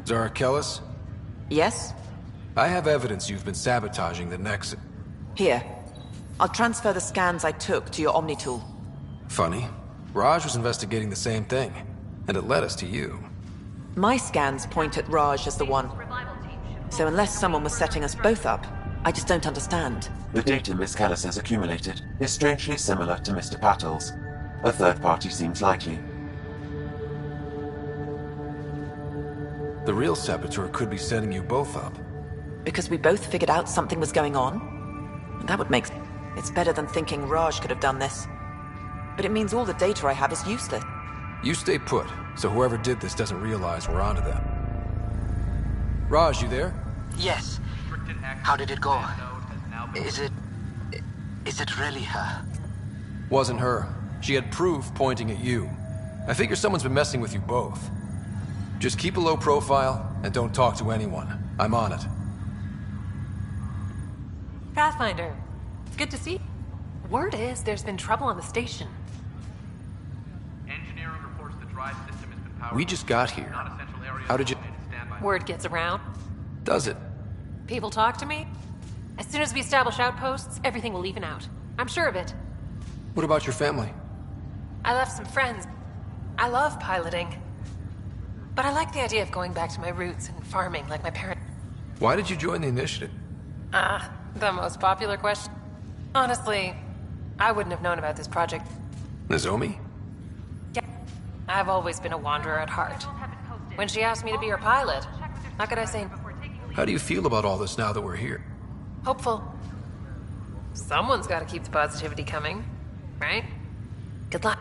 Zara Kellis?
Yes?
I have evidence you've been sabotaging the Nexus.
Here. I'll transfer the scans I took to your Omni tool.
Funny. Raj was investigating the same thing, and it led us to you.
My scans point at Raj as the one. So unless someone was setting us both up, I just don't understand.
The data Miss Kellis has accumulated is strangely similar to Mr. Patel's. A third party seems likely.
The real saboteur could be setting you both up.
Because we both figured out something was going on? That would make... It's better than thinking Raj could have done this. But it means all the data I have is useless.
You stay put, so whoever did this doesn't realize we're onto them. Raj, you there?
Yes. How did it go? Is it really her?
Wasn't her. She had proof pointing at you. I figure someone's been messing with you both. Just keep a low profile, and don't talk to anyone. I'm on it.
Pathfinder, it's good to see you. Word is there's been trouble on the station.
Engineering reports the drive system has been powered.
We just got here. How did you...
Word gets around.
Does it?
People talk to me. As soon as we establish outposts, everything will even out. I'm sure of it.
What about your family?
I left some friends. I love piloting. But I like the idea of going back to my roots and farming like my parents.
Why did you join the initiative?
The most popular question. Honestly, I wouldn't have known about this project.
Nozomi?
Yeah, I've always been a wanderer at heart. When she asked me to be her pilot, how could I say...
How do you feel about all this now that we're here?
Hopeful. Someone's got to keep the positivity coming, right? Good luck.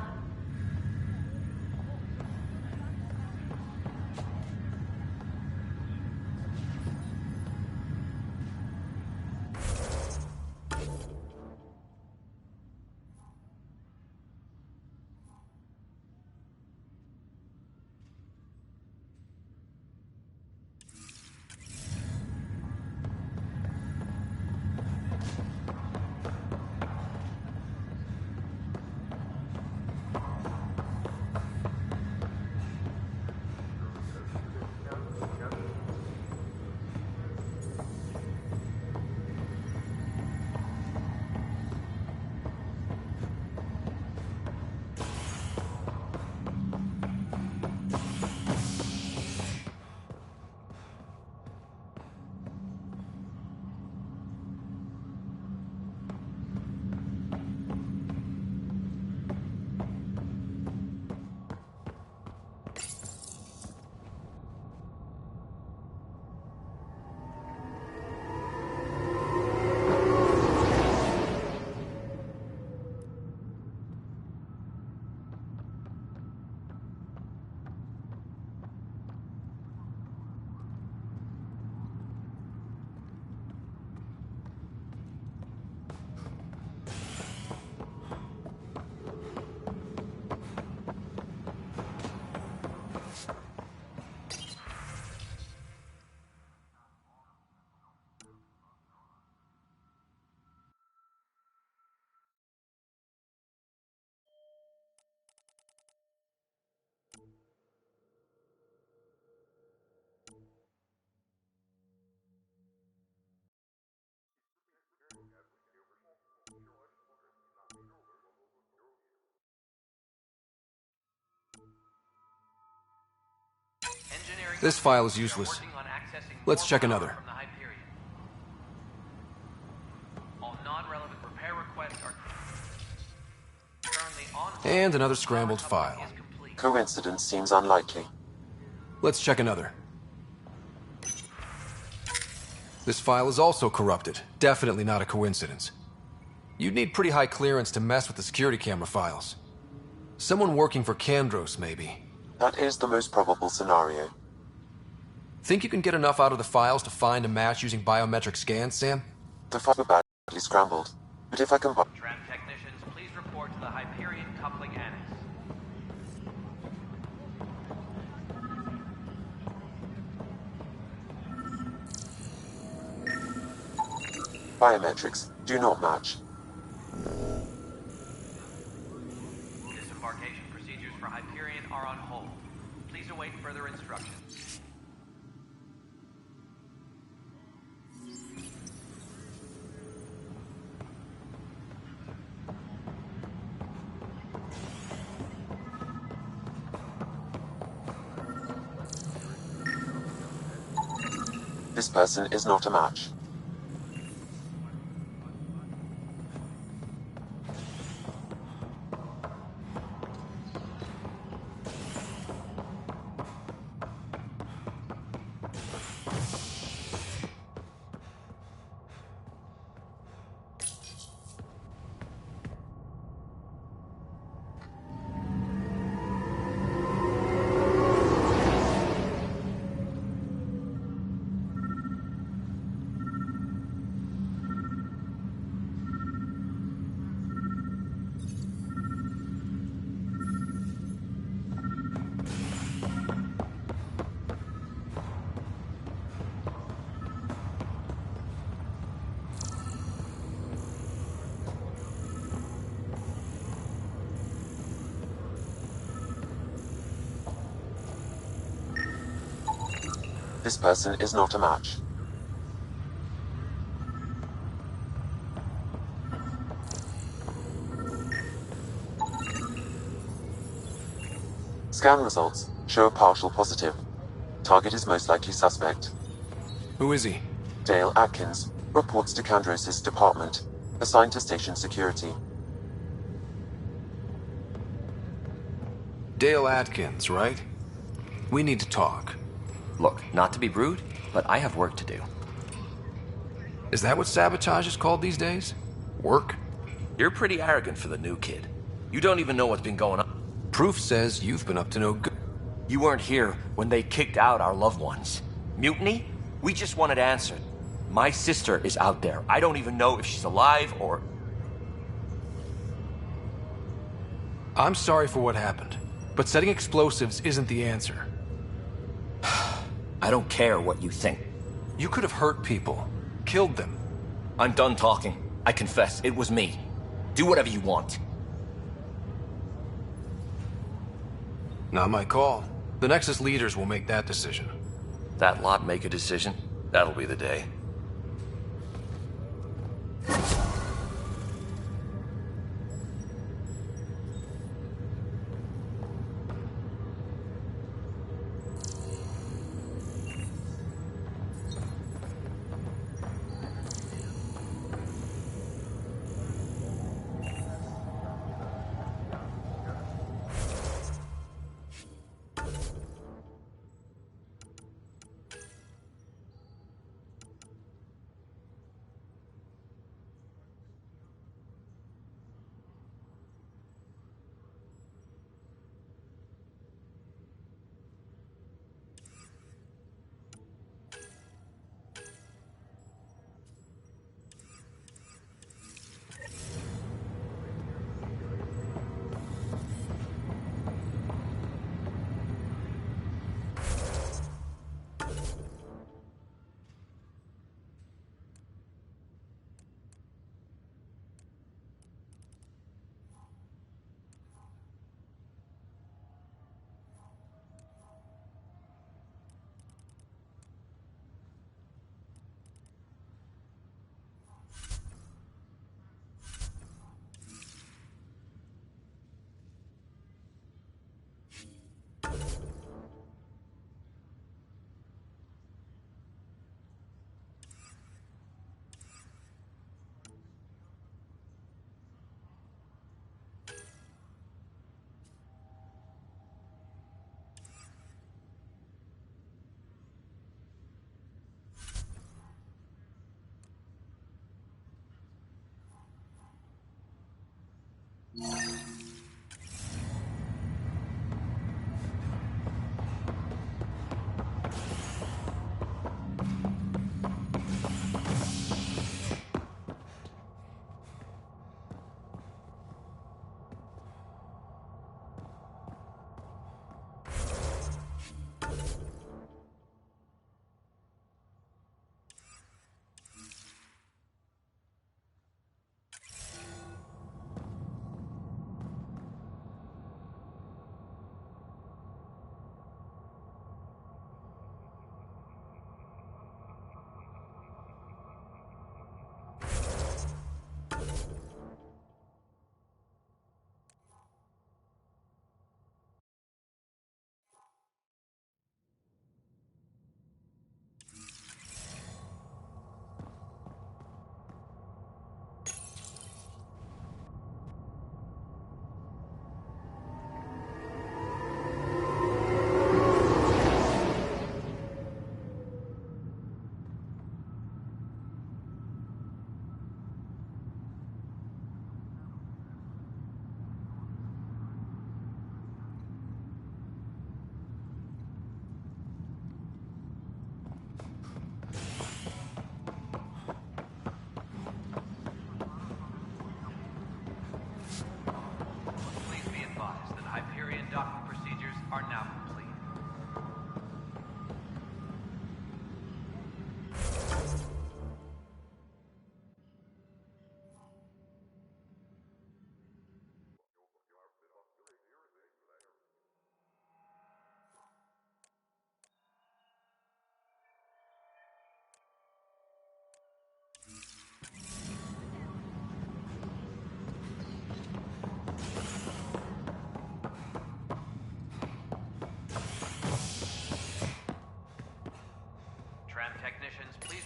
This file is useless. Let's check another.
All non-relevant repair requests are currently on hold.
And another scrambled file.
Coincidence seems unlikely.
Let's check another. This file is also corrupted. Definitely not a coincidence. You'd need pretty high clearance to mess with the security camera files. Someone working for Kandros, maybe.
That is the most probable scenario.
Think you can get enough out of the files to find a match using biometric scans, Sam?
The files were badly scrambled, but if I can...
Tram technicians, please report to the Hyperion coupling annex.
Biometrics do not match.
Disembarkation procedures for Hyperion are on hold. Please await further instructions.
This person is not a match. This person is not a match. Scan results show a partial positive. Target is most likely suspect.
Who is he?
Dale Atkins, reports to Kandros' department, assigned to station security.
Dale Atkins, right? We need to talk.
Look, not to be rude, but I have work to do.
Is that what sabotage is called these days? Work?
You're pretty arrogant for the new kid. You don't even know what's been going on.
Proof says you've been up to no good.
You weren't here when they kicked out our loved ones. Mutiny? We just wanted answered. My sister is out there. I don't even know if she's alive or...
I'm sorry for what happened, but setting explosives isn't the answer.
I don't care what you think.
You could have hurt people, killed them.
I'm done talking. I confess, it was me. Do whatever you want.
Not my call. The Nexus leaders will make that decision.
That lot make a decision? That'll be the day.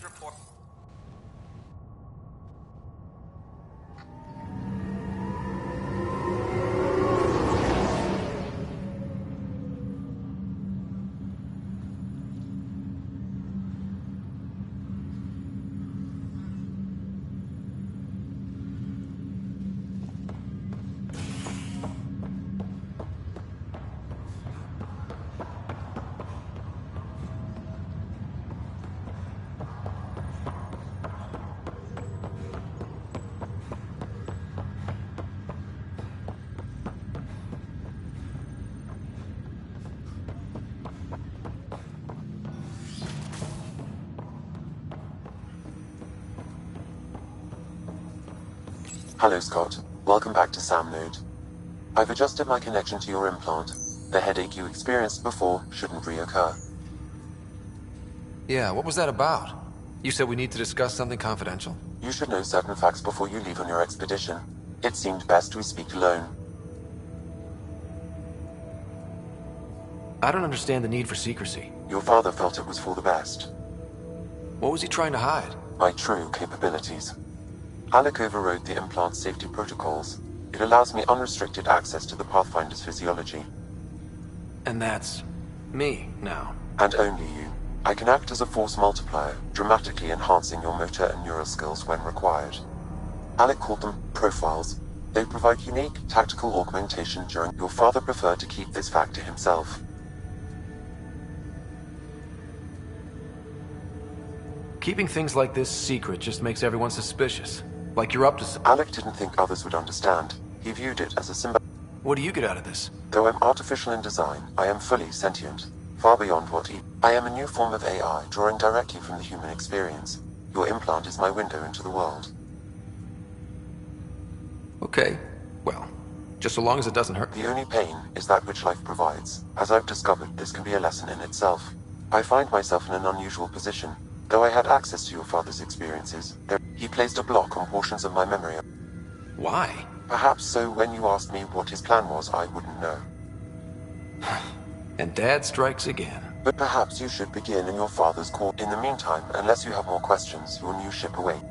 report.
Hello, Scott. Welcome back to Sam Node. I've adjusted my connection to your implant. The headache you experienced before shouldn't reoccur.
Yeah, what was that about? You said we need to discuss something confidential?
You should know certain facts before you leave on your expedition. It seemed best we speak alone.
I don't understand the need for secrecy.
Your father felt it was for the best.
What was he trying to hide?
My true capabilities. Alec overrode the implant's safety protocols. It allows me unrestricted access to the Pathfinder's physiology.
And that's me now.
And only you. I can act as a force multiplier, dramatically enhancing your motor and neural skills when required. Alec called them profiles. They provide unique tactical augmentation during. Your father preferred to keep this fact to himself.
Keeping things like this secret just makes everyone suspicious. Like you're up to something.
Alec didn't think others would understand. He viewed it as a symbol.
What do you get out of this?
Though I'm artificial in design, I am fully sentient. Far beyond what I am a new form of AI, drawing directly from the human experience. Your implant is my window into the world.
Okay. Well, just so long as it doesn't hurt.
The only pain is that which life provides. As I've discovered, this can be a lesson in itself. I find myself in an unusual position. Though I had access to your father's experiences, he placed a block on portions of my memory.
Why?
Perhaps so when you asked me what his plan was, I wouldn't know.
And Dad strikes again.
But perhaps you should begin in your father's court. In the meantime, unless you have more questions, your new ship awaits.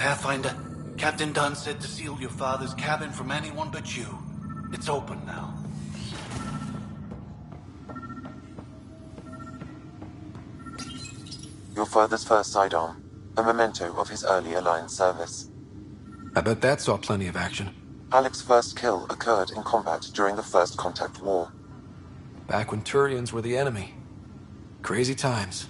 Pathfinder, Captain Dunn said to seal your father's cabin from anyone but you. It's open now.
Your father's first sidearm, a memento of his early Alliance service.
I bet that saw plenty of action.
Alec's first kill occurred in combat during the First Contact War.
Back when Turians were the enemy. Crazy times.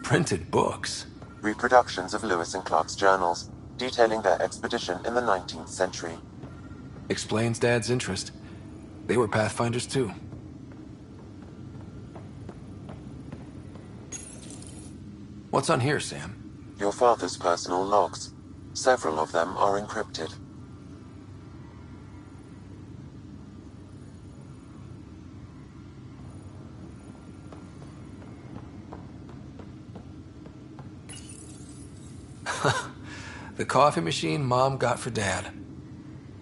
Printed books.
Reproductions of Lewis and Clark's journals, detailing their expedition in the 19th century.
Explains Dad's interest. They were Pathfinders too. What's on here, Sam?
Your father's personal logs. Several of them are encrypted.
The coffee machine Mom got for Dad.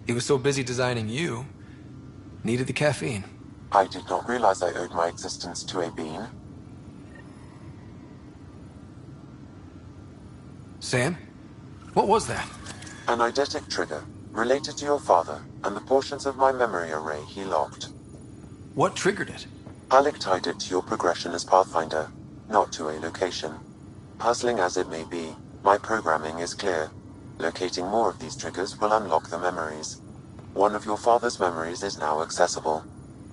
He was so busy designing you, needed the caffeine.
I did not realize I owed my existence to a bean.
Sam? What was that?
An eidetic trigger, related to your father, and the portions of my memory array he locked.
What triggered it?
Alec tied it to your progression as Pathfinder, not to a location. Puzzling as it may be, my programming is clear. Locating more of these triggers will unlock the memories. One of your father's memories is now accessible.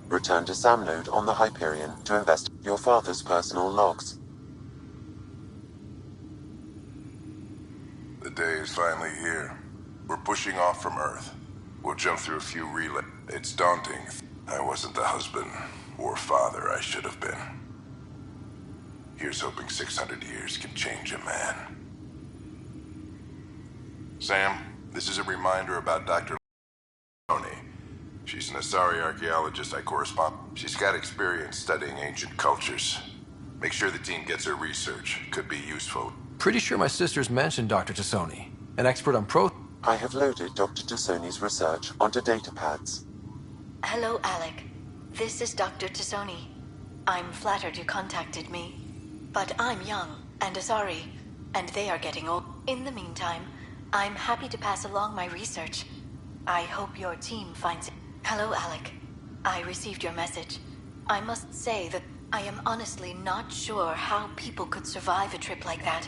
Return to Sam Node on the Hyperion to investigate your father's personal logs.
The day is finally here. We're pushing off from Earth. We'll jump through a few relays. It's daunting. I wasn't the husband or father I should have been. Here's hoping 600 years can change a man. Sam, this is a reminder about Dr. Tony. She's an Asari archaeologist I correspond. She's got experience studying ancient cultures. Make sure the team gets her research. Could be useful.
Pretty sure my sisters mentioned Dr. Tassoni, an expert on
I have loaded Dr. Tassoni's research onto datapads.
Hello, Alec. This is Dr. Tassoni. I'm flattered you contacted me. But I'm young and Asari, and they are getting old. In the meantime, I'm happy to pass along my research. I hope your team finds it. Hello, Alec. I received your message. I must say that I am honestly not sure how people could survive a trip like that.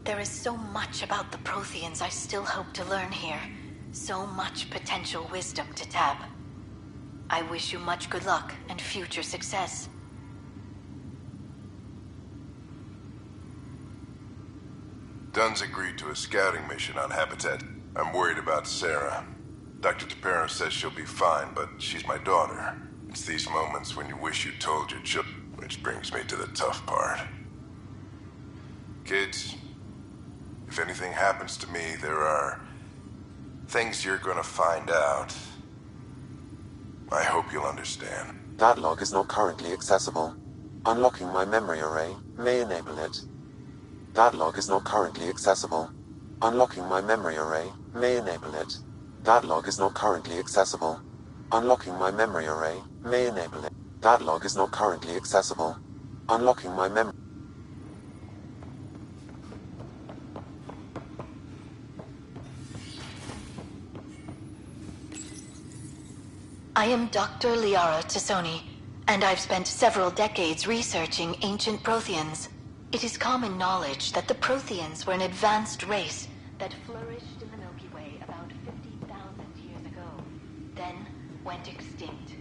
There is so much about the Protheans I still hope to learn here. So much potential wisdom to tap. I wish you much good luck and future success.
Dunn's agreed to a scouting mission on Habitat. I'm worried about Sarah. Dr. Tapero says she'll be fine, but she's my daughter. It's these moments when you wish you told your children, which brings me to the tough part. Kids, if anything happens to me, there are things you're gonna find out. I hope you'll understand.
That log is not currently accessible. Unlocking my memory array may enable it. That log is not currently accessible. Unlocking my memory array may enable it. That log is not currently accessible. Unlocking my memory array may enable it. That log is not currently accessible. Unlocking my memory.
I am Dr. Liara Tassoni, and I've spent several decades researching ancient Protheans. It is common knowledge that the Protheans were an advanced race that flourished in the Milky Way about 50,000 years ago, then went extinct.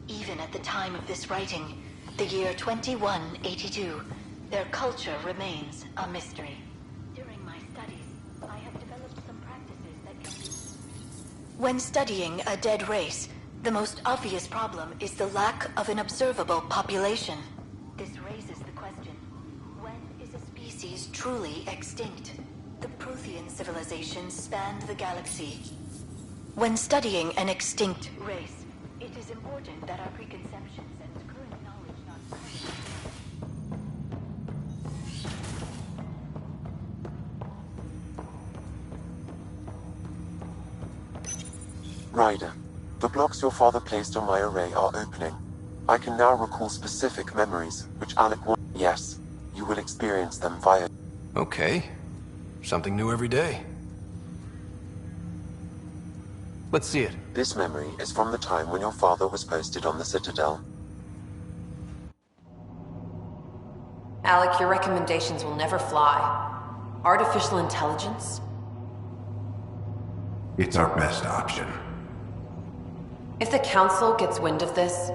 Even at the time of this writing, the year 2182, their culture remains a mystery. During my studies, I have developed some practices that can be... When studying a dead race, the most obvious problem is the lack of an observable population. This raises the question, when is a species truly extinct? The Prothean civilization spanned the galaxy. When studying an extinct race, it is important that our preconceptions and current knowledge not...
Ryder, the blocks your father placed on my array are opening. I can now recall specific memories, which Alec will... Yes, you will experience them via...
Okay. Something new every day. Let's see it.
This memory is from the time when your father was posted on the Citadel.
Alec, your recommendations will never fly. Artificial intelligence?
It's our best option.
If the Council gets wind of this,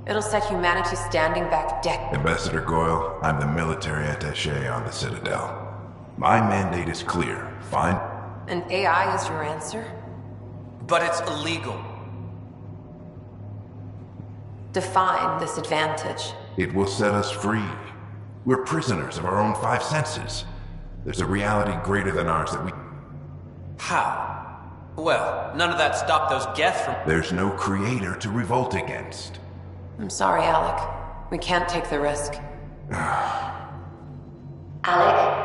it'll set humanity standing back
Ambassador Goyle, I'm the military attaché on the Citadel. My mandate is clear. Find...
And AI is your answer?
But it's illegal.
Define this advantage.
It will set us free. We're prisoners of our own five senses. There's a reality greater than ours that we...
How? Well, none of that stopped those Geth from...
There's no creator to revolt against.
I'm sorry, Alec. We can't take the risk.
Alec,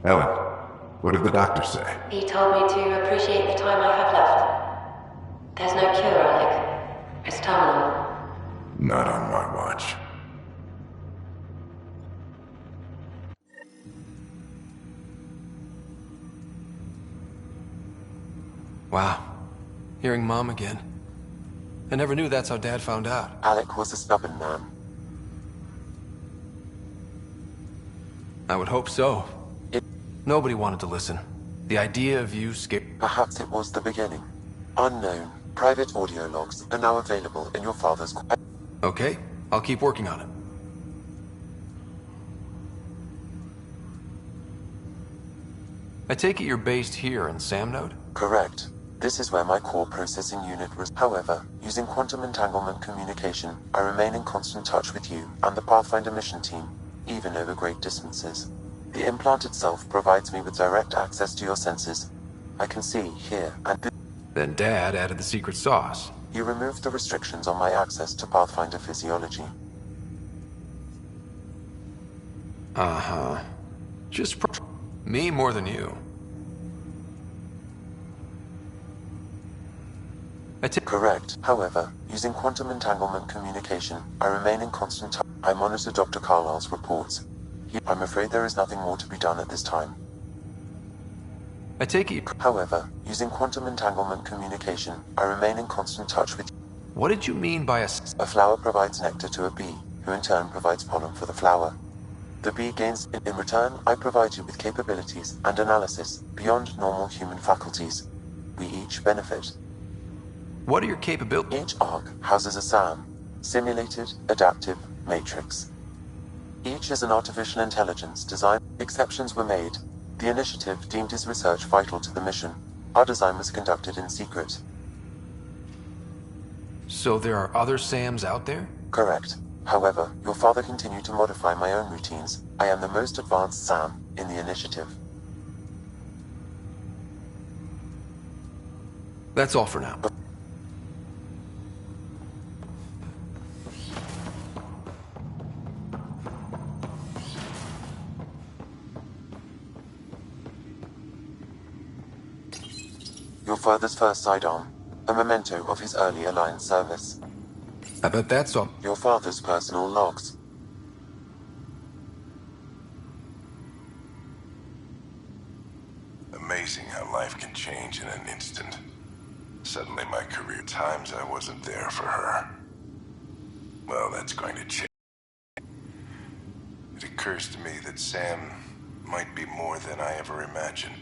Ellen, what did the doctor say?
he told me to appreciate the time I have left. There's no cure, Alec. It's terminal.
Not on my watch.
Wow. Hearing Mom again. I never knew that's how Dad found out.
Alec was a stubborn man.
I would hope so. Nobody wanted to listen. The idea of you
Perhaps it was the beginning. Unknown, private audio logs are now available in your father's...
Okay, I'll keep working on it. I take it you're based here in Samnode?
Correct. This is where my core processing unit was. However, using quantum entanglement communication, I remain in constant touch with you and the Pathfinder mission team, even over great distances. The implant itself provides me with direct access to your senses. I can see, hear, and...
Then Dad added the secret sauce.
He removed the restrictions on my access to Pathfinder physiology.
Uh-huh. Just me more than you.
Correct. However, using quantum entanglement communication, I remain in constant touch. I monitor Dr. Carlisle's reports. I'm afraid there is nothing more to be done at this time.
I take it...
However, using quantum entanglement communication, I remain in constant touch with...
What did you mean by a...
A flower provides nectar to a bee, who in turn provides pollen for the flower. The bee gains... In return, I provide you with capabilities and analysis beyond normal human faculties. We each benefit.
What are your capabilities?
Each arc houses a SAM, Simulated Adaptive Matrix. Each is an artificial intelligence designed. Exceptions were made. The initiative deemed his research vital to the mission. Our design was conducted in secret.
So there are other SAMs out there?
Correct. However, your father continued to modify my own routines. I am the most advanced SAM in the initiative.
That's all for now.
Your father's first sidearm, a memento of his early Alliance service.
I bet that's all.
Your father's personal logs.
Amazing how life can change in an instant. Suddenly my career times I wasn't there for her. Well, that's going to change. It occurs to me that Sam might be more than I ever imagined.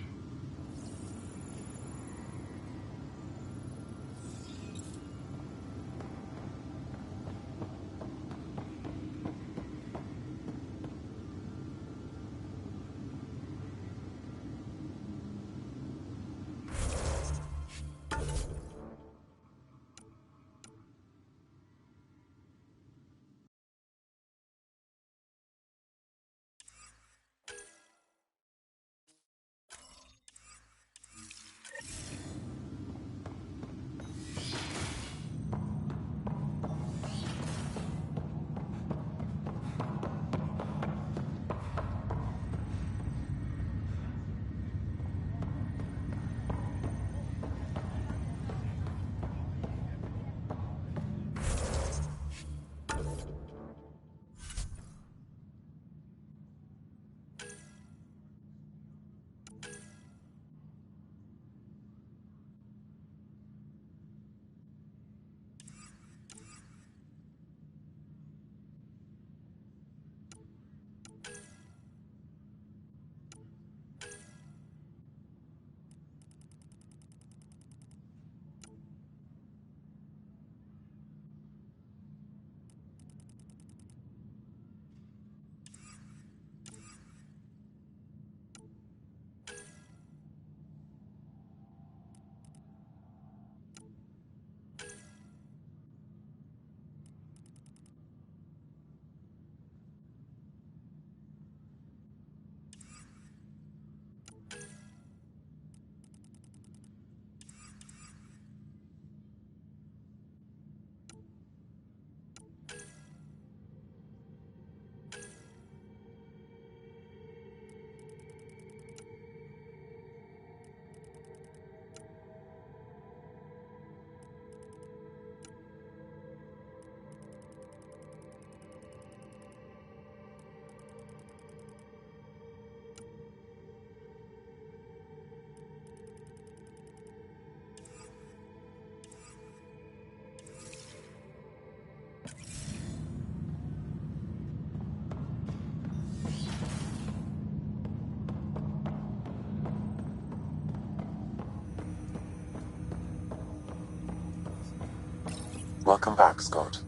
Welcome back, Scott.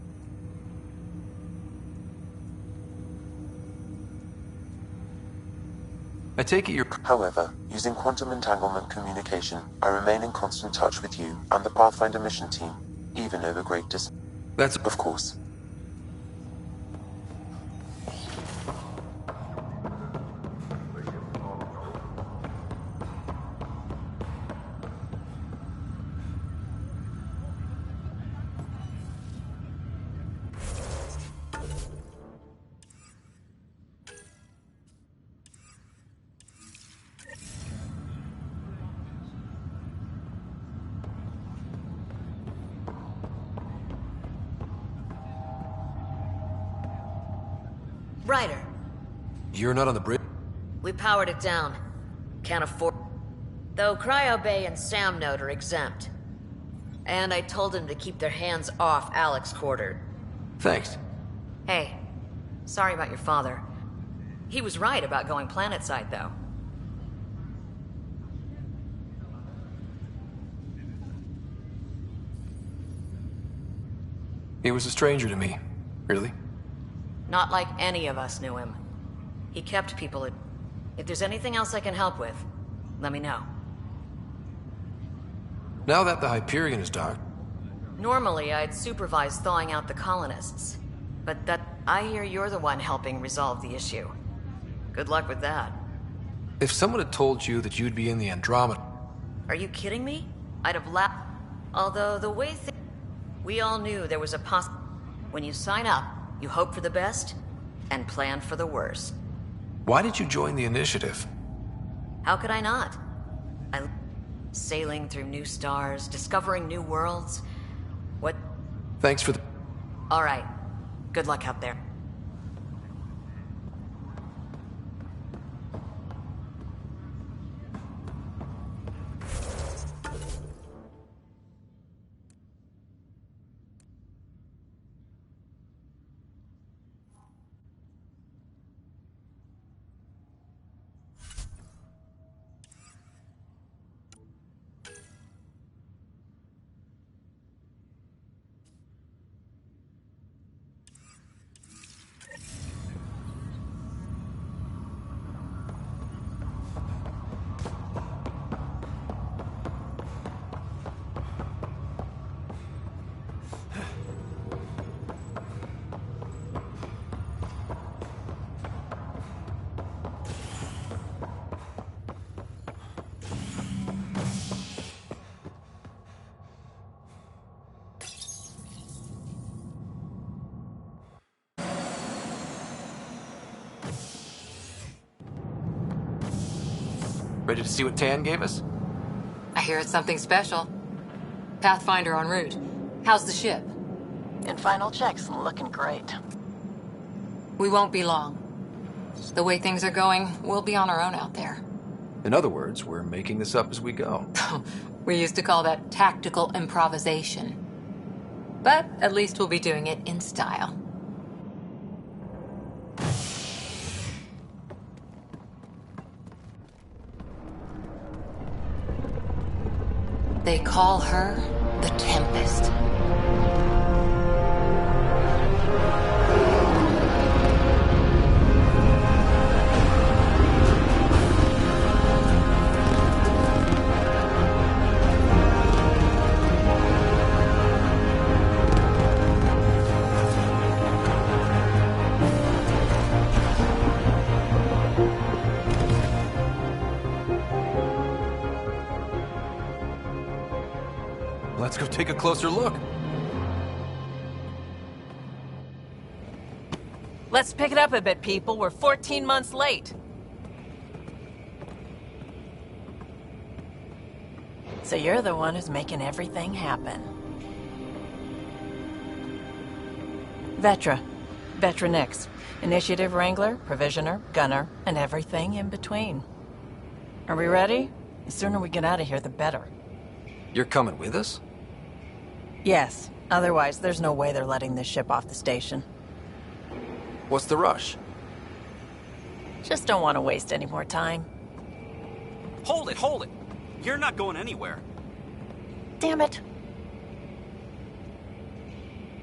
I take it you're...
However, using quantum entanglement communication, I remain in constant touch with you and the Pathfinder mission team, even over great distance.
That's...
Of course.
Ryder,
You're not on the bridge?
we powered it down. Can't afford... Though Cryo Bay and Sam Note are exempt. And I told them to keep their hands off Alex Quartered.
Thanks.
Hey, sorry about your father. He was right about going planetside, though.
He was a stranger to me. Really?
Not like any of us knew him. He kept people... If there's anything else I can help with, let me know.
Now that the Hyperion is docked...
Normally, I'd supervise thawing out the colonists. But I hear you're the one helping resolve the issue. Good luck with that.
If someone had told you that you'd be in the Andromeda...
Are you kidding me? I'd have laughed. Although, the way we all knew there was a When you sign up, you hope for the best, and plan for the worst.
Why did you join the initiative?
How could I not? Sailing through new stars, discovering new worlds. What?
Thanks for the...
All right. Good luck out there.
Ready to see what Tan gave us?
I hear it's something special. Pathfinder en route. How's the ship?
In final checks, looking great.
We won't be long. The way things are going, we'll be on our own out there.
In other words, we're making this up as we go.
We used to call that tactical improvisation. But at least we'll be doing it in style. They call her the Tempest.
Let's go take a closer look.
Let's pick it up a bit, people. We're 14 months late. So you're the one who's making everything happen. Vetra. Vetra Nix. Initiative Wrangler, Provisioner, Gunner, and everything in between. Are we ready? The sooner we get out of here, the better.
You're coming with us?
Yes. Otherwise, there's no way they're letting this ship off the station.
What's the rush?
Just don't want to waste any more time.
Hold it, hold it! You're not going anywhere.
Damn it.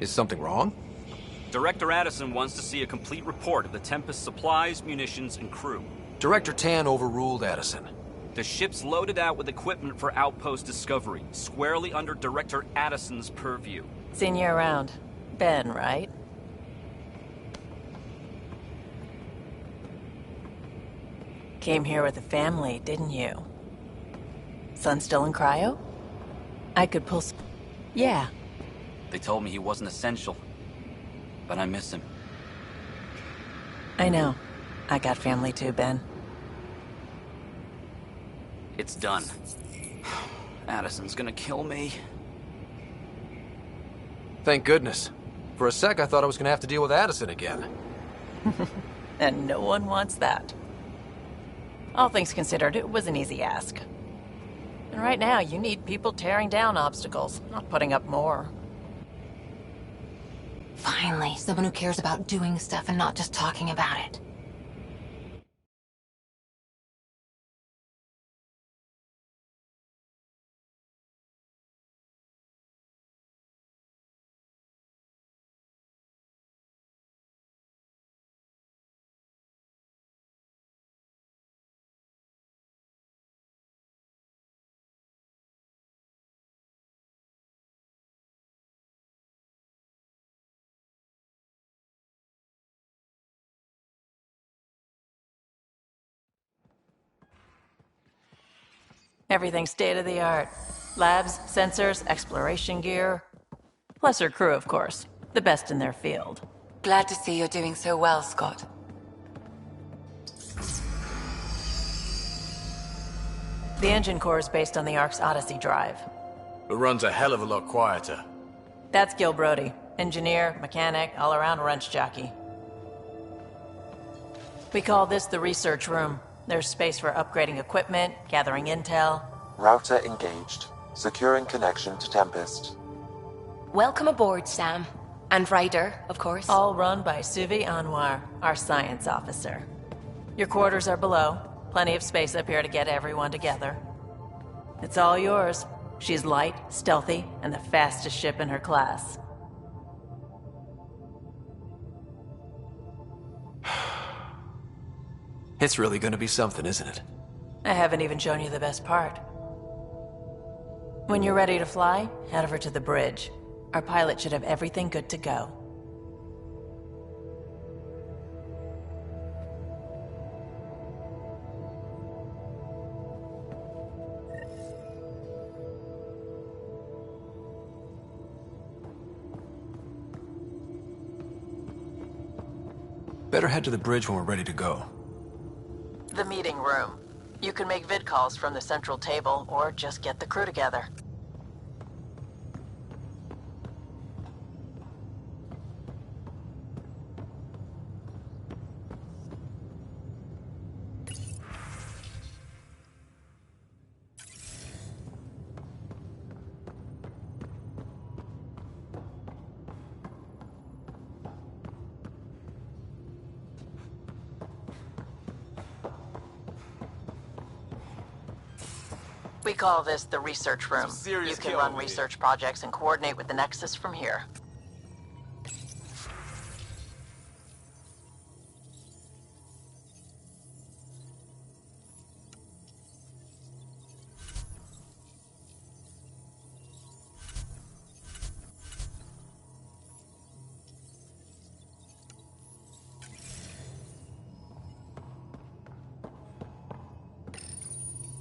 Is something wrong?
Director Addison wants to see a complete report of the Tempest's supplies, munitions, and crew.
Director Tan overruled Addison.
The ship's loaded out with equipment for outpost discovery, squarely under Director Addison's purview.
Seen you around. Ben, right? Came here with a family, didn't you? Son still in cryo? I could pull Yeah.
They told me he wasn't essential, but I miss him.
I know. I got family too, Ben.
It's done. Addison's gonna kill me.
Thank goodness. For a sec, I thought I was gonna have to deal with Addison again.
And no one wants that. All things considered, it was an easy ask. And right now, you need people tearing down obstacles, not putting up more.
Finally, someone who cares about doing stuff and not just talking about it.
Everything state-of-the-art. Labs, sensors, exploration gear. Plus her crew, of course. The best in their field.
Glad to see you're doing so well, Scott.
The engine core is based on the Ark's Odyssey drive.
It runs a hell of a lot quieter.
That's Gil Brody. Engineer, mechanic, all-around wrench jockey. We call this the research room. There's space for upgrading equipment, gathering intel.
Router engaged. Securing connection to Tempest.
Welcome aboard, Sam. And Ryder, of course.
All run by Suvi Anwar, our science officer. Your quarters are below. Plenty of space up here to get everyone together. It's all yours. She's light, stealthy, and the fastest ship in her class.
It's really gonna be something, isn't it?
I haven't even shown you the best part. When you're ready to fly, head over to the bridge. Our pilot should have everything good to go.
Better head to the bridge when we're ready to go.
The meeting room. You can make vid calls from the central table, or just get the crew together. We call this the research room. You can run research projects and coordinate with the Nexus from here.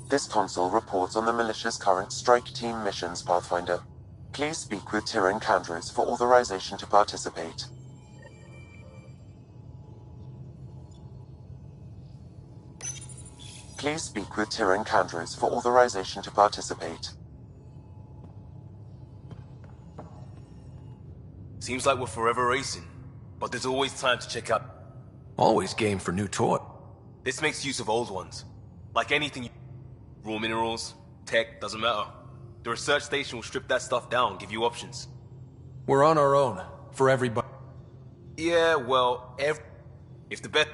This console reports on the militia's current strike team missions, Pathfinder. Please speak with Tyrion Candres for authorization to participate. Please speak with Tyrion Candres for authorization to participate.
Seems like we're forever racing, but there's always time to check out.
Always game for new toy.
This makes use of old ones. Like anything, raw minerals, tech, doesn't matter. The research station will strip that stuff down, give you options.
We're on our own, for everybody.
Yeah, well, if the bet...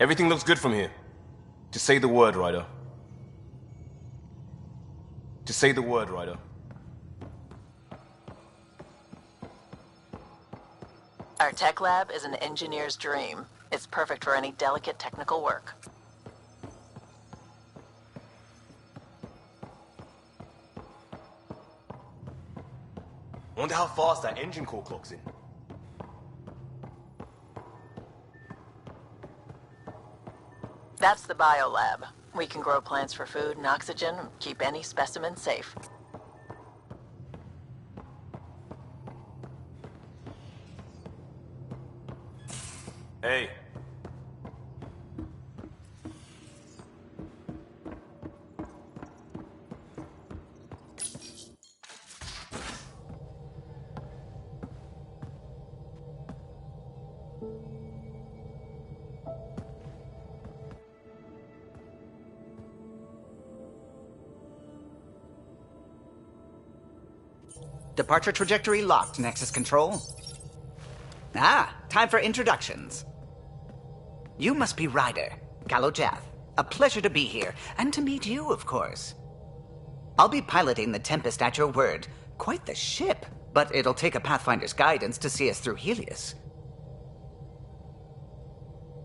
Everything looks good from here. Just say the word, Ryder. Just say the word, Ryder.
Our tech lab is an engineer's dream. It's perfect for any delicate technical work.
Wonder how fast that engine core clocks in.
That's the biolab. We can grow plants for food and oxygen, keep any specimen safe.
Hey.
Departure trajectory locked, Nexus Control. Ah, time for introductions. You must be Ryder, Kalojath. A pleasure to be here, and to meet you, of course. I'll be piloting the Tempest at your word. Quite the ship, but it'll take a Pathfinder's guidance to see us through Helios.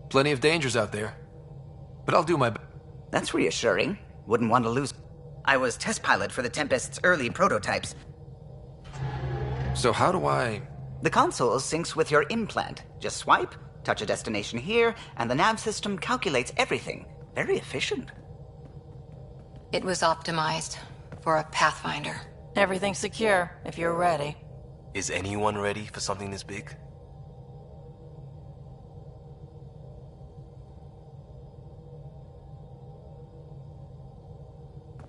Plenty of dangers out there, but I'll do my best.
That's reassuring. Wouldn't want to lose. I was test pilot for the Tempest's early prototypes.
So how do I...
The console syncs with your implant. Just swipe, touch a destination here, and the nav system calculates everything. Very efficient.
It was optimized for a Pathfinder.
Everything's secure, if you're ready.
Is anyone ready for something this big?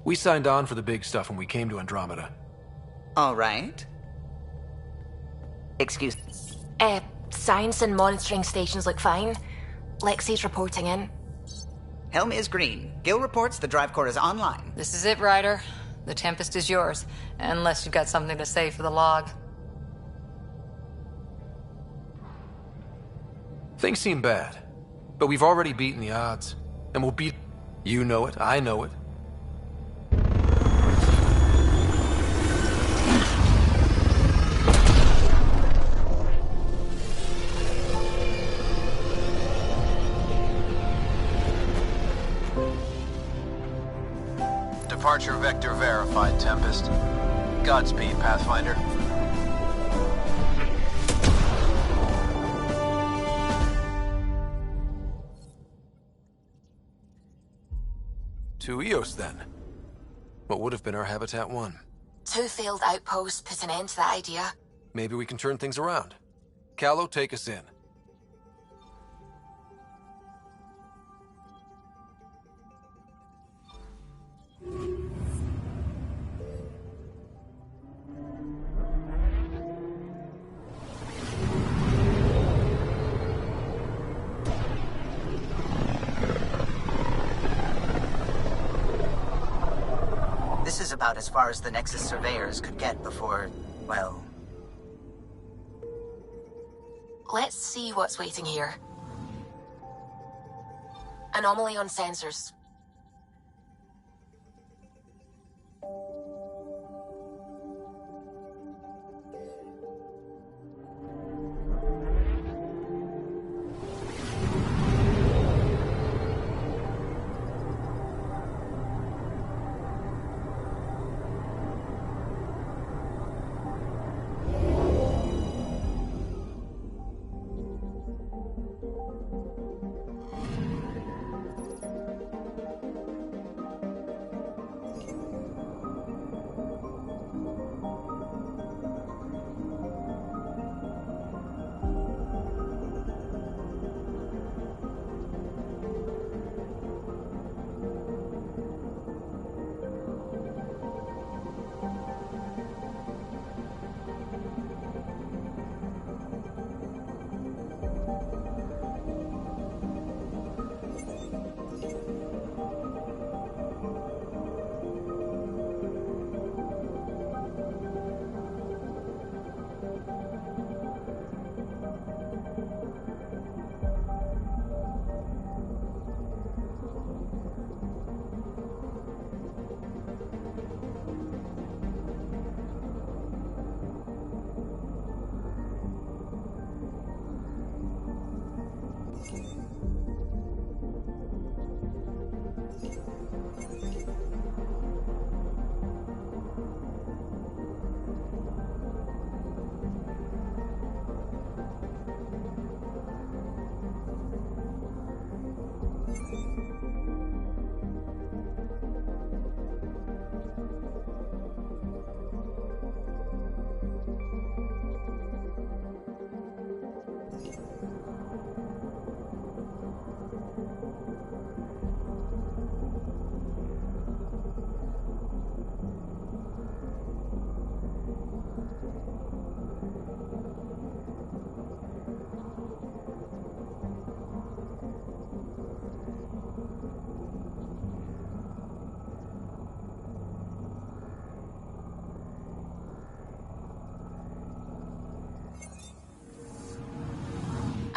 We signed on for the big stuff when we came to Andromeda.
All right. Excuse...
Science and monitoring stations look fine. Lexi's reporting in.
Helm is green. Gil reports the drive core is online.
This is it, Ryder. The Tempest is yours, unless you've got something to say for the log.
Things seem bad, but we've already beaten the odds, and we'll beat... You know it, I know it.
Departure vector verified, Tempest. Godspeed, Pathfinder.
To Eos, then. What would have been our Habitat 1?
2 failed outposts put an end to that idea.
Maybe we can turn things around. Calo, take us in.
This is about as far as the Nexus surveyors could get before, well...
Let's see what's waiting here. Anomaly on sensors.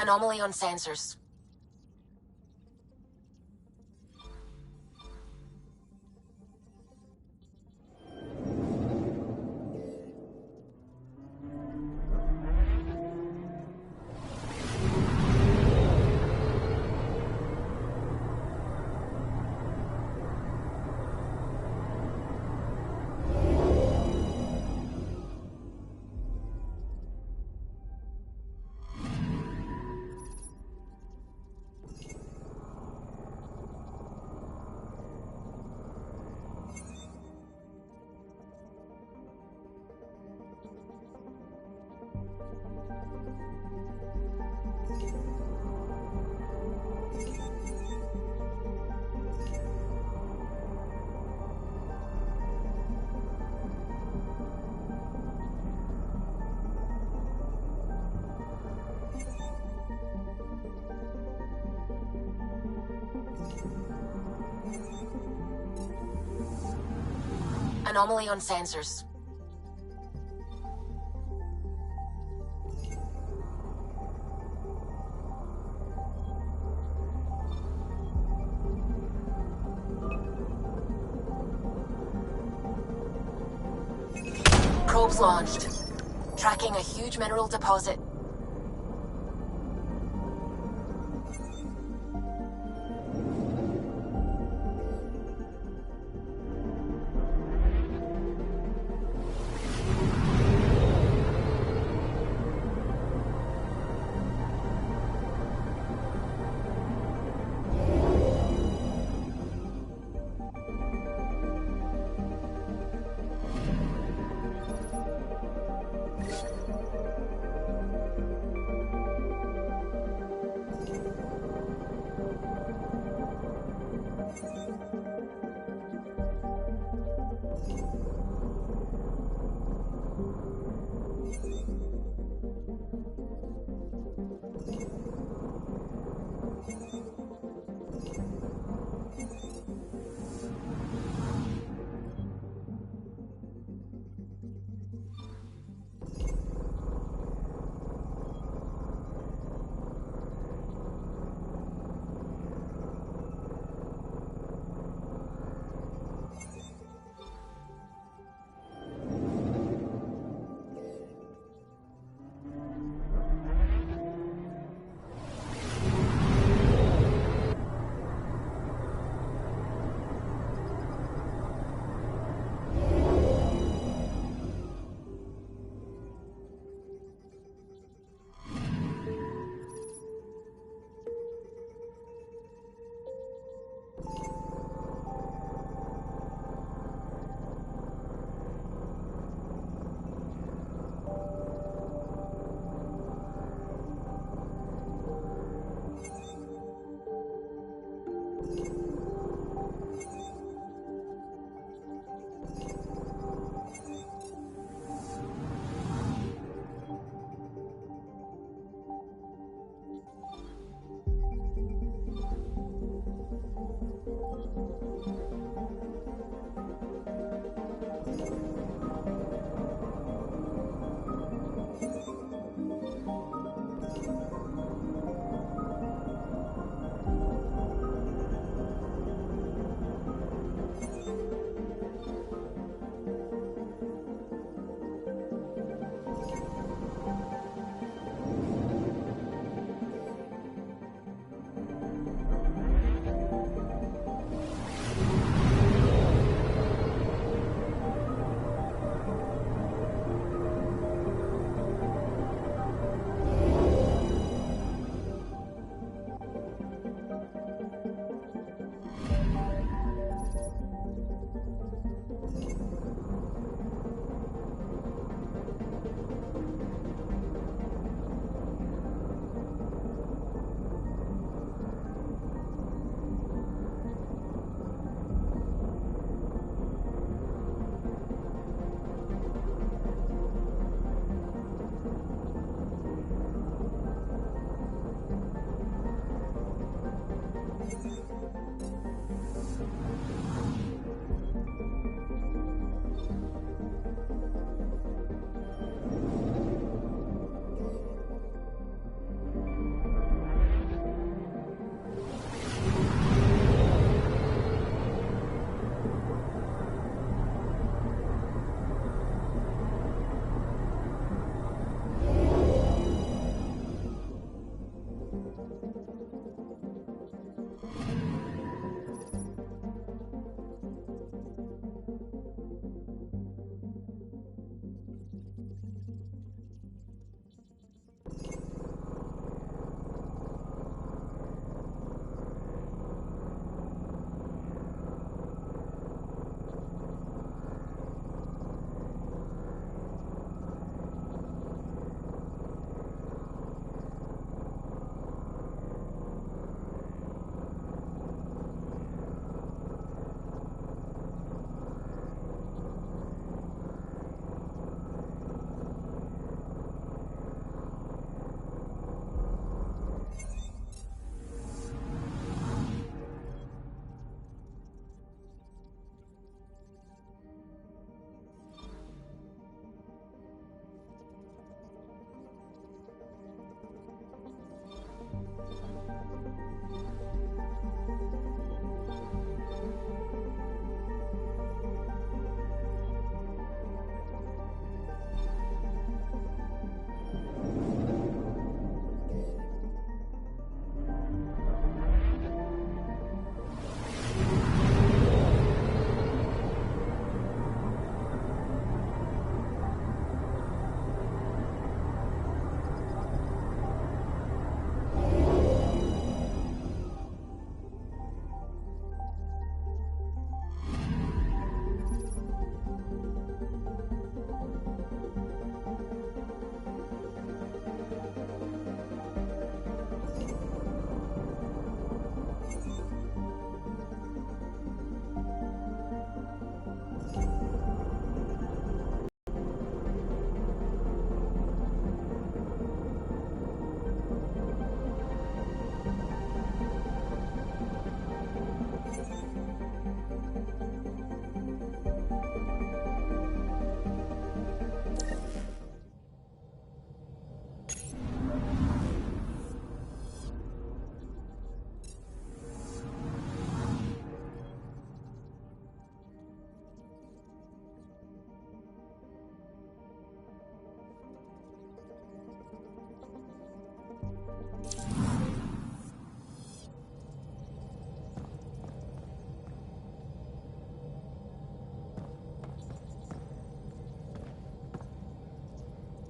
Anomaly on sensors. Anomaly on sensors. Probes launched. Tracking a huge mineral deposit.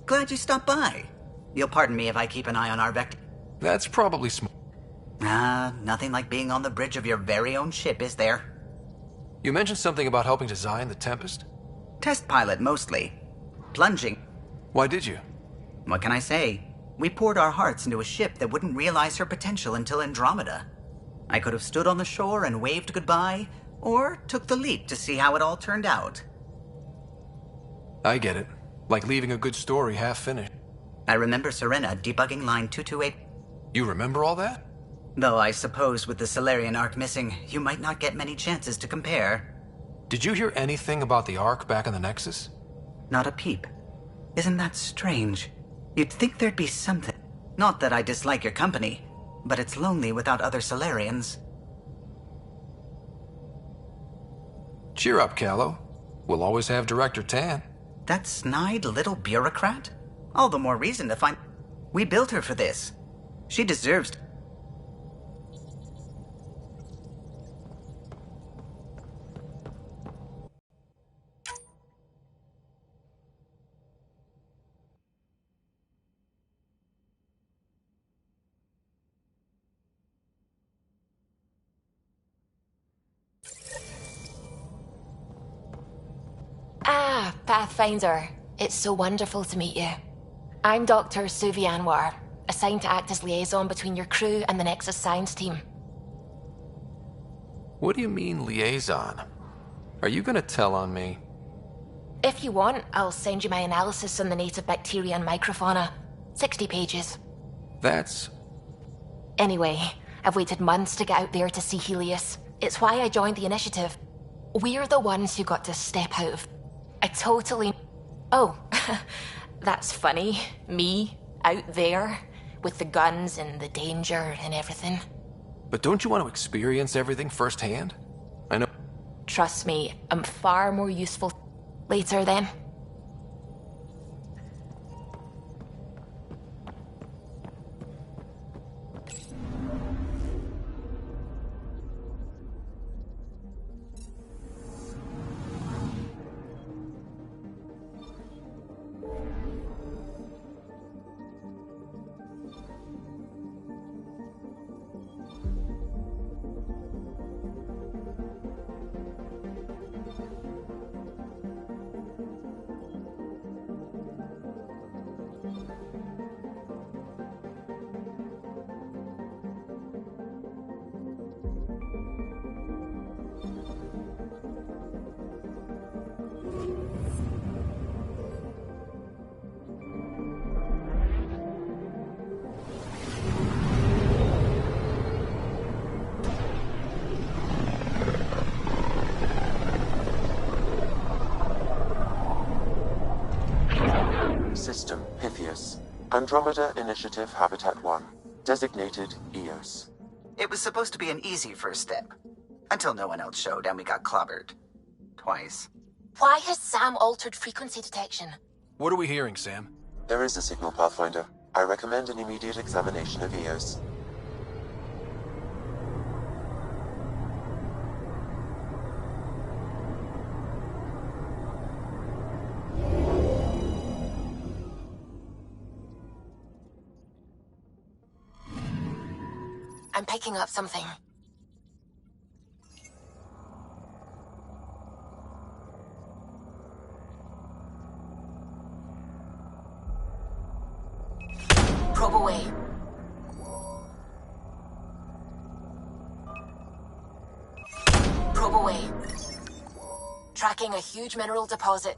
Glad you stopped by. You'll pardon me if I keep an eye on our vector.
That's probably smart.
Nothing like being on the bridge of your very own ship, is there?
You mentioned something about helping design the Tempest?
Test pilot, mostly. Plunging.
Why did you?
What can I say? We poured our hearts into a ship that wouldn't realize her potential until Andromeda. I could have stood on the shore and waved goodbye, or took the leap to see how it all turned out.
I get it. Like leaving a good story half-finished.
I remember Serena debugging line 228.
You remember all that?
Though I suppose with the Solarian arc missing, you might not get many chances to compare.
Did you hear anything about the Ark back in the Nexus?
Not a peep. Isn't that strange? You'd think there'd be something. Not that I dislike your company, but it's lonely without other Solarians.
Cheer up, Callow. We'll always have Director Tan.
That snide little bureaucrat? All the more reason to find... We built her for this. She deserves...
Ah, Pathfinder. It's so wonderful to meet you. I'm Dr. Suvi Anwar, assigned to act as liaison between your crew and the Nexus science team.
What do you mean, liaison? Are you gonna tell on me?
If you want, I'll send you my analysis on the native bacteria and microfauna. 60 pages.
That's...
Anyway, I've waited months to get out there to see Helios. It's why I joined the initiative. We're the ones who got to step out of... I totally... Oh, that's funny. Me, out there, with the guns and the danger and everything.
But don't you want to experience everything firsthand? I know...
Trust me, I'm far more useful later then.
System Pythias. Andromeda Initiative Habitat 1. Designated EOS.
It was supposed to be an easy first step. Until no one else showed and we got clobbered. Twice.
Why has Sam altered frequency detection?
What are we hearing, Sam?
There is a signal, Pathfinder. I recommend an immediate examination of EOS.
I'm picking up something. Probe away. Probe away. Tracking a huge mineral deposit.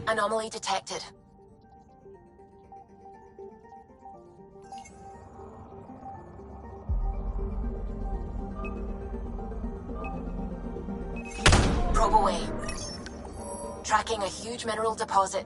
Anomaly detected. Probe away. Tracking a huge mineral deposit.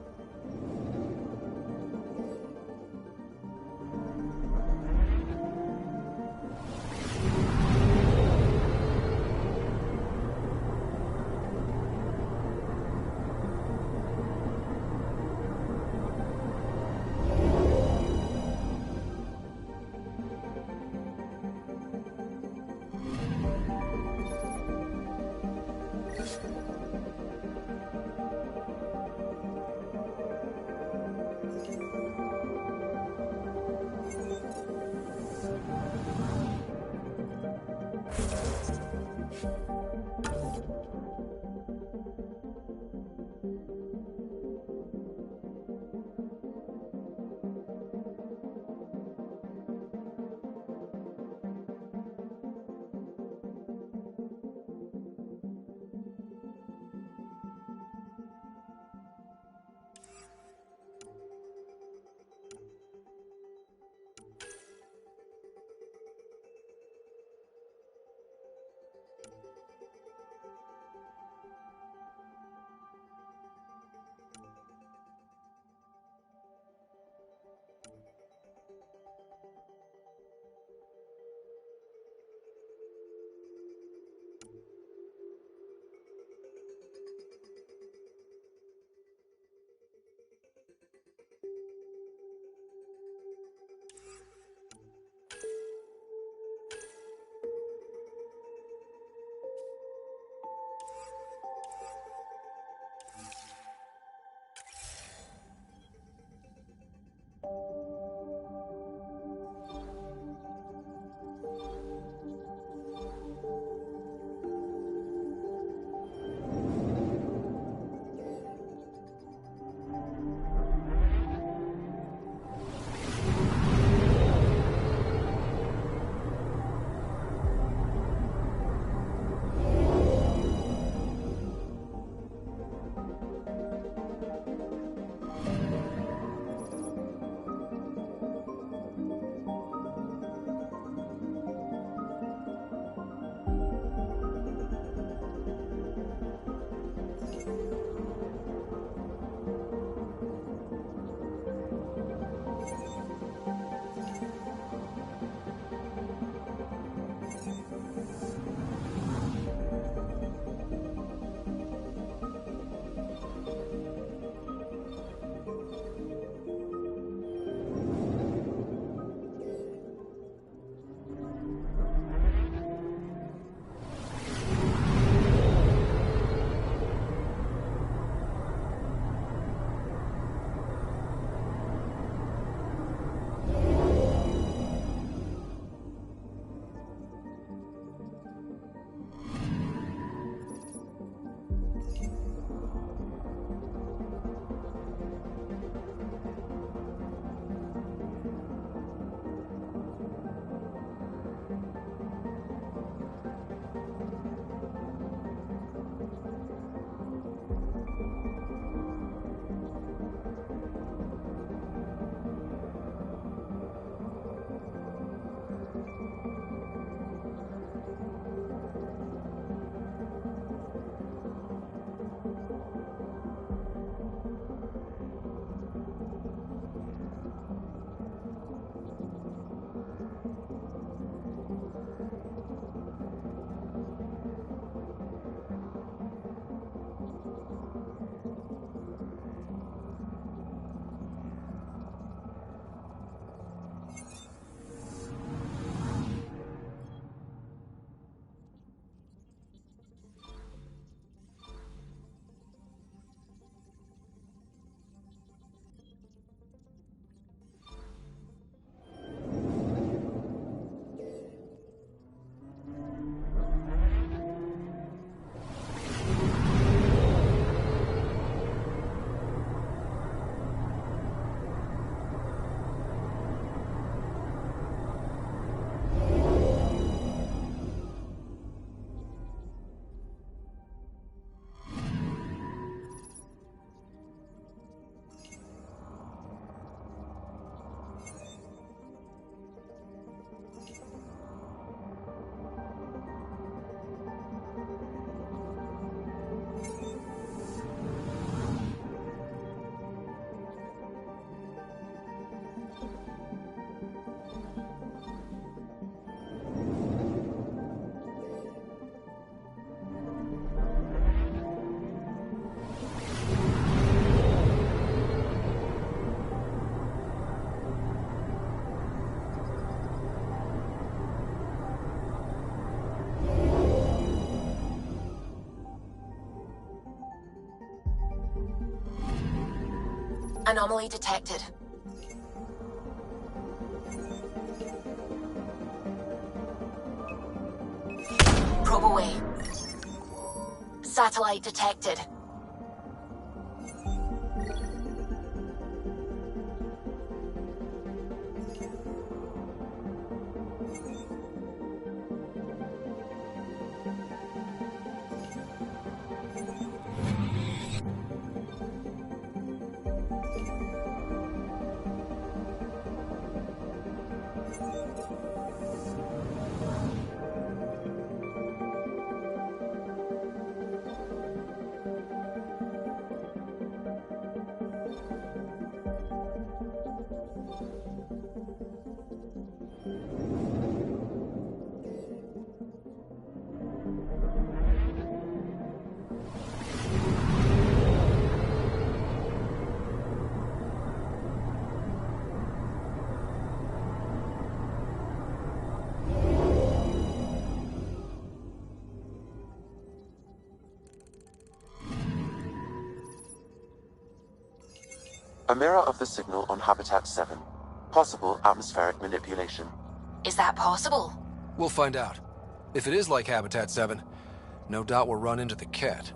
Anomaly detected. Probe away. Satellite detected.
A mirror of the signal on Habitat 7. Possible atmospheric manipulation.
Is that possible?
We'll find out. If it is like Habitat 7, no doubt we'll run into the cat.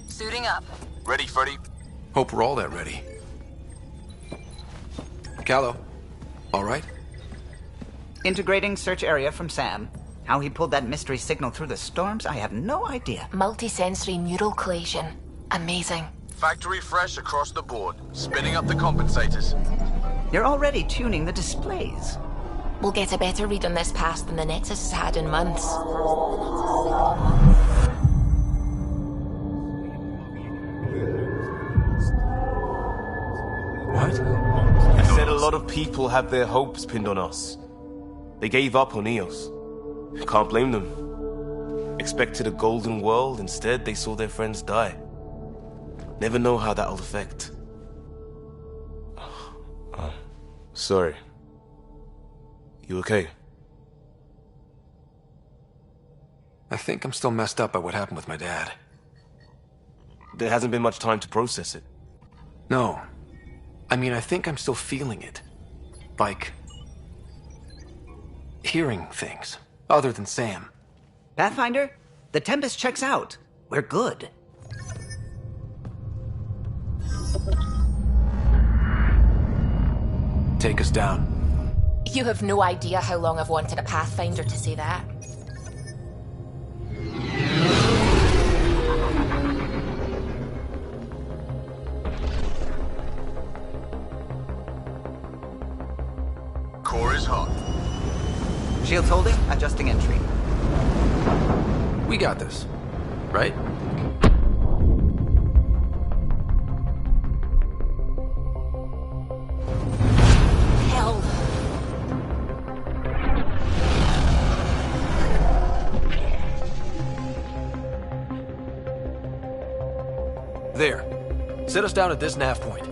Suiting up.
Ready, Freddy? Hope we're all that ready. Callow, all right?
Integrating search area from Sam. How he pulled that mystery signal through the storms, I have no idea.
Multisensory neural collation. Amazing.
Factory fresh across the board. Spinning up the compensators.
You're already tuning the displays.
We'll get a better read on this pass than the Nexus has had in months.
What? I said a lot of people have their hopes pinned on us. They gave up on Eos. Can't blame them. Expected a golden world, instead they saw their friends die. Never know how that'll affect. Sorry. You okay?
I think I'm still messed up by what happened with my dad.
There hasn't been much time to process it.
No. I mean, I think I'm still feeling it. Like, hearing things, other than Sam.
Pathfinder, the Tempest checks out. We're good.
Take us down.
You have no idea how long I've wanted a Pathfinder to say that.
Core is hot.
Shields holding, adjusting entry.
We got this, right?
Hell.
There. Set us down at this nav point.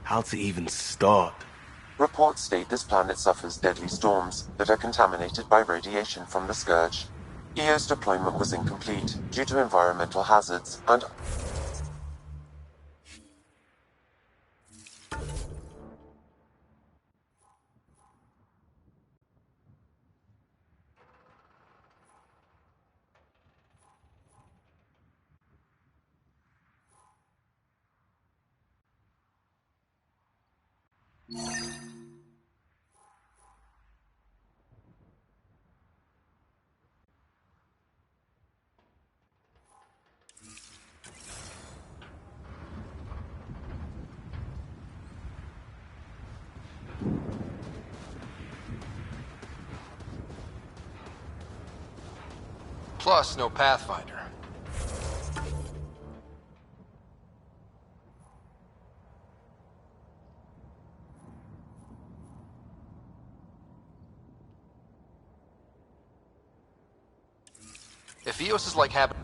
How to even start?
Reports state this planet suffers deadly storms that are contaminated by radiation from the Scourge. EO's deployment was incomplete due to environmental hazards and...
Plus, no Pathfinder. If Eos is like habit...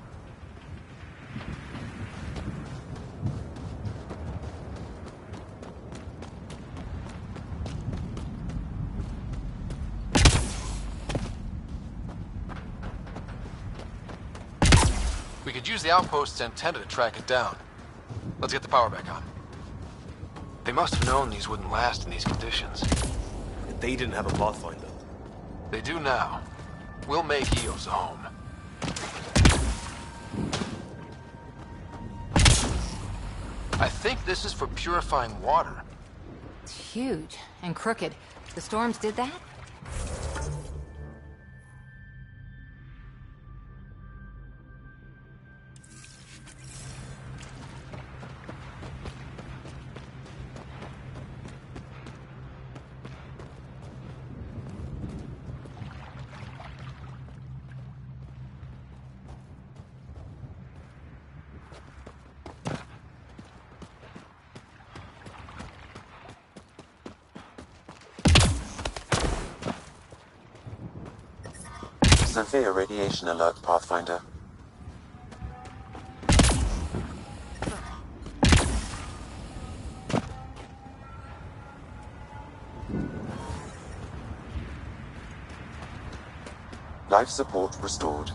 We could use the outpost's antenna to track it down. Let's get the power back on. They must have known these wouldn't last in these conditions.
They didn't have a Pathfinder.
They do now. We'll make Eos a home. I think this is for purifying water.
It's huge and crooked. The storms did that?
Severe radiation alert, Pathfinder. Life support restored.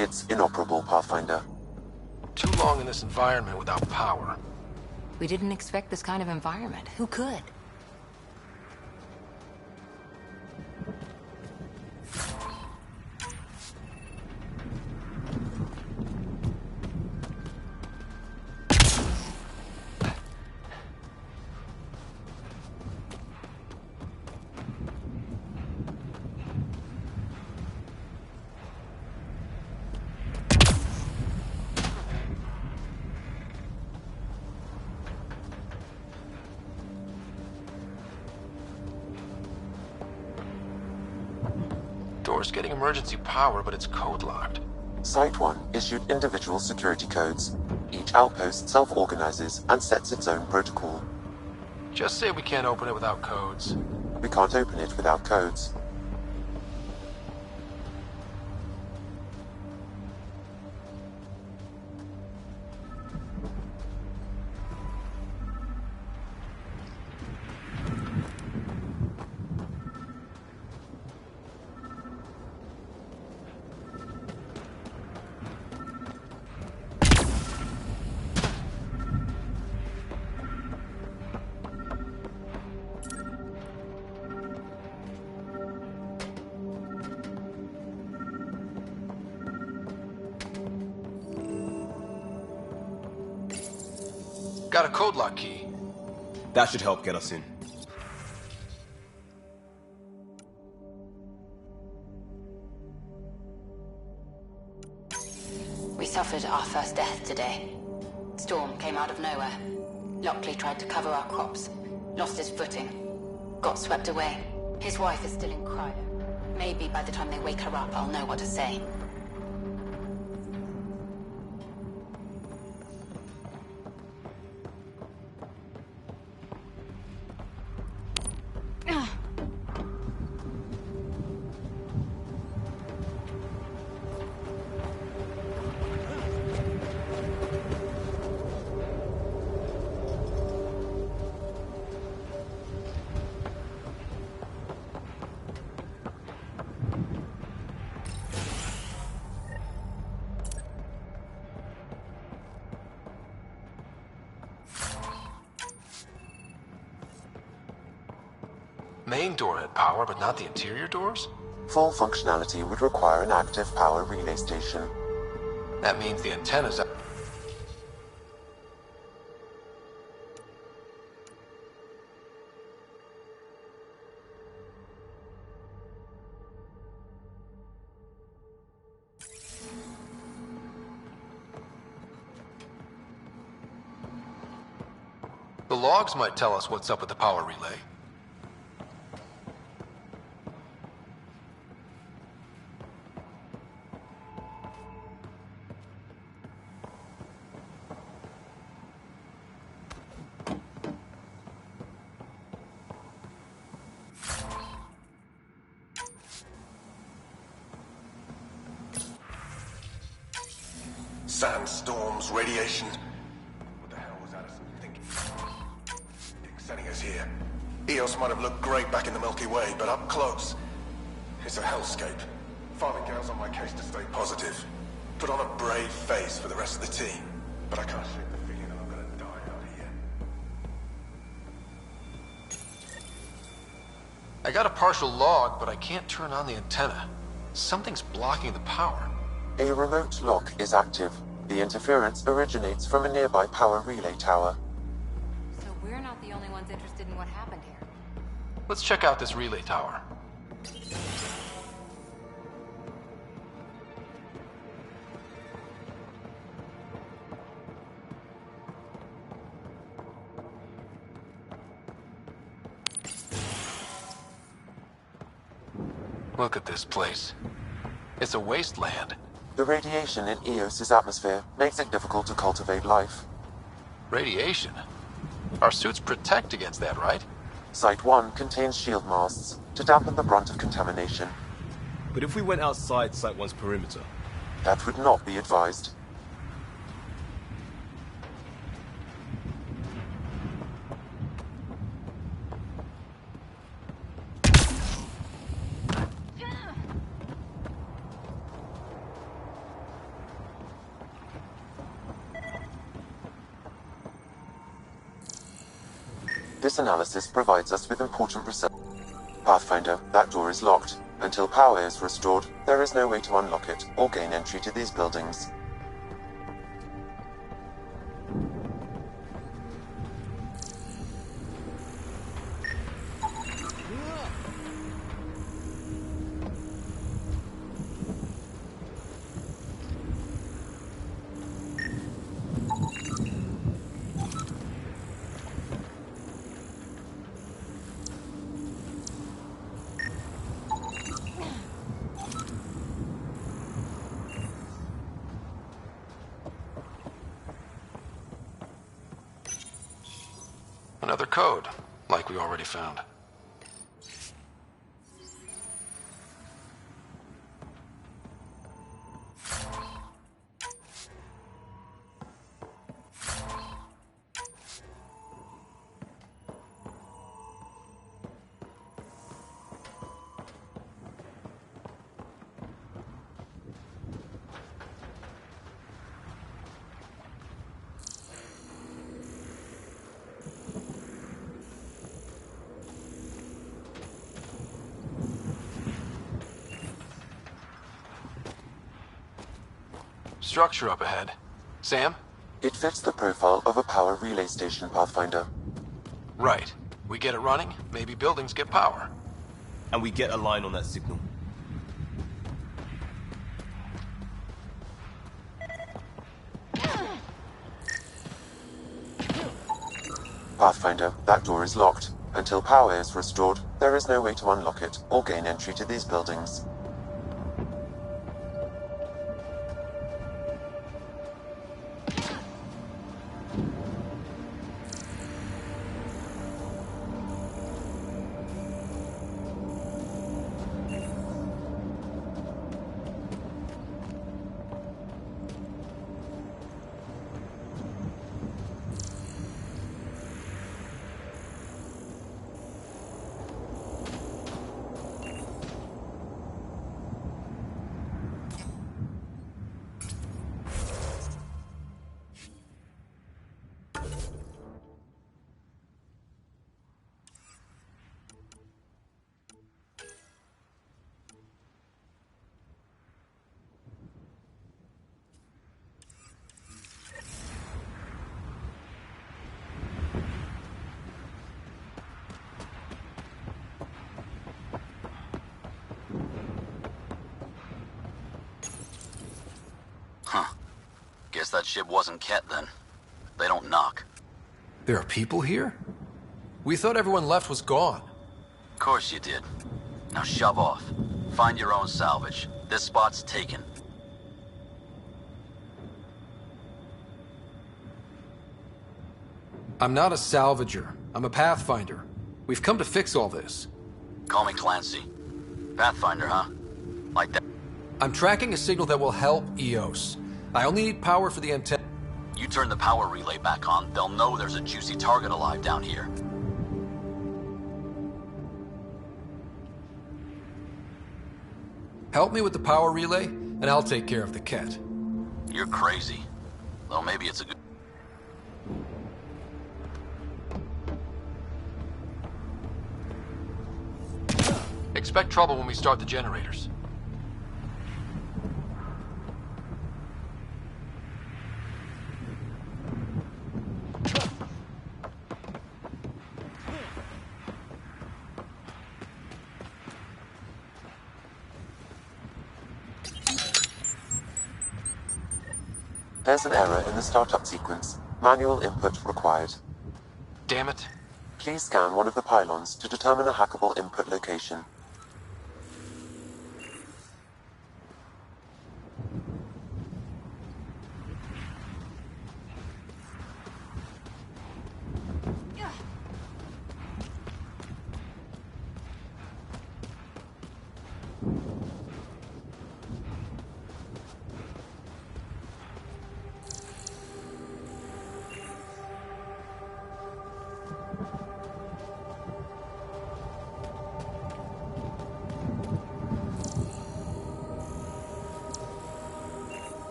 It's inoperable, Pathfinder.
Too long in this environment without power.
We didn't expect this kind of environment. Who could?
Door's getting emergency power, but it's code-locked.
Site 1 issued individual security codes. Each outpost self-organizes and sets its own protocol.
Just say we can't open it without codes.
We can't open it without codes.
Got a code lock key.
That should help get us in.
We suffered our first death today. Storm came out of nowhere. Lockley tried to cover our crops, lost his footing, got swept away. His wife is still in cryo. Maybe by the time they wake her up, I'll know what to say.
Main door had power, but not the interior doors?
Full functionality would require an active power relay station.
That means the antennas... The logs might tell us what's up with the power relay.
Sandstorms, radiation. What the hell was Addison thinking? Sending us here. Eos might have looked great back in the Milky Way, but up close, it's a hellscape. Father Gal's on my case to stay positive. Put on a brave face for the rest of the team. But I can't shake the feeling that I'm gonna die out here.
I got a partial log, but I can't turn on the antenna. Something's blocking the power.
A remote lock is active. The interference originates from a nearby power relay tower.
So we're not the only ones interested in what happened here.
Let's check out this relay tower. Look at this place. It's a wasteland.
The radiation in Eos's atmosphere makes it difficult to cultivate life.
Radiation? Our suits protect against that, right?
Site 1 contains shield masts to dampen the brunt of contamination.
But if we went outside Site 1's perimeter?
That would not be advised. This analysis provides us with important results. Pathfinder, that door is locked. Until power is restored, there is no way to unlock it or gain entry to these buildings.
Another code, like we already found. Structure up ahead. Sam?
It fits the profile of a power relay station, Pathfinder.
Right. We get it running, maybe buildings get power.
And we get a line on that signal.
Pathfinder, that door is locked. Until power is restored, there is no way to unlock it or gain entry to these buildings.
Guess that ship wasn't Ket then. They don't knock.
There are people here? We thought everyone left was gone.
Of course you did. Now shove off. Find your own salvage. This spot's taken.
I'm not a salvager. I'm a pathfinder. We've come to fix all this.
Call me Clancy. Pathfinder, huh? Like that.
I'm tracking a signal that will help EOS. I only need power for the antenna.
You turn the power relay back on, they'll know there's a juicy target alive down here.
Help me with the power relay, and I'll take care of the Ket.
You're crazy. Well, maybe it's a good...
Expect trouble when we start the generators.
There's an error in the startup sequence. Manual input required.
Damn it.
Please scan one of the pylons to determine a hackable input location.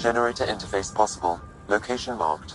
Generator interface possible. Location marked.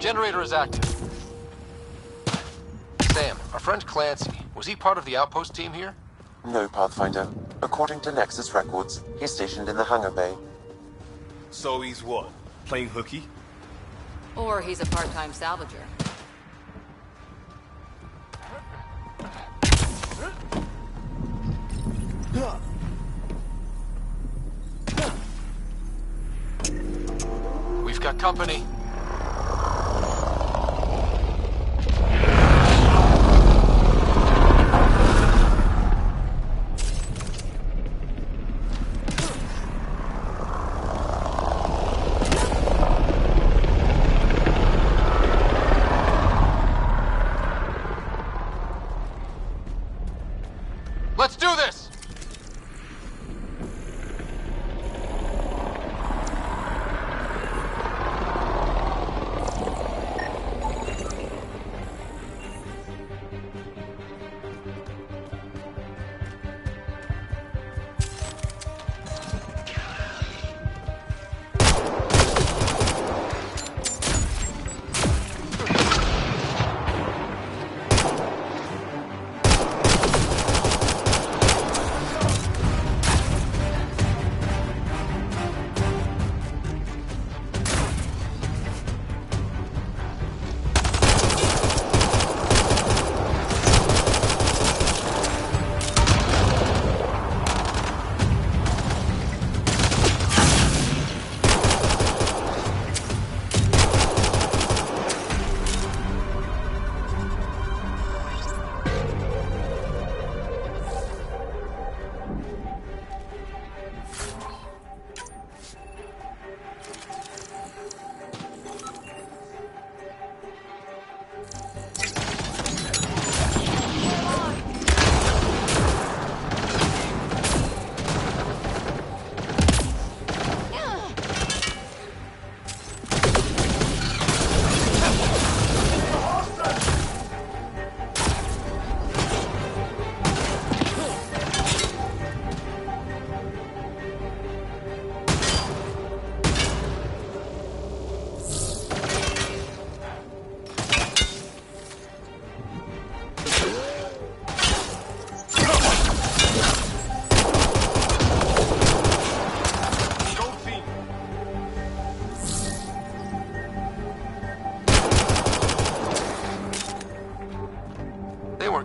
Generator is active. Sam, our friend Clancy, was he part of the outpost team here?
No, Pathfinder. According to Nexus records, he's stationed in the hangar bay.
So he's what? Playing hooky?
Or he's a part-time salvager.
We've got company. Let's do this!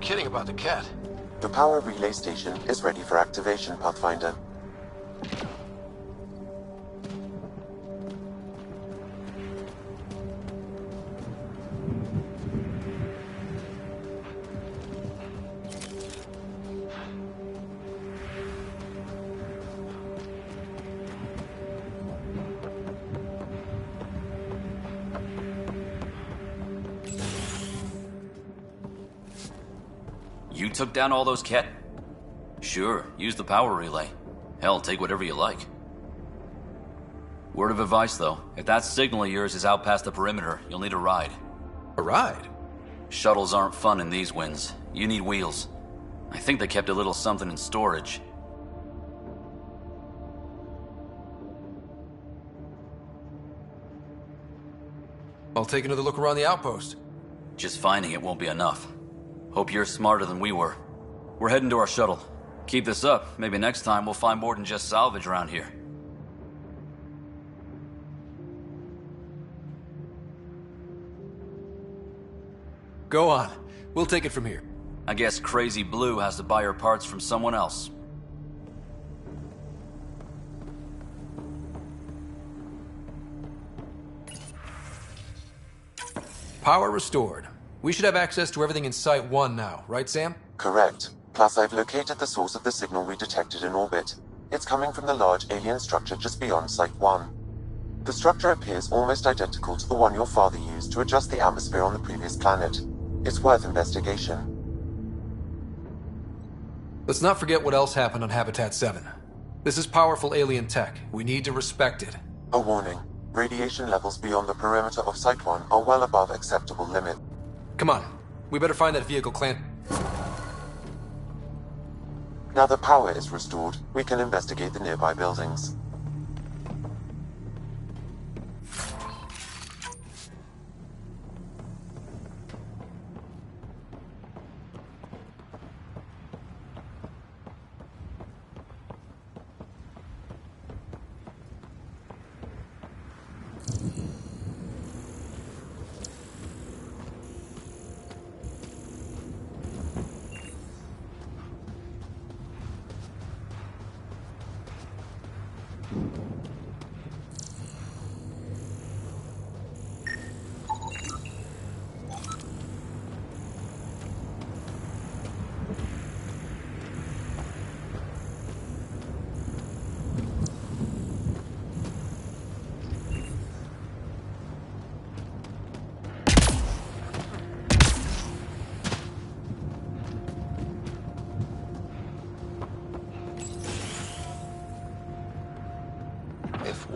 Kidding about the cat.
The power relay station is ready for activation, Pathfinder.
You took down all those cat? Sure, use the power relay. Hell, take whatever you like. Word of advice, though. If that signal of yours is out past the perimeter, you'll need a ride.
A ride?
Shuttles aren't fun in these winds. You need wheels. I think they kept a little something in storage.
I'll take another look around the outpost.
Just finding it won't be enough. Hope you're smarter than we were. We're heading to our shuttle. Keep this up. Maybe next time we'll find more than just salvage around here.
Go on. We'll take it from here.
I guess Crazy Blue has to buy her parts from someone else.
Power restored. We should have access to everything in Site 1 now, right, Sam?
Correct. Plus, I've located the source of the signal we detected in orbit. It's coming from the large alien structure just beyond Site 1. The structure appears almost identical to the one your father used to adjust the atmosphere on the previous planet. It's worth investigation.
Let's not forget what else happened on Habitat 7. This is powerful alien tech. We need to respect it.
A warning. Radiation levels beyond the perimeter of Site 1 are well above acceptable limit.
Come on. We better find that vehicle clan.
Now that power is restored, we can investigate the nearby buildings.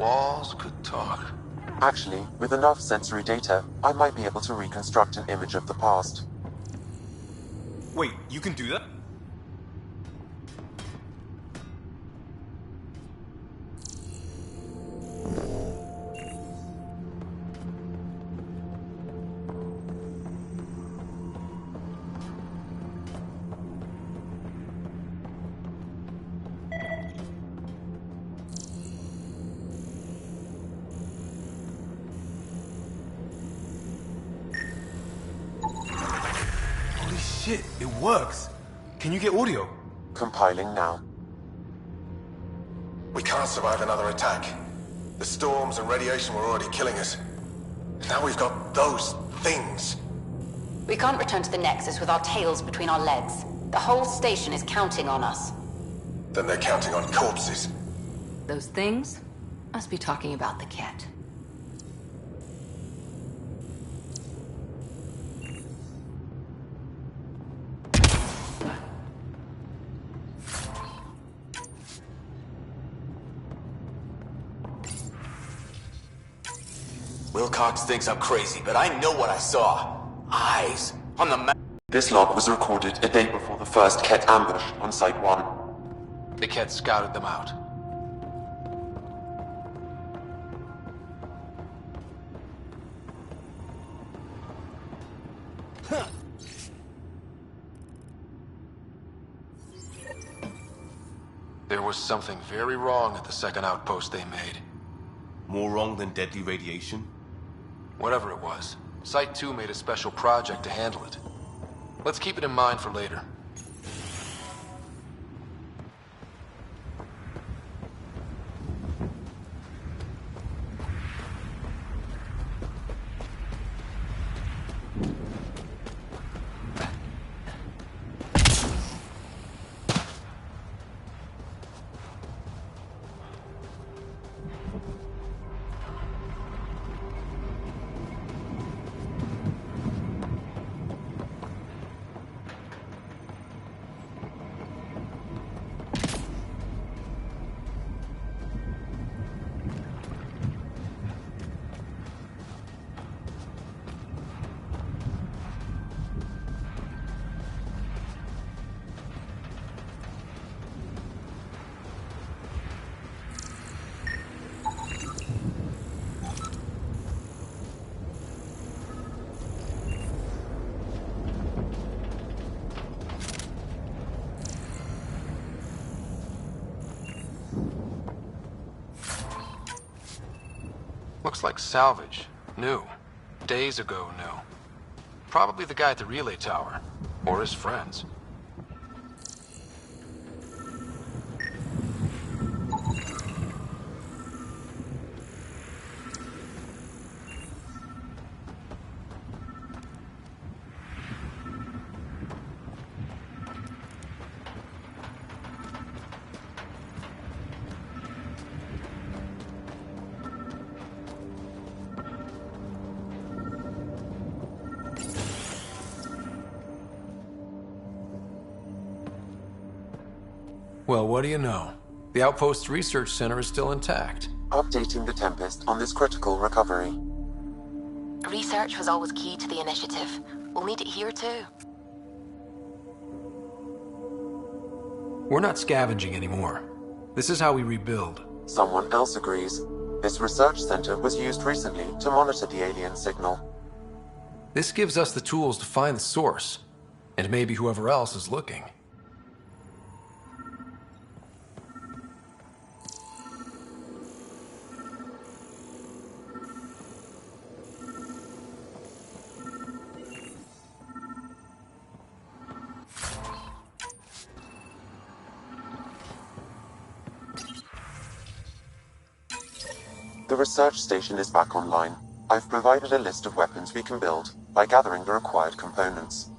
walls could talk.
Actually, with enough sensory data, I might be able to reconstruct an image of the past.
Wait, you can do that? Holy shit, it works. Can you get audio?
Compiling now.
We can't survive another attack. The storms and radiation were already killing us. Now we've got those things.
We can't return to the Nexus with our tails between our legs. The whole station is counting on us.
Then they're counting on corpses.
Those things must be talking about the cat.
Wilcox thinks I'm crazy, but I know what I saw. Eyes on the map.
This log was recorded a day before the first Ket ambush on Site 1.
The Ket scouted them out. There was something very wrong at the second outpost they made.
More wrong than deadly radiation?
Whatever it was, Site 2 made a special project to handle it. Let's keep it in mind for later. Looks like salvage. New. Days ago new. Probably the guy at the relay tower. Or his friends. Well, what do you know? The Outpost's research center is still intact.
Updating the Tempest on this critical recovery.
Research was always key to the initiative. We'll need it here too.
We're not scavenging anymore. This is how we rebuild.
Someone else agrees. This research center was used recently to monitor the alien signal.
This gives us the tools to find the source. And maybe whoever else is looking.
The research station is back online. I've provided a list of weapons we can build by gathering the required components.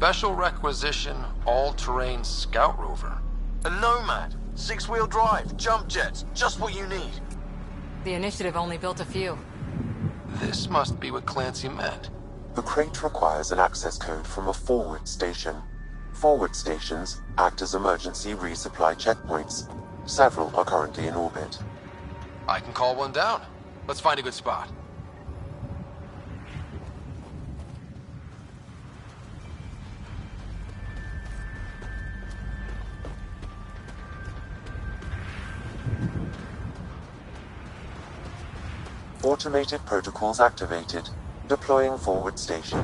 Special requisition, all-terrain scout rover.
A Nomad. 6-wheel drive, jump jets, just what you need.
The initiative only built a few.
This must be what Clancy meant.
The crate requires an access code from a forward station. Forward stations act as emergency resupply checkpoints. Several are currently in orbit.
I can call one down. Let's find a good spot.
Automated protocols activated. Deploying forward station.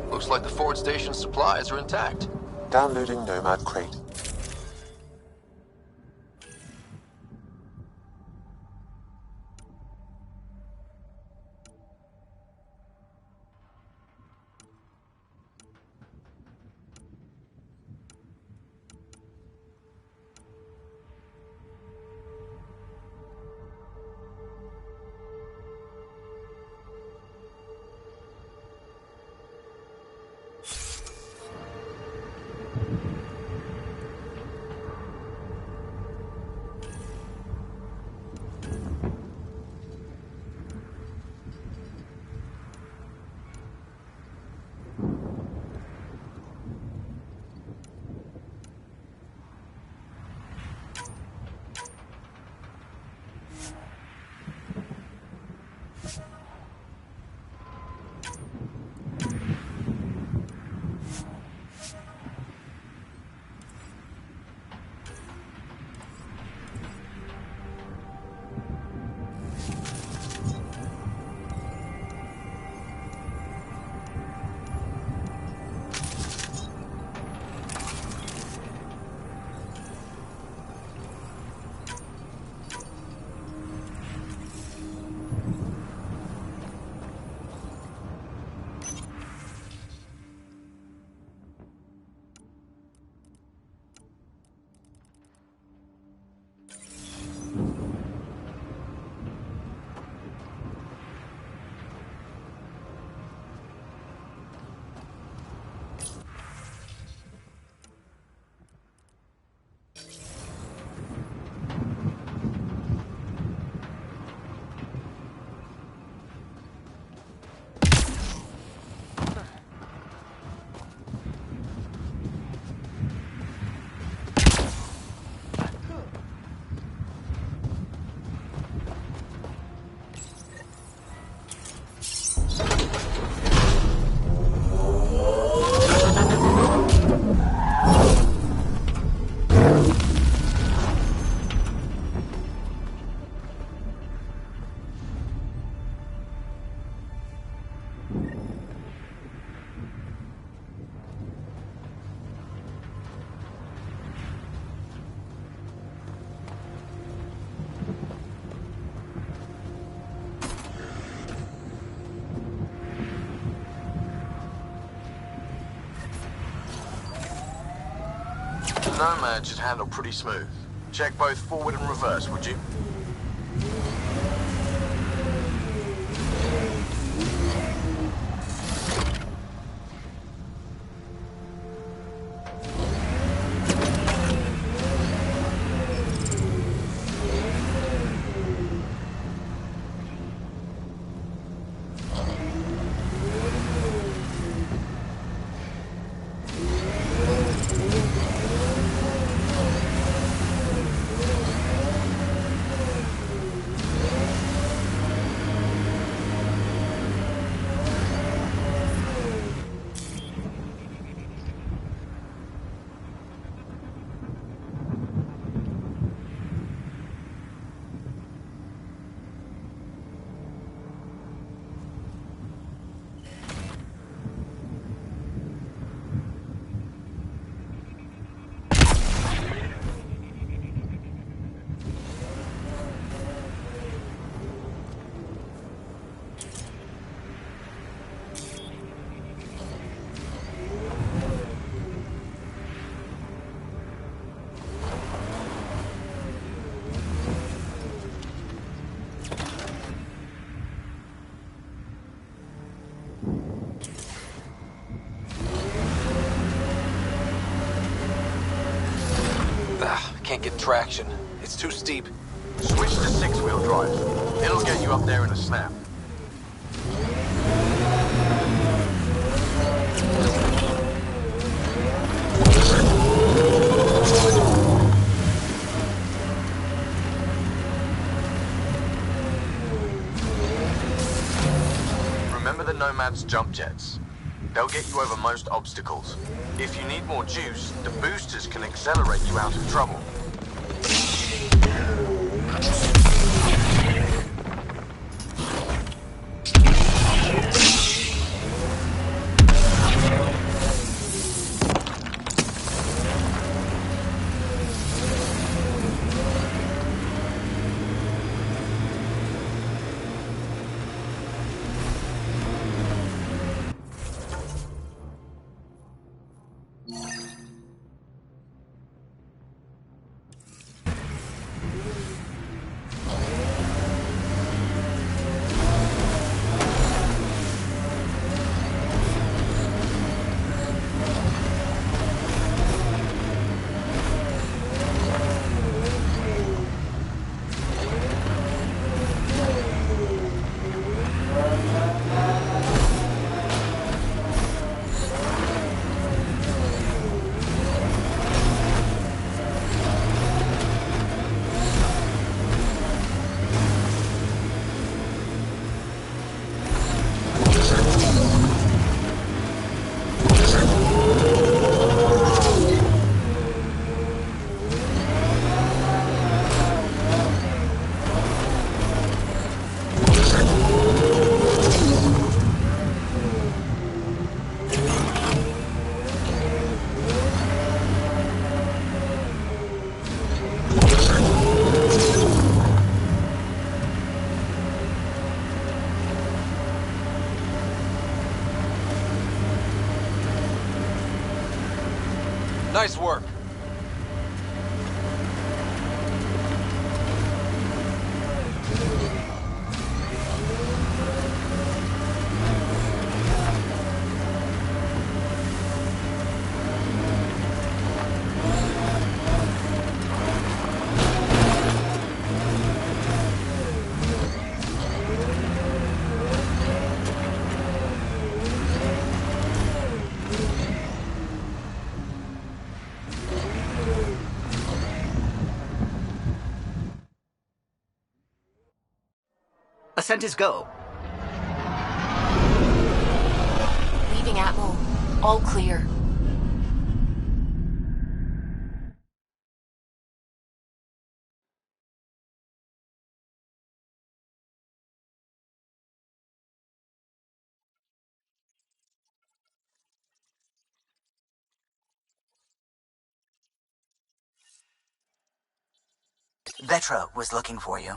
Looks like the forward station supplies are intact.
Downloading Nomad crate.
Nomad should handle pretty smooth. Check both forward and reverse, would you?
can't get traction. It's too steep.
Switch to six-wheel drive. It'll get you up there in a snap. Remember the Nomad's jump jets? They'll get you over most obstacles. If you need more juice, the boosters can accelerate you out of trouble.
Nice work.
Ascent is go.
Leaving Atmo. All clear.
Vetra was looking for you.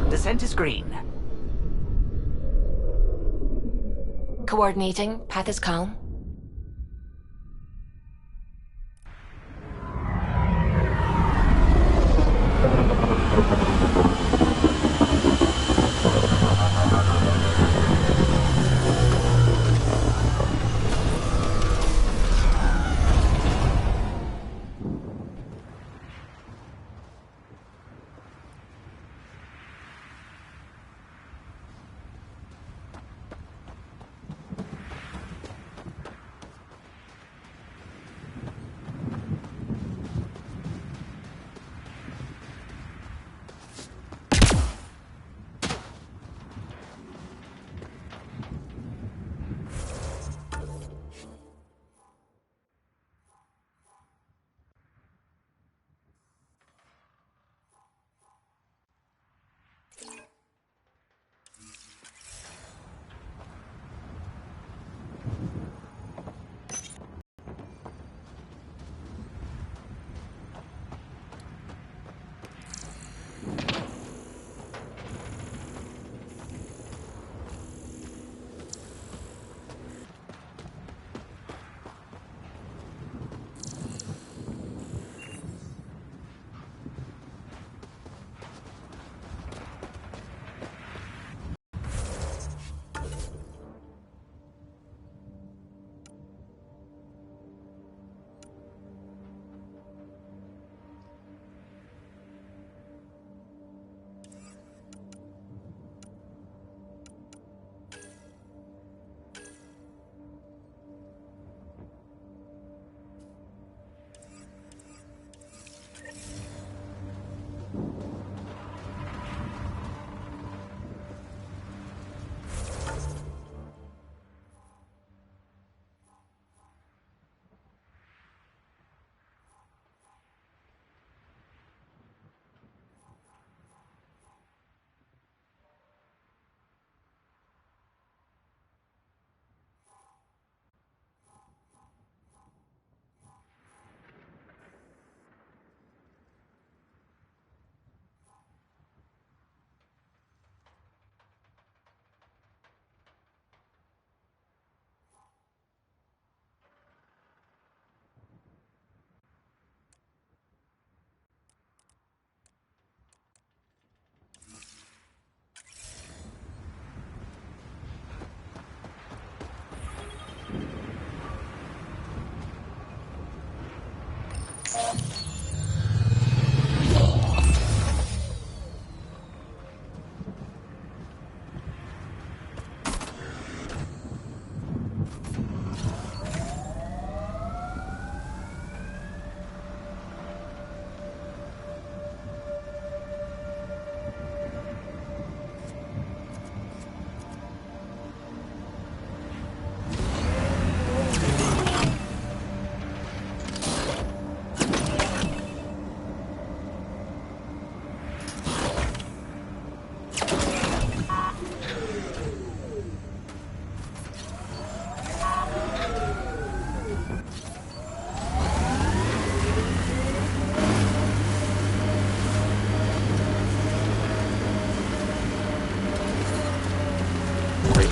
Descent is green.
Coordinating. Path is calm.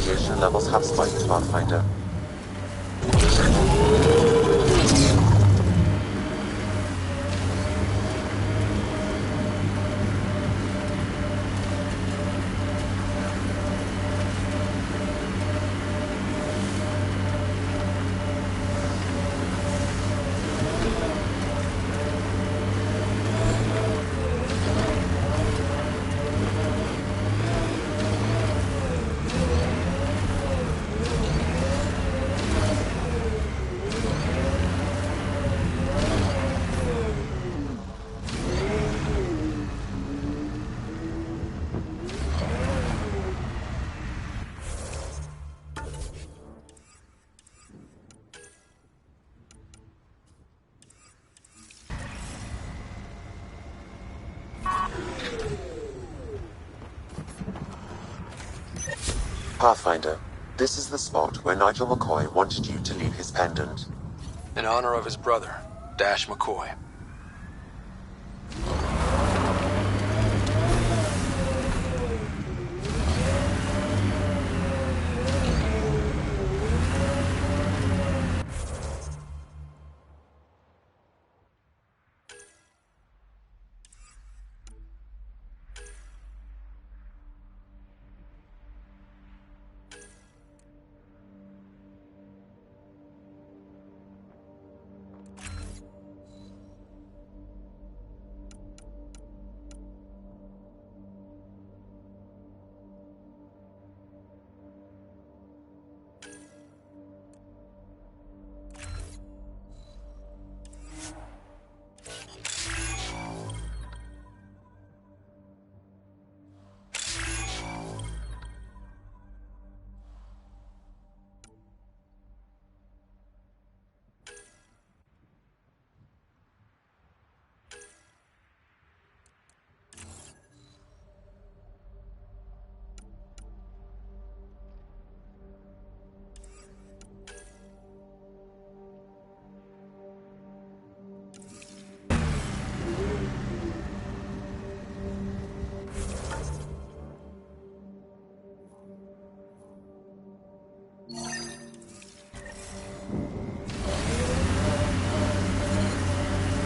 Radiation levels have spiked, Pathfinder. Pathfinder, this is the spot where Nigel McCoy wanted you to leave his pendant.
In honor of his brother, Dash McCoy.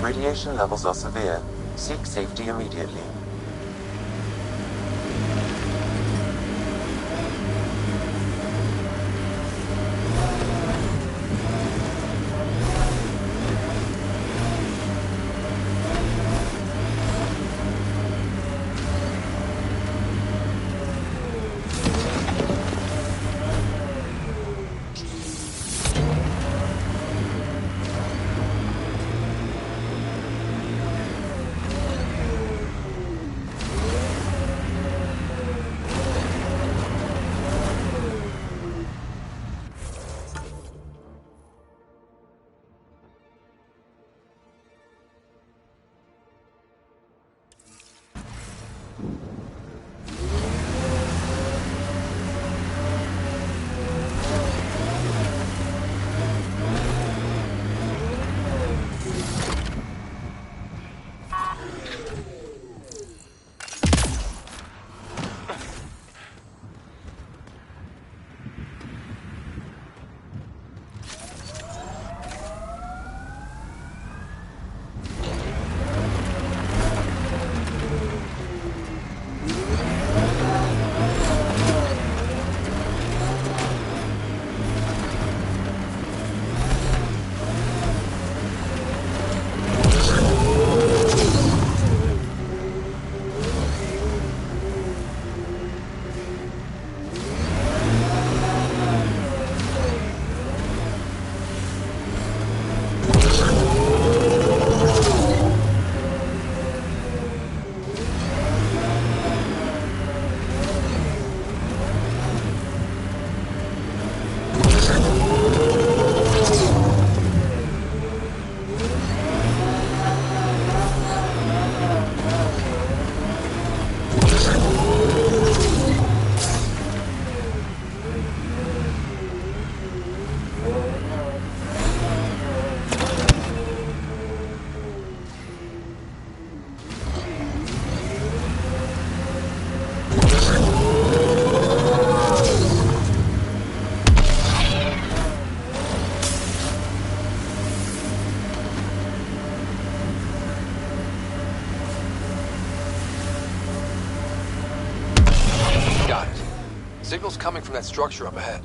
Radiation levels are severe. Seek safety immediately.
Signal's coming from that structure up ahead.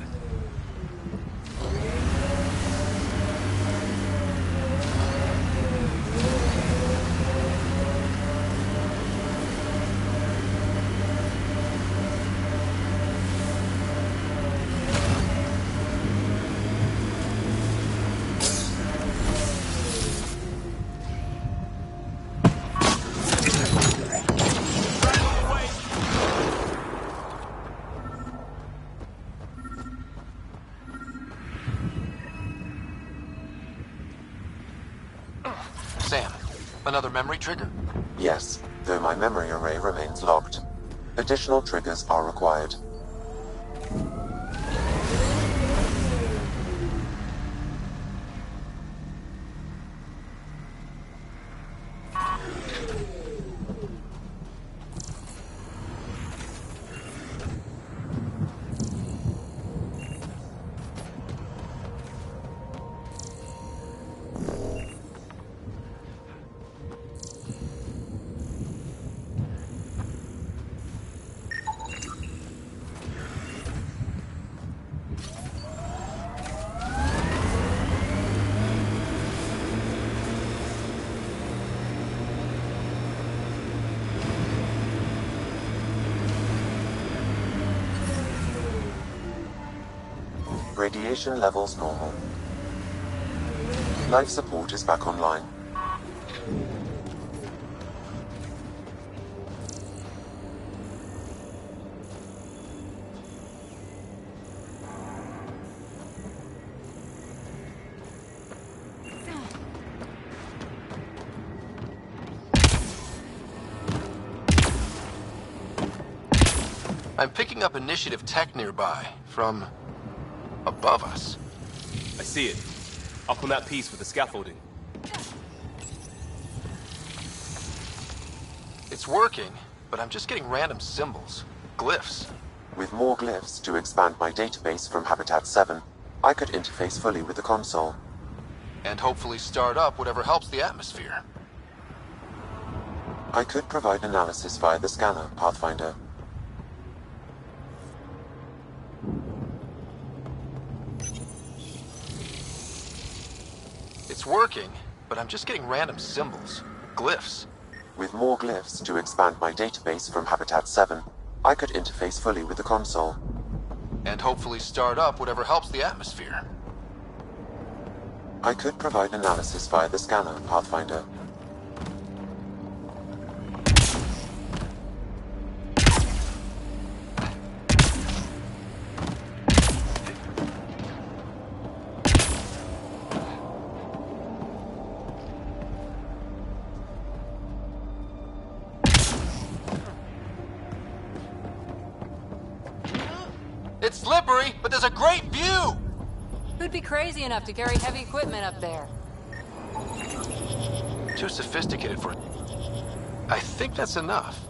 Sam, another memory trigger?
Yes, though my memory array remains locked. Additional triggers are required. Radiation levels normal. Life support is back online.
I'm picking up initiative tech nearby, from above us.
I see it. Up on that piece with the scaffolding.
It's working, but I'm just getting random symbols. Glyphs.
With more glyphs to expand my database from Habitat 7, I could interface fully with the console.
And hopefully start up whatever helps the atmosphere.
I could provide analysis via the scanner, Pathfinder.
It's working, but I'm just getting random symbols. Glyphs.
With more glyphs to expand my database from Habitat 7, I could interface fully with the console.
And hopefully start up whatever helps the atmosphere.
I could provide analysis via the scanner, Pathfinder.
It's slippery, but there's a great view!
Who'd be crazy enough to carry heavy equipment up there?
Too sophisticated for it. I think that's enough.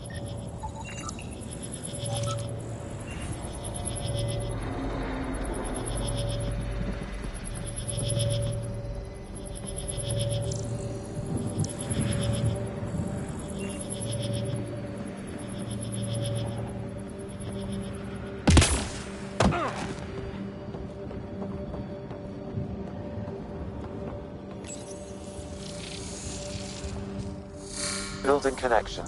Building connection.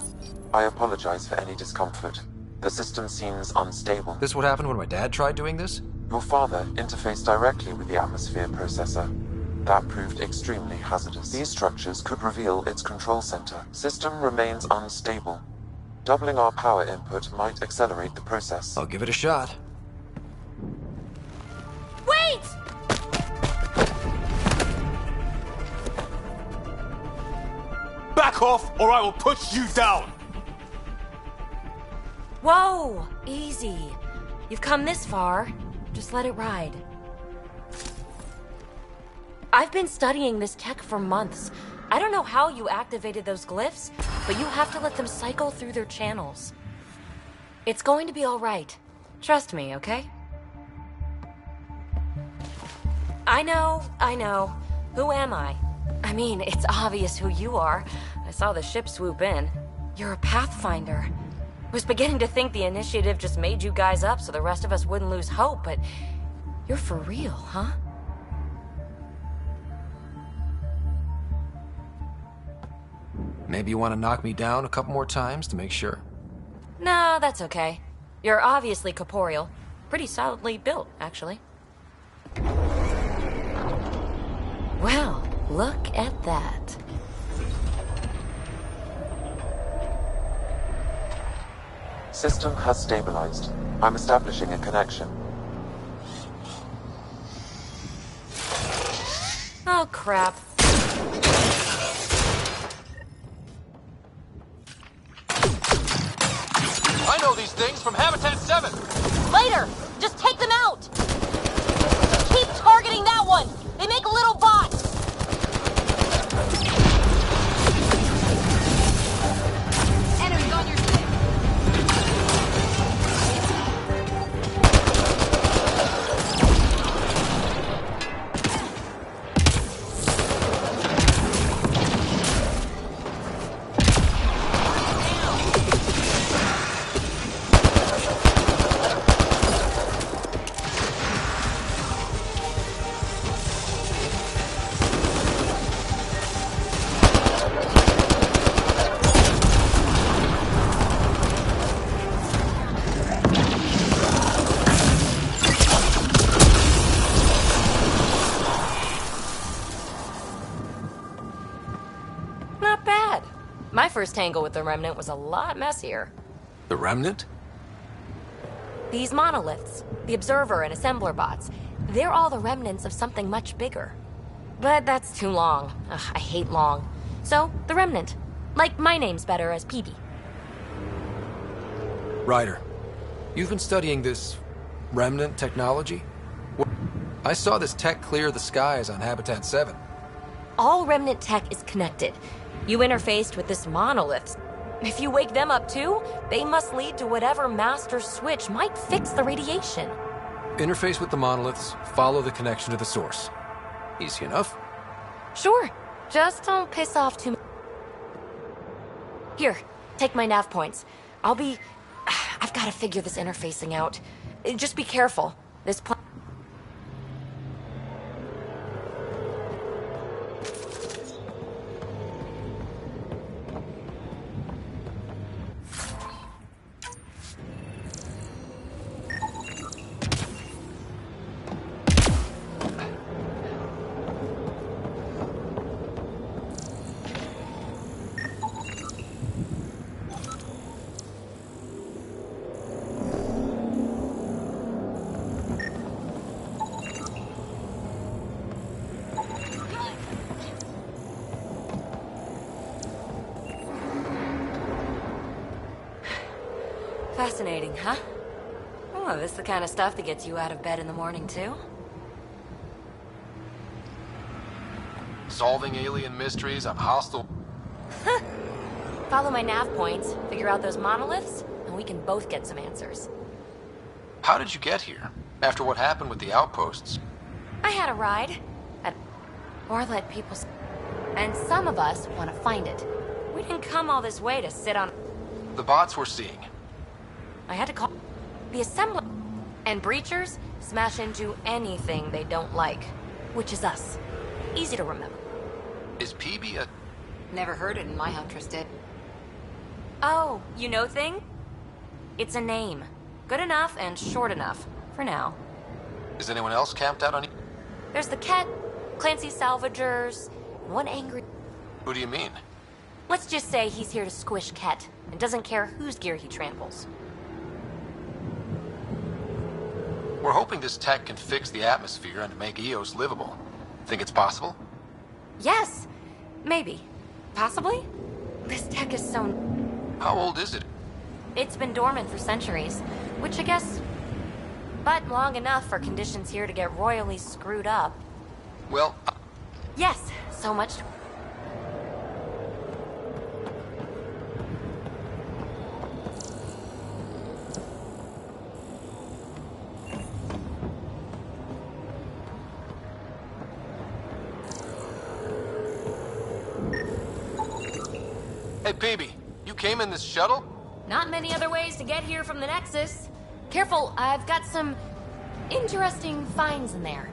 I apologize for any discomfort. The system seems unstable.
This what happened when my dad tried doing this?
Your father interfaced directly with the atmosphere processor. That proved extremely hazardous. These structures could reveal its control center. System remains unstable. Doubling our power input might accelerate the process.
I'll give it a shot.
Wait!
Back off, or I will push you down!
Whoa! Easy. You've come this far. Just let it ride. I've been studying this tech for months. I don't know how you activated those glyphs, but you have to let them cycle through their channels. It's going to be all right. Trust me, okay? I know. Who am I? I mean, it's obvious who you are. I saw the ship swoop in. You're a Pathfinder.
Was beginning to think the initiative just made you guys up so the rest of us wouldn't lose hope, but you're for real, huh?
Maybe you want to knock me down a couple more times to make sure?
No, that's okay. You're obviously corporeal. Pretty solidly built, actually. Well, look at that.
System has stabilized. I'm establishing a connection.
Oh, crap.
I know these things from Habitat 7!
Later! Just take them out! Keep targeting that one! They make little bots!
Enemies on your six.
Not bad. My first tangle with the Remnant was a lot messier.
The Remnant?
These monoliths, the Observer and Assembler bots, they're all the remnants of something much bigger. But that's too long. Ugh, I hate long. So, the Remnant. Like, my name's better as PB.
Ryder, you've been studying this Remnant technology? I saw this tech clear the skies on Habitat 7.
All Remnant tech is connected. You interfaced with this monoliths. If you wake them up too, they must lead to whatever master switch might fix the radiation.
Interface with the monoliths, follow the connection to the source. Easy enough.
Sure. Just don't piss off too much. Here, take my nav points. I've got to figure this interfacing out. Just be careful. This Fascinating, huh? Oh, this is the kind of stuff that gets you out of bed in the morning, too?
Solving alien mysteries on hostile...
Follow my nav points, figure out those monoliths, and we can both get some answers.
How did you get here? After what happened with the outposts?
I had a ride. Or let people... And some of us want to find it. We didn't come all this way to sit on...
The bots we're seeing.
I had to call... The assembly... And breachers smash into anything they don't like. Which is us. Easy to remember.
Is PB a...
Never heard it and my huntress did.
Oh, you know thing? It's a name. Good enough and short enough. For now.
Is anyone else camped out on you?
There's the Ket, Clancy Salvagers, and one angry...
Who do you mean?
Let's just say he's here to squish Ket, and doesn't care whose gear he tramples.
We're hoping this tech can fix the atmosphere and make Eos livable. Think it's possible?
Yes! Maybe. Possibly? This tech is so...
How old is it?
It's been dormant for centuries, which I guess... But long enough for conditions here to get royally screwed up.
Well...
Yes, so much...
Hey, PB, you came in this shuttle?
Not many other ways to get here from the Nexus. Careful, I've got some interesting finds in there.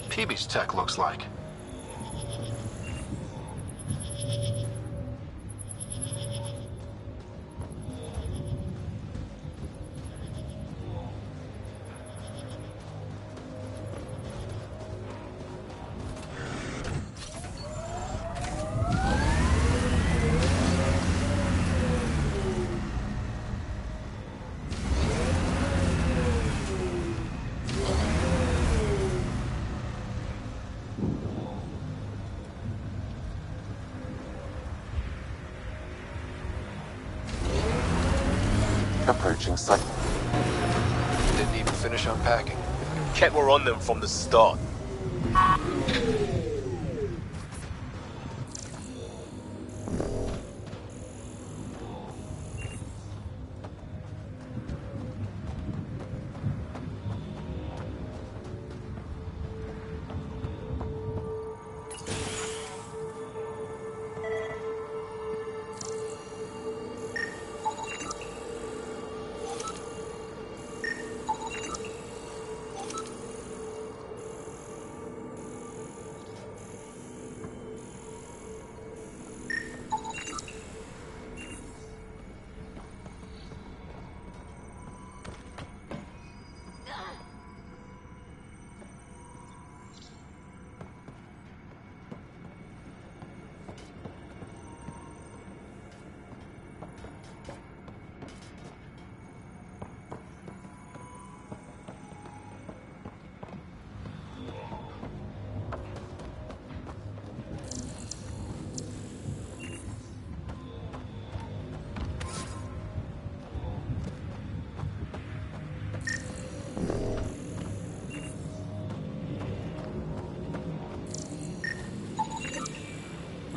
Peebee's tech looks like.
Approaching site.
Didn't even finish unpacking.
Kept her on them from the start.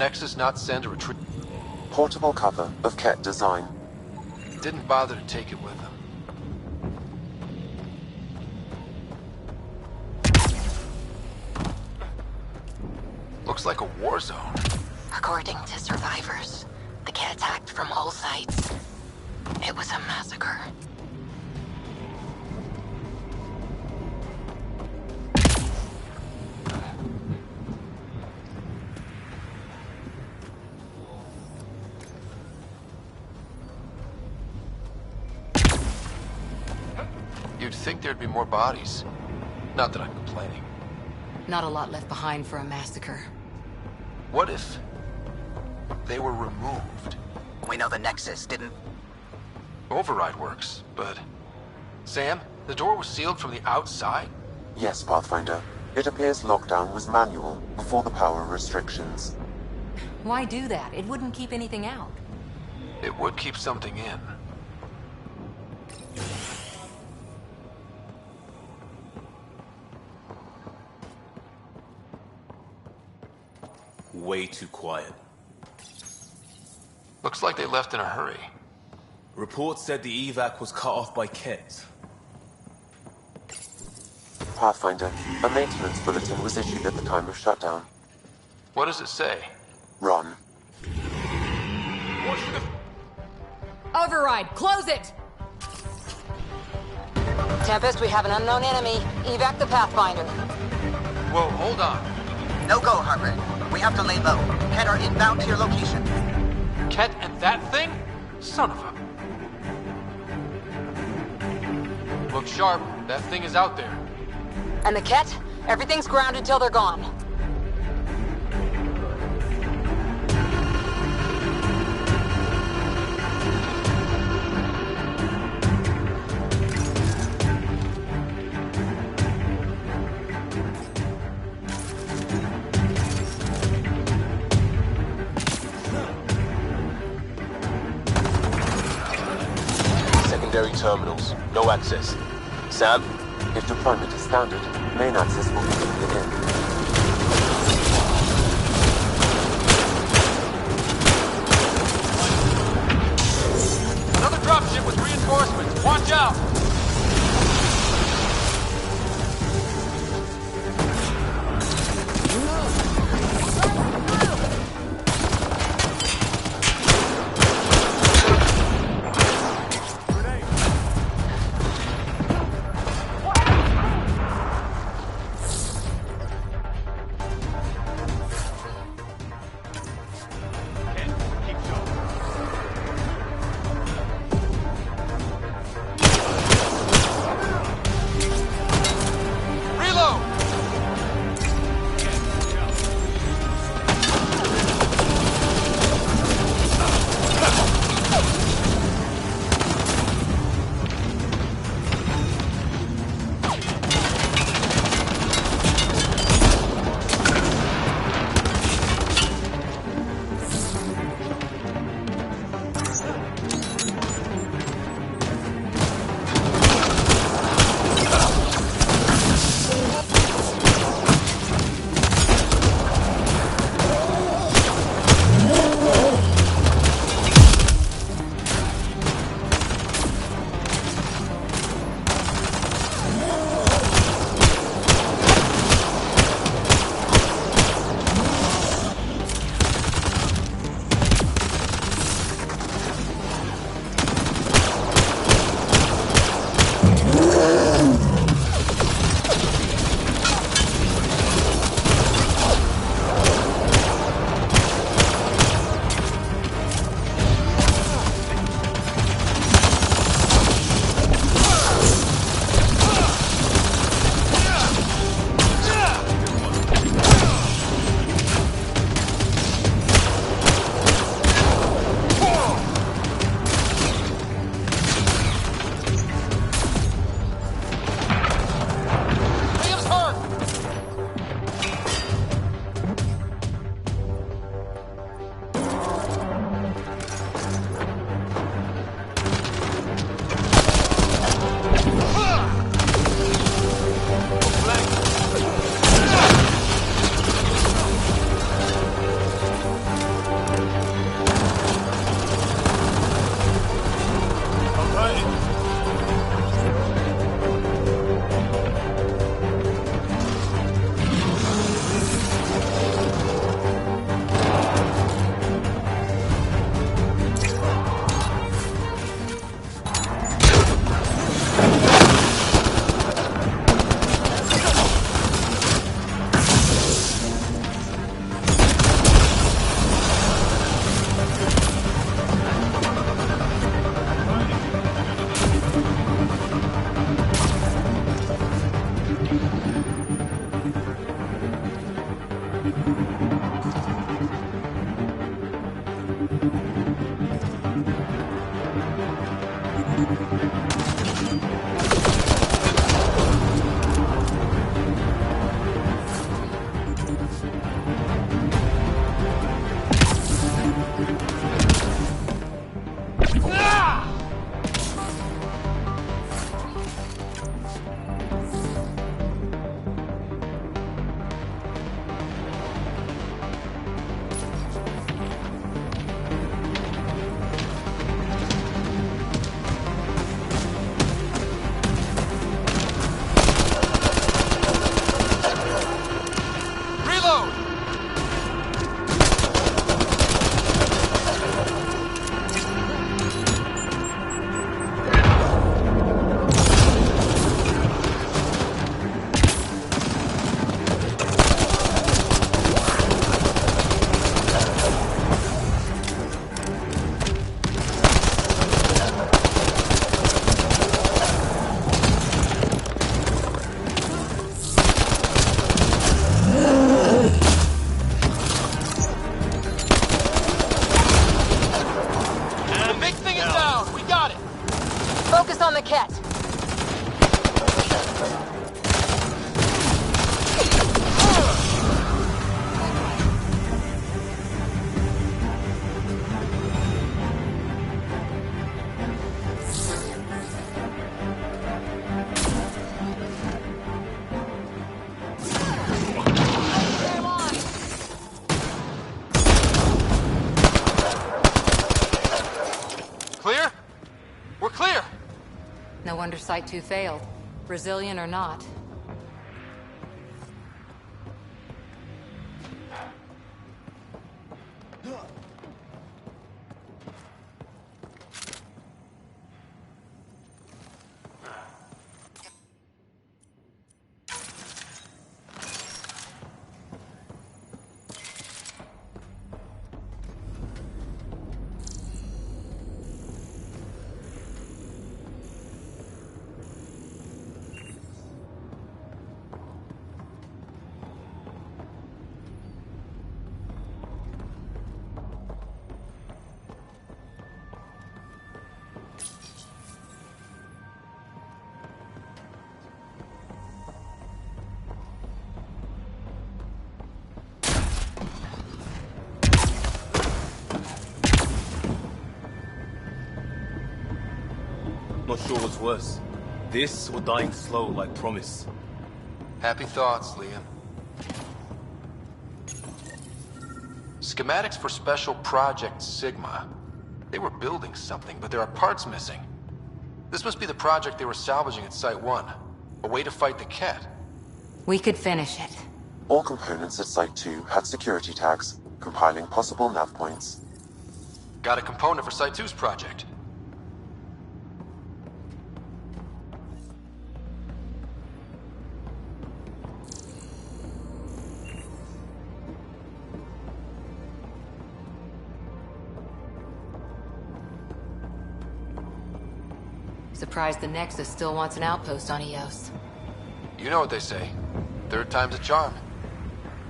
Nexus not send a retrieve.
Portable cover of Ket design.
Didn't bother to take it with them. Looks like a war zone.
According to survivors, the Ket attacked from all sides. It was a massacre.
You'd think there'd be more bodies. Not that I'm complaining.
Not a lot left behind for a massacre.
What if they were removed?
We know the Nexus didn't...
Override works, but... Sam, The door was sealed from the outside?
Yes, Pathfinder. It appears lockdown was manual before the power restrictions.
Why do that? It wouldn't keep anything out.
It would keep something in.
Way too quiet.
Looks like they left in a hurry.
Reports said the evac was cut off by Kett.
Pathfinder, a maintenance bulletin was issued at the time of shutdown.
What does it say?
Run.
Override, close it!
Tempest, we have an unknown enemy. Evac the Pathfinder.
Whoa, hold on.
No go, Harper. We have to lay low. Kett are inbound to your location.
Kett and that thing? Son of a... Look sharp. That thing is out there.
And the Kett? Everything's grounded till they're gone.
Secondary terminals. No access. Sam?
If deployment is standard, main access will be limited in.
Another dropship with reinforcements. Watch out!
wonder Site 2 failed. Brazilian or not.
Not sure what's worse. This or dying slow like Promise.
Happy thoughts, Liam. Schematics for Special Project Sigma. They were building something, but there are parts missing. This must be the project they were salvaging at Site 1. A way to fight the Cat.
We could finish it.
All components at Site 2 had security tags, compiling possible nav points.
Got a component for Site 2's project.
Surprised the Nexus still wants an outpost on Eos.
You know what they say. Third time's a charm.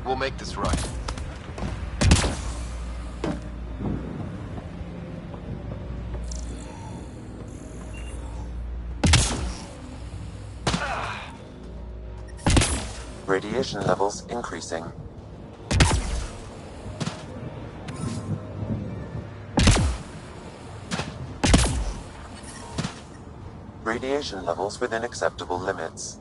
We'll make this right.
Radiation levels increasing. Radiation levels within acceptable limits.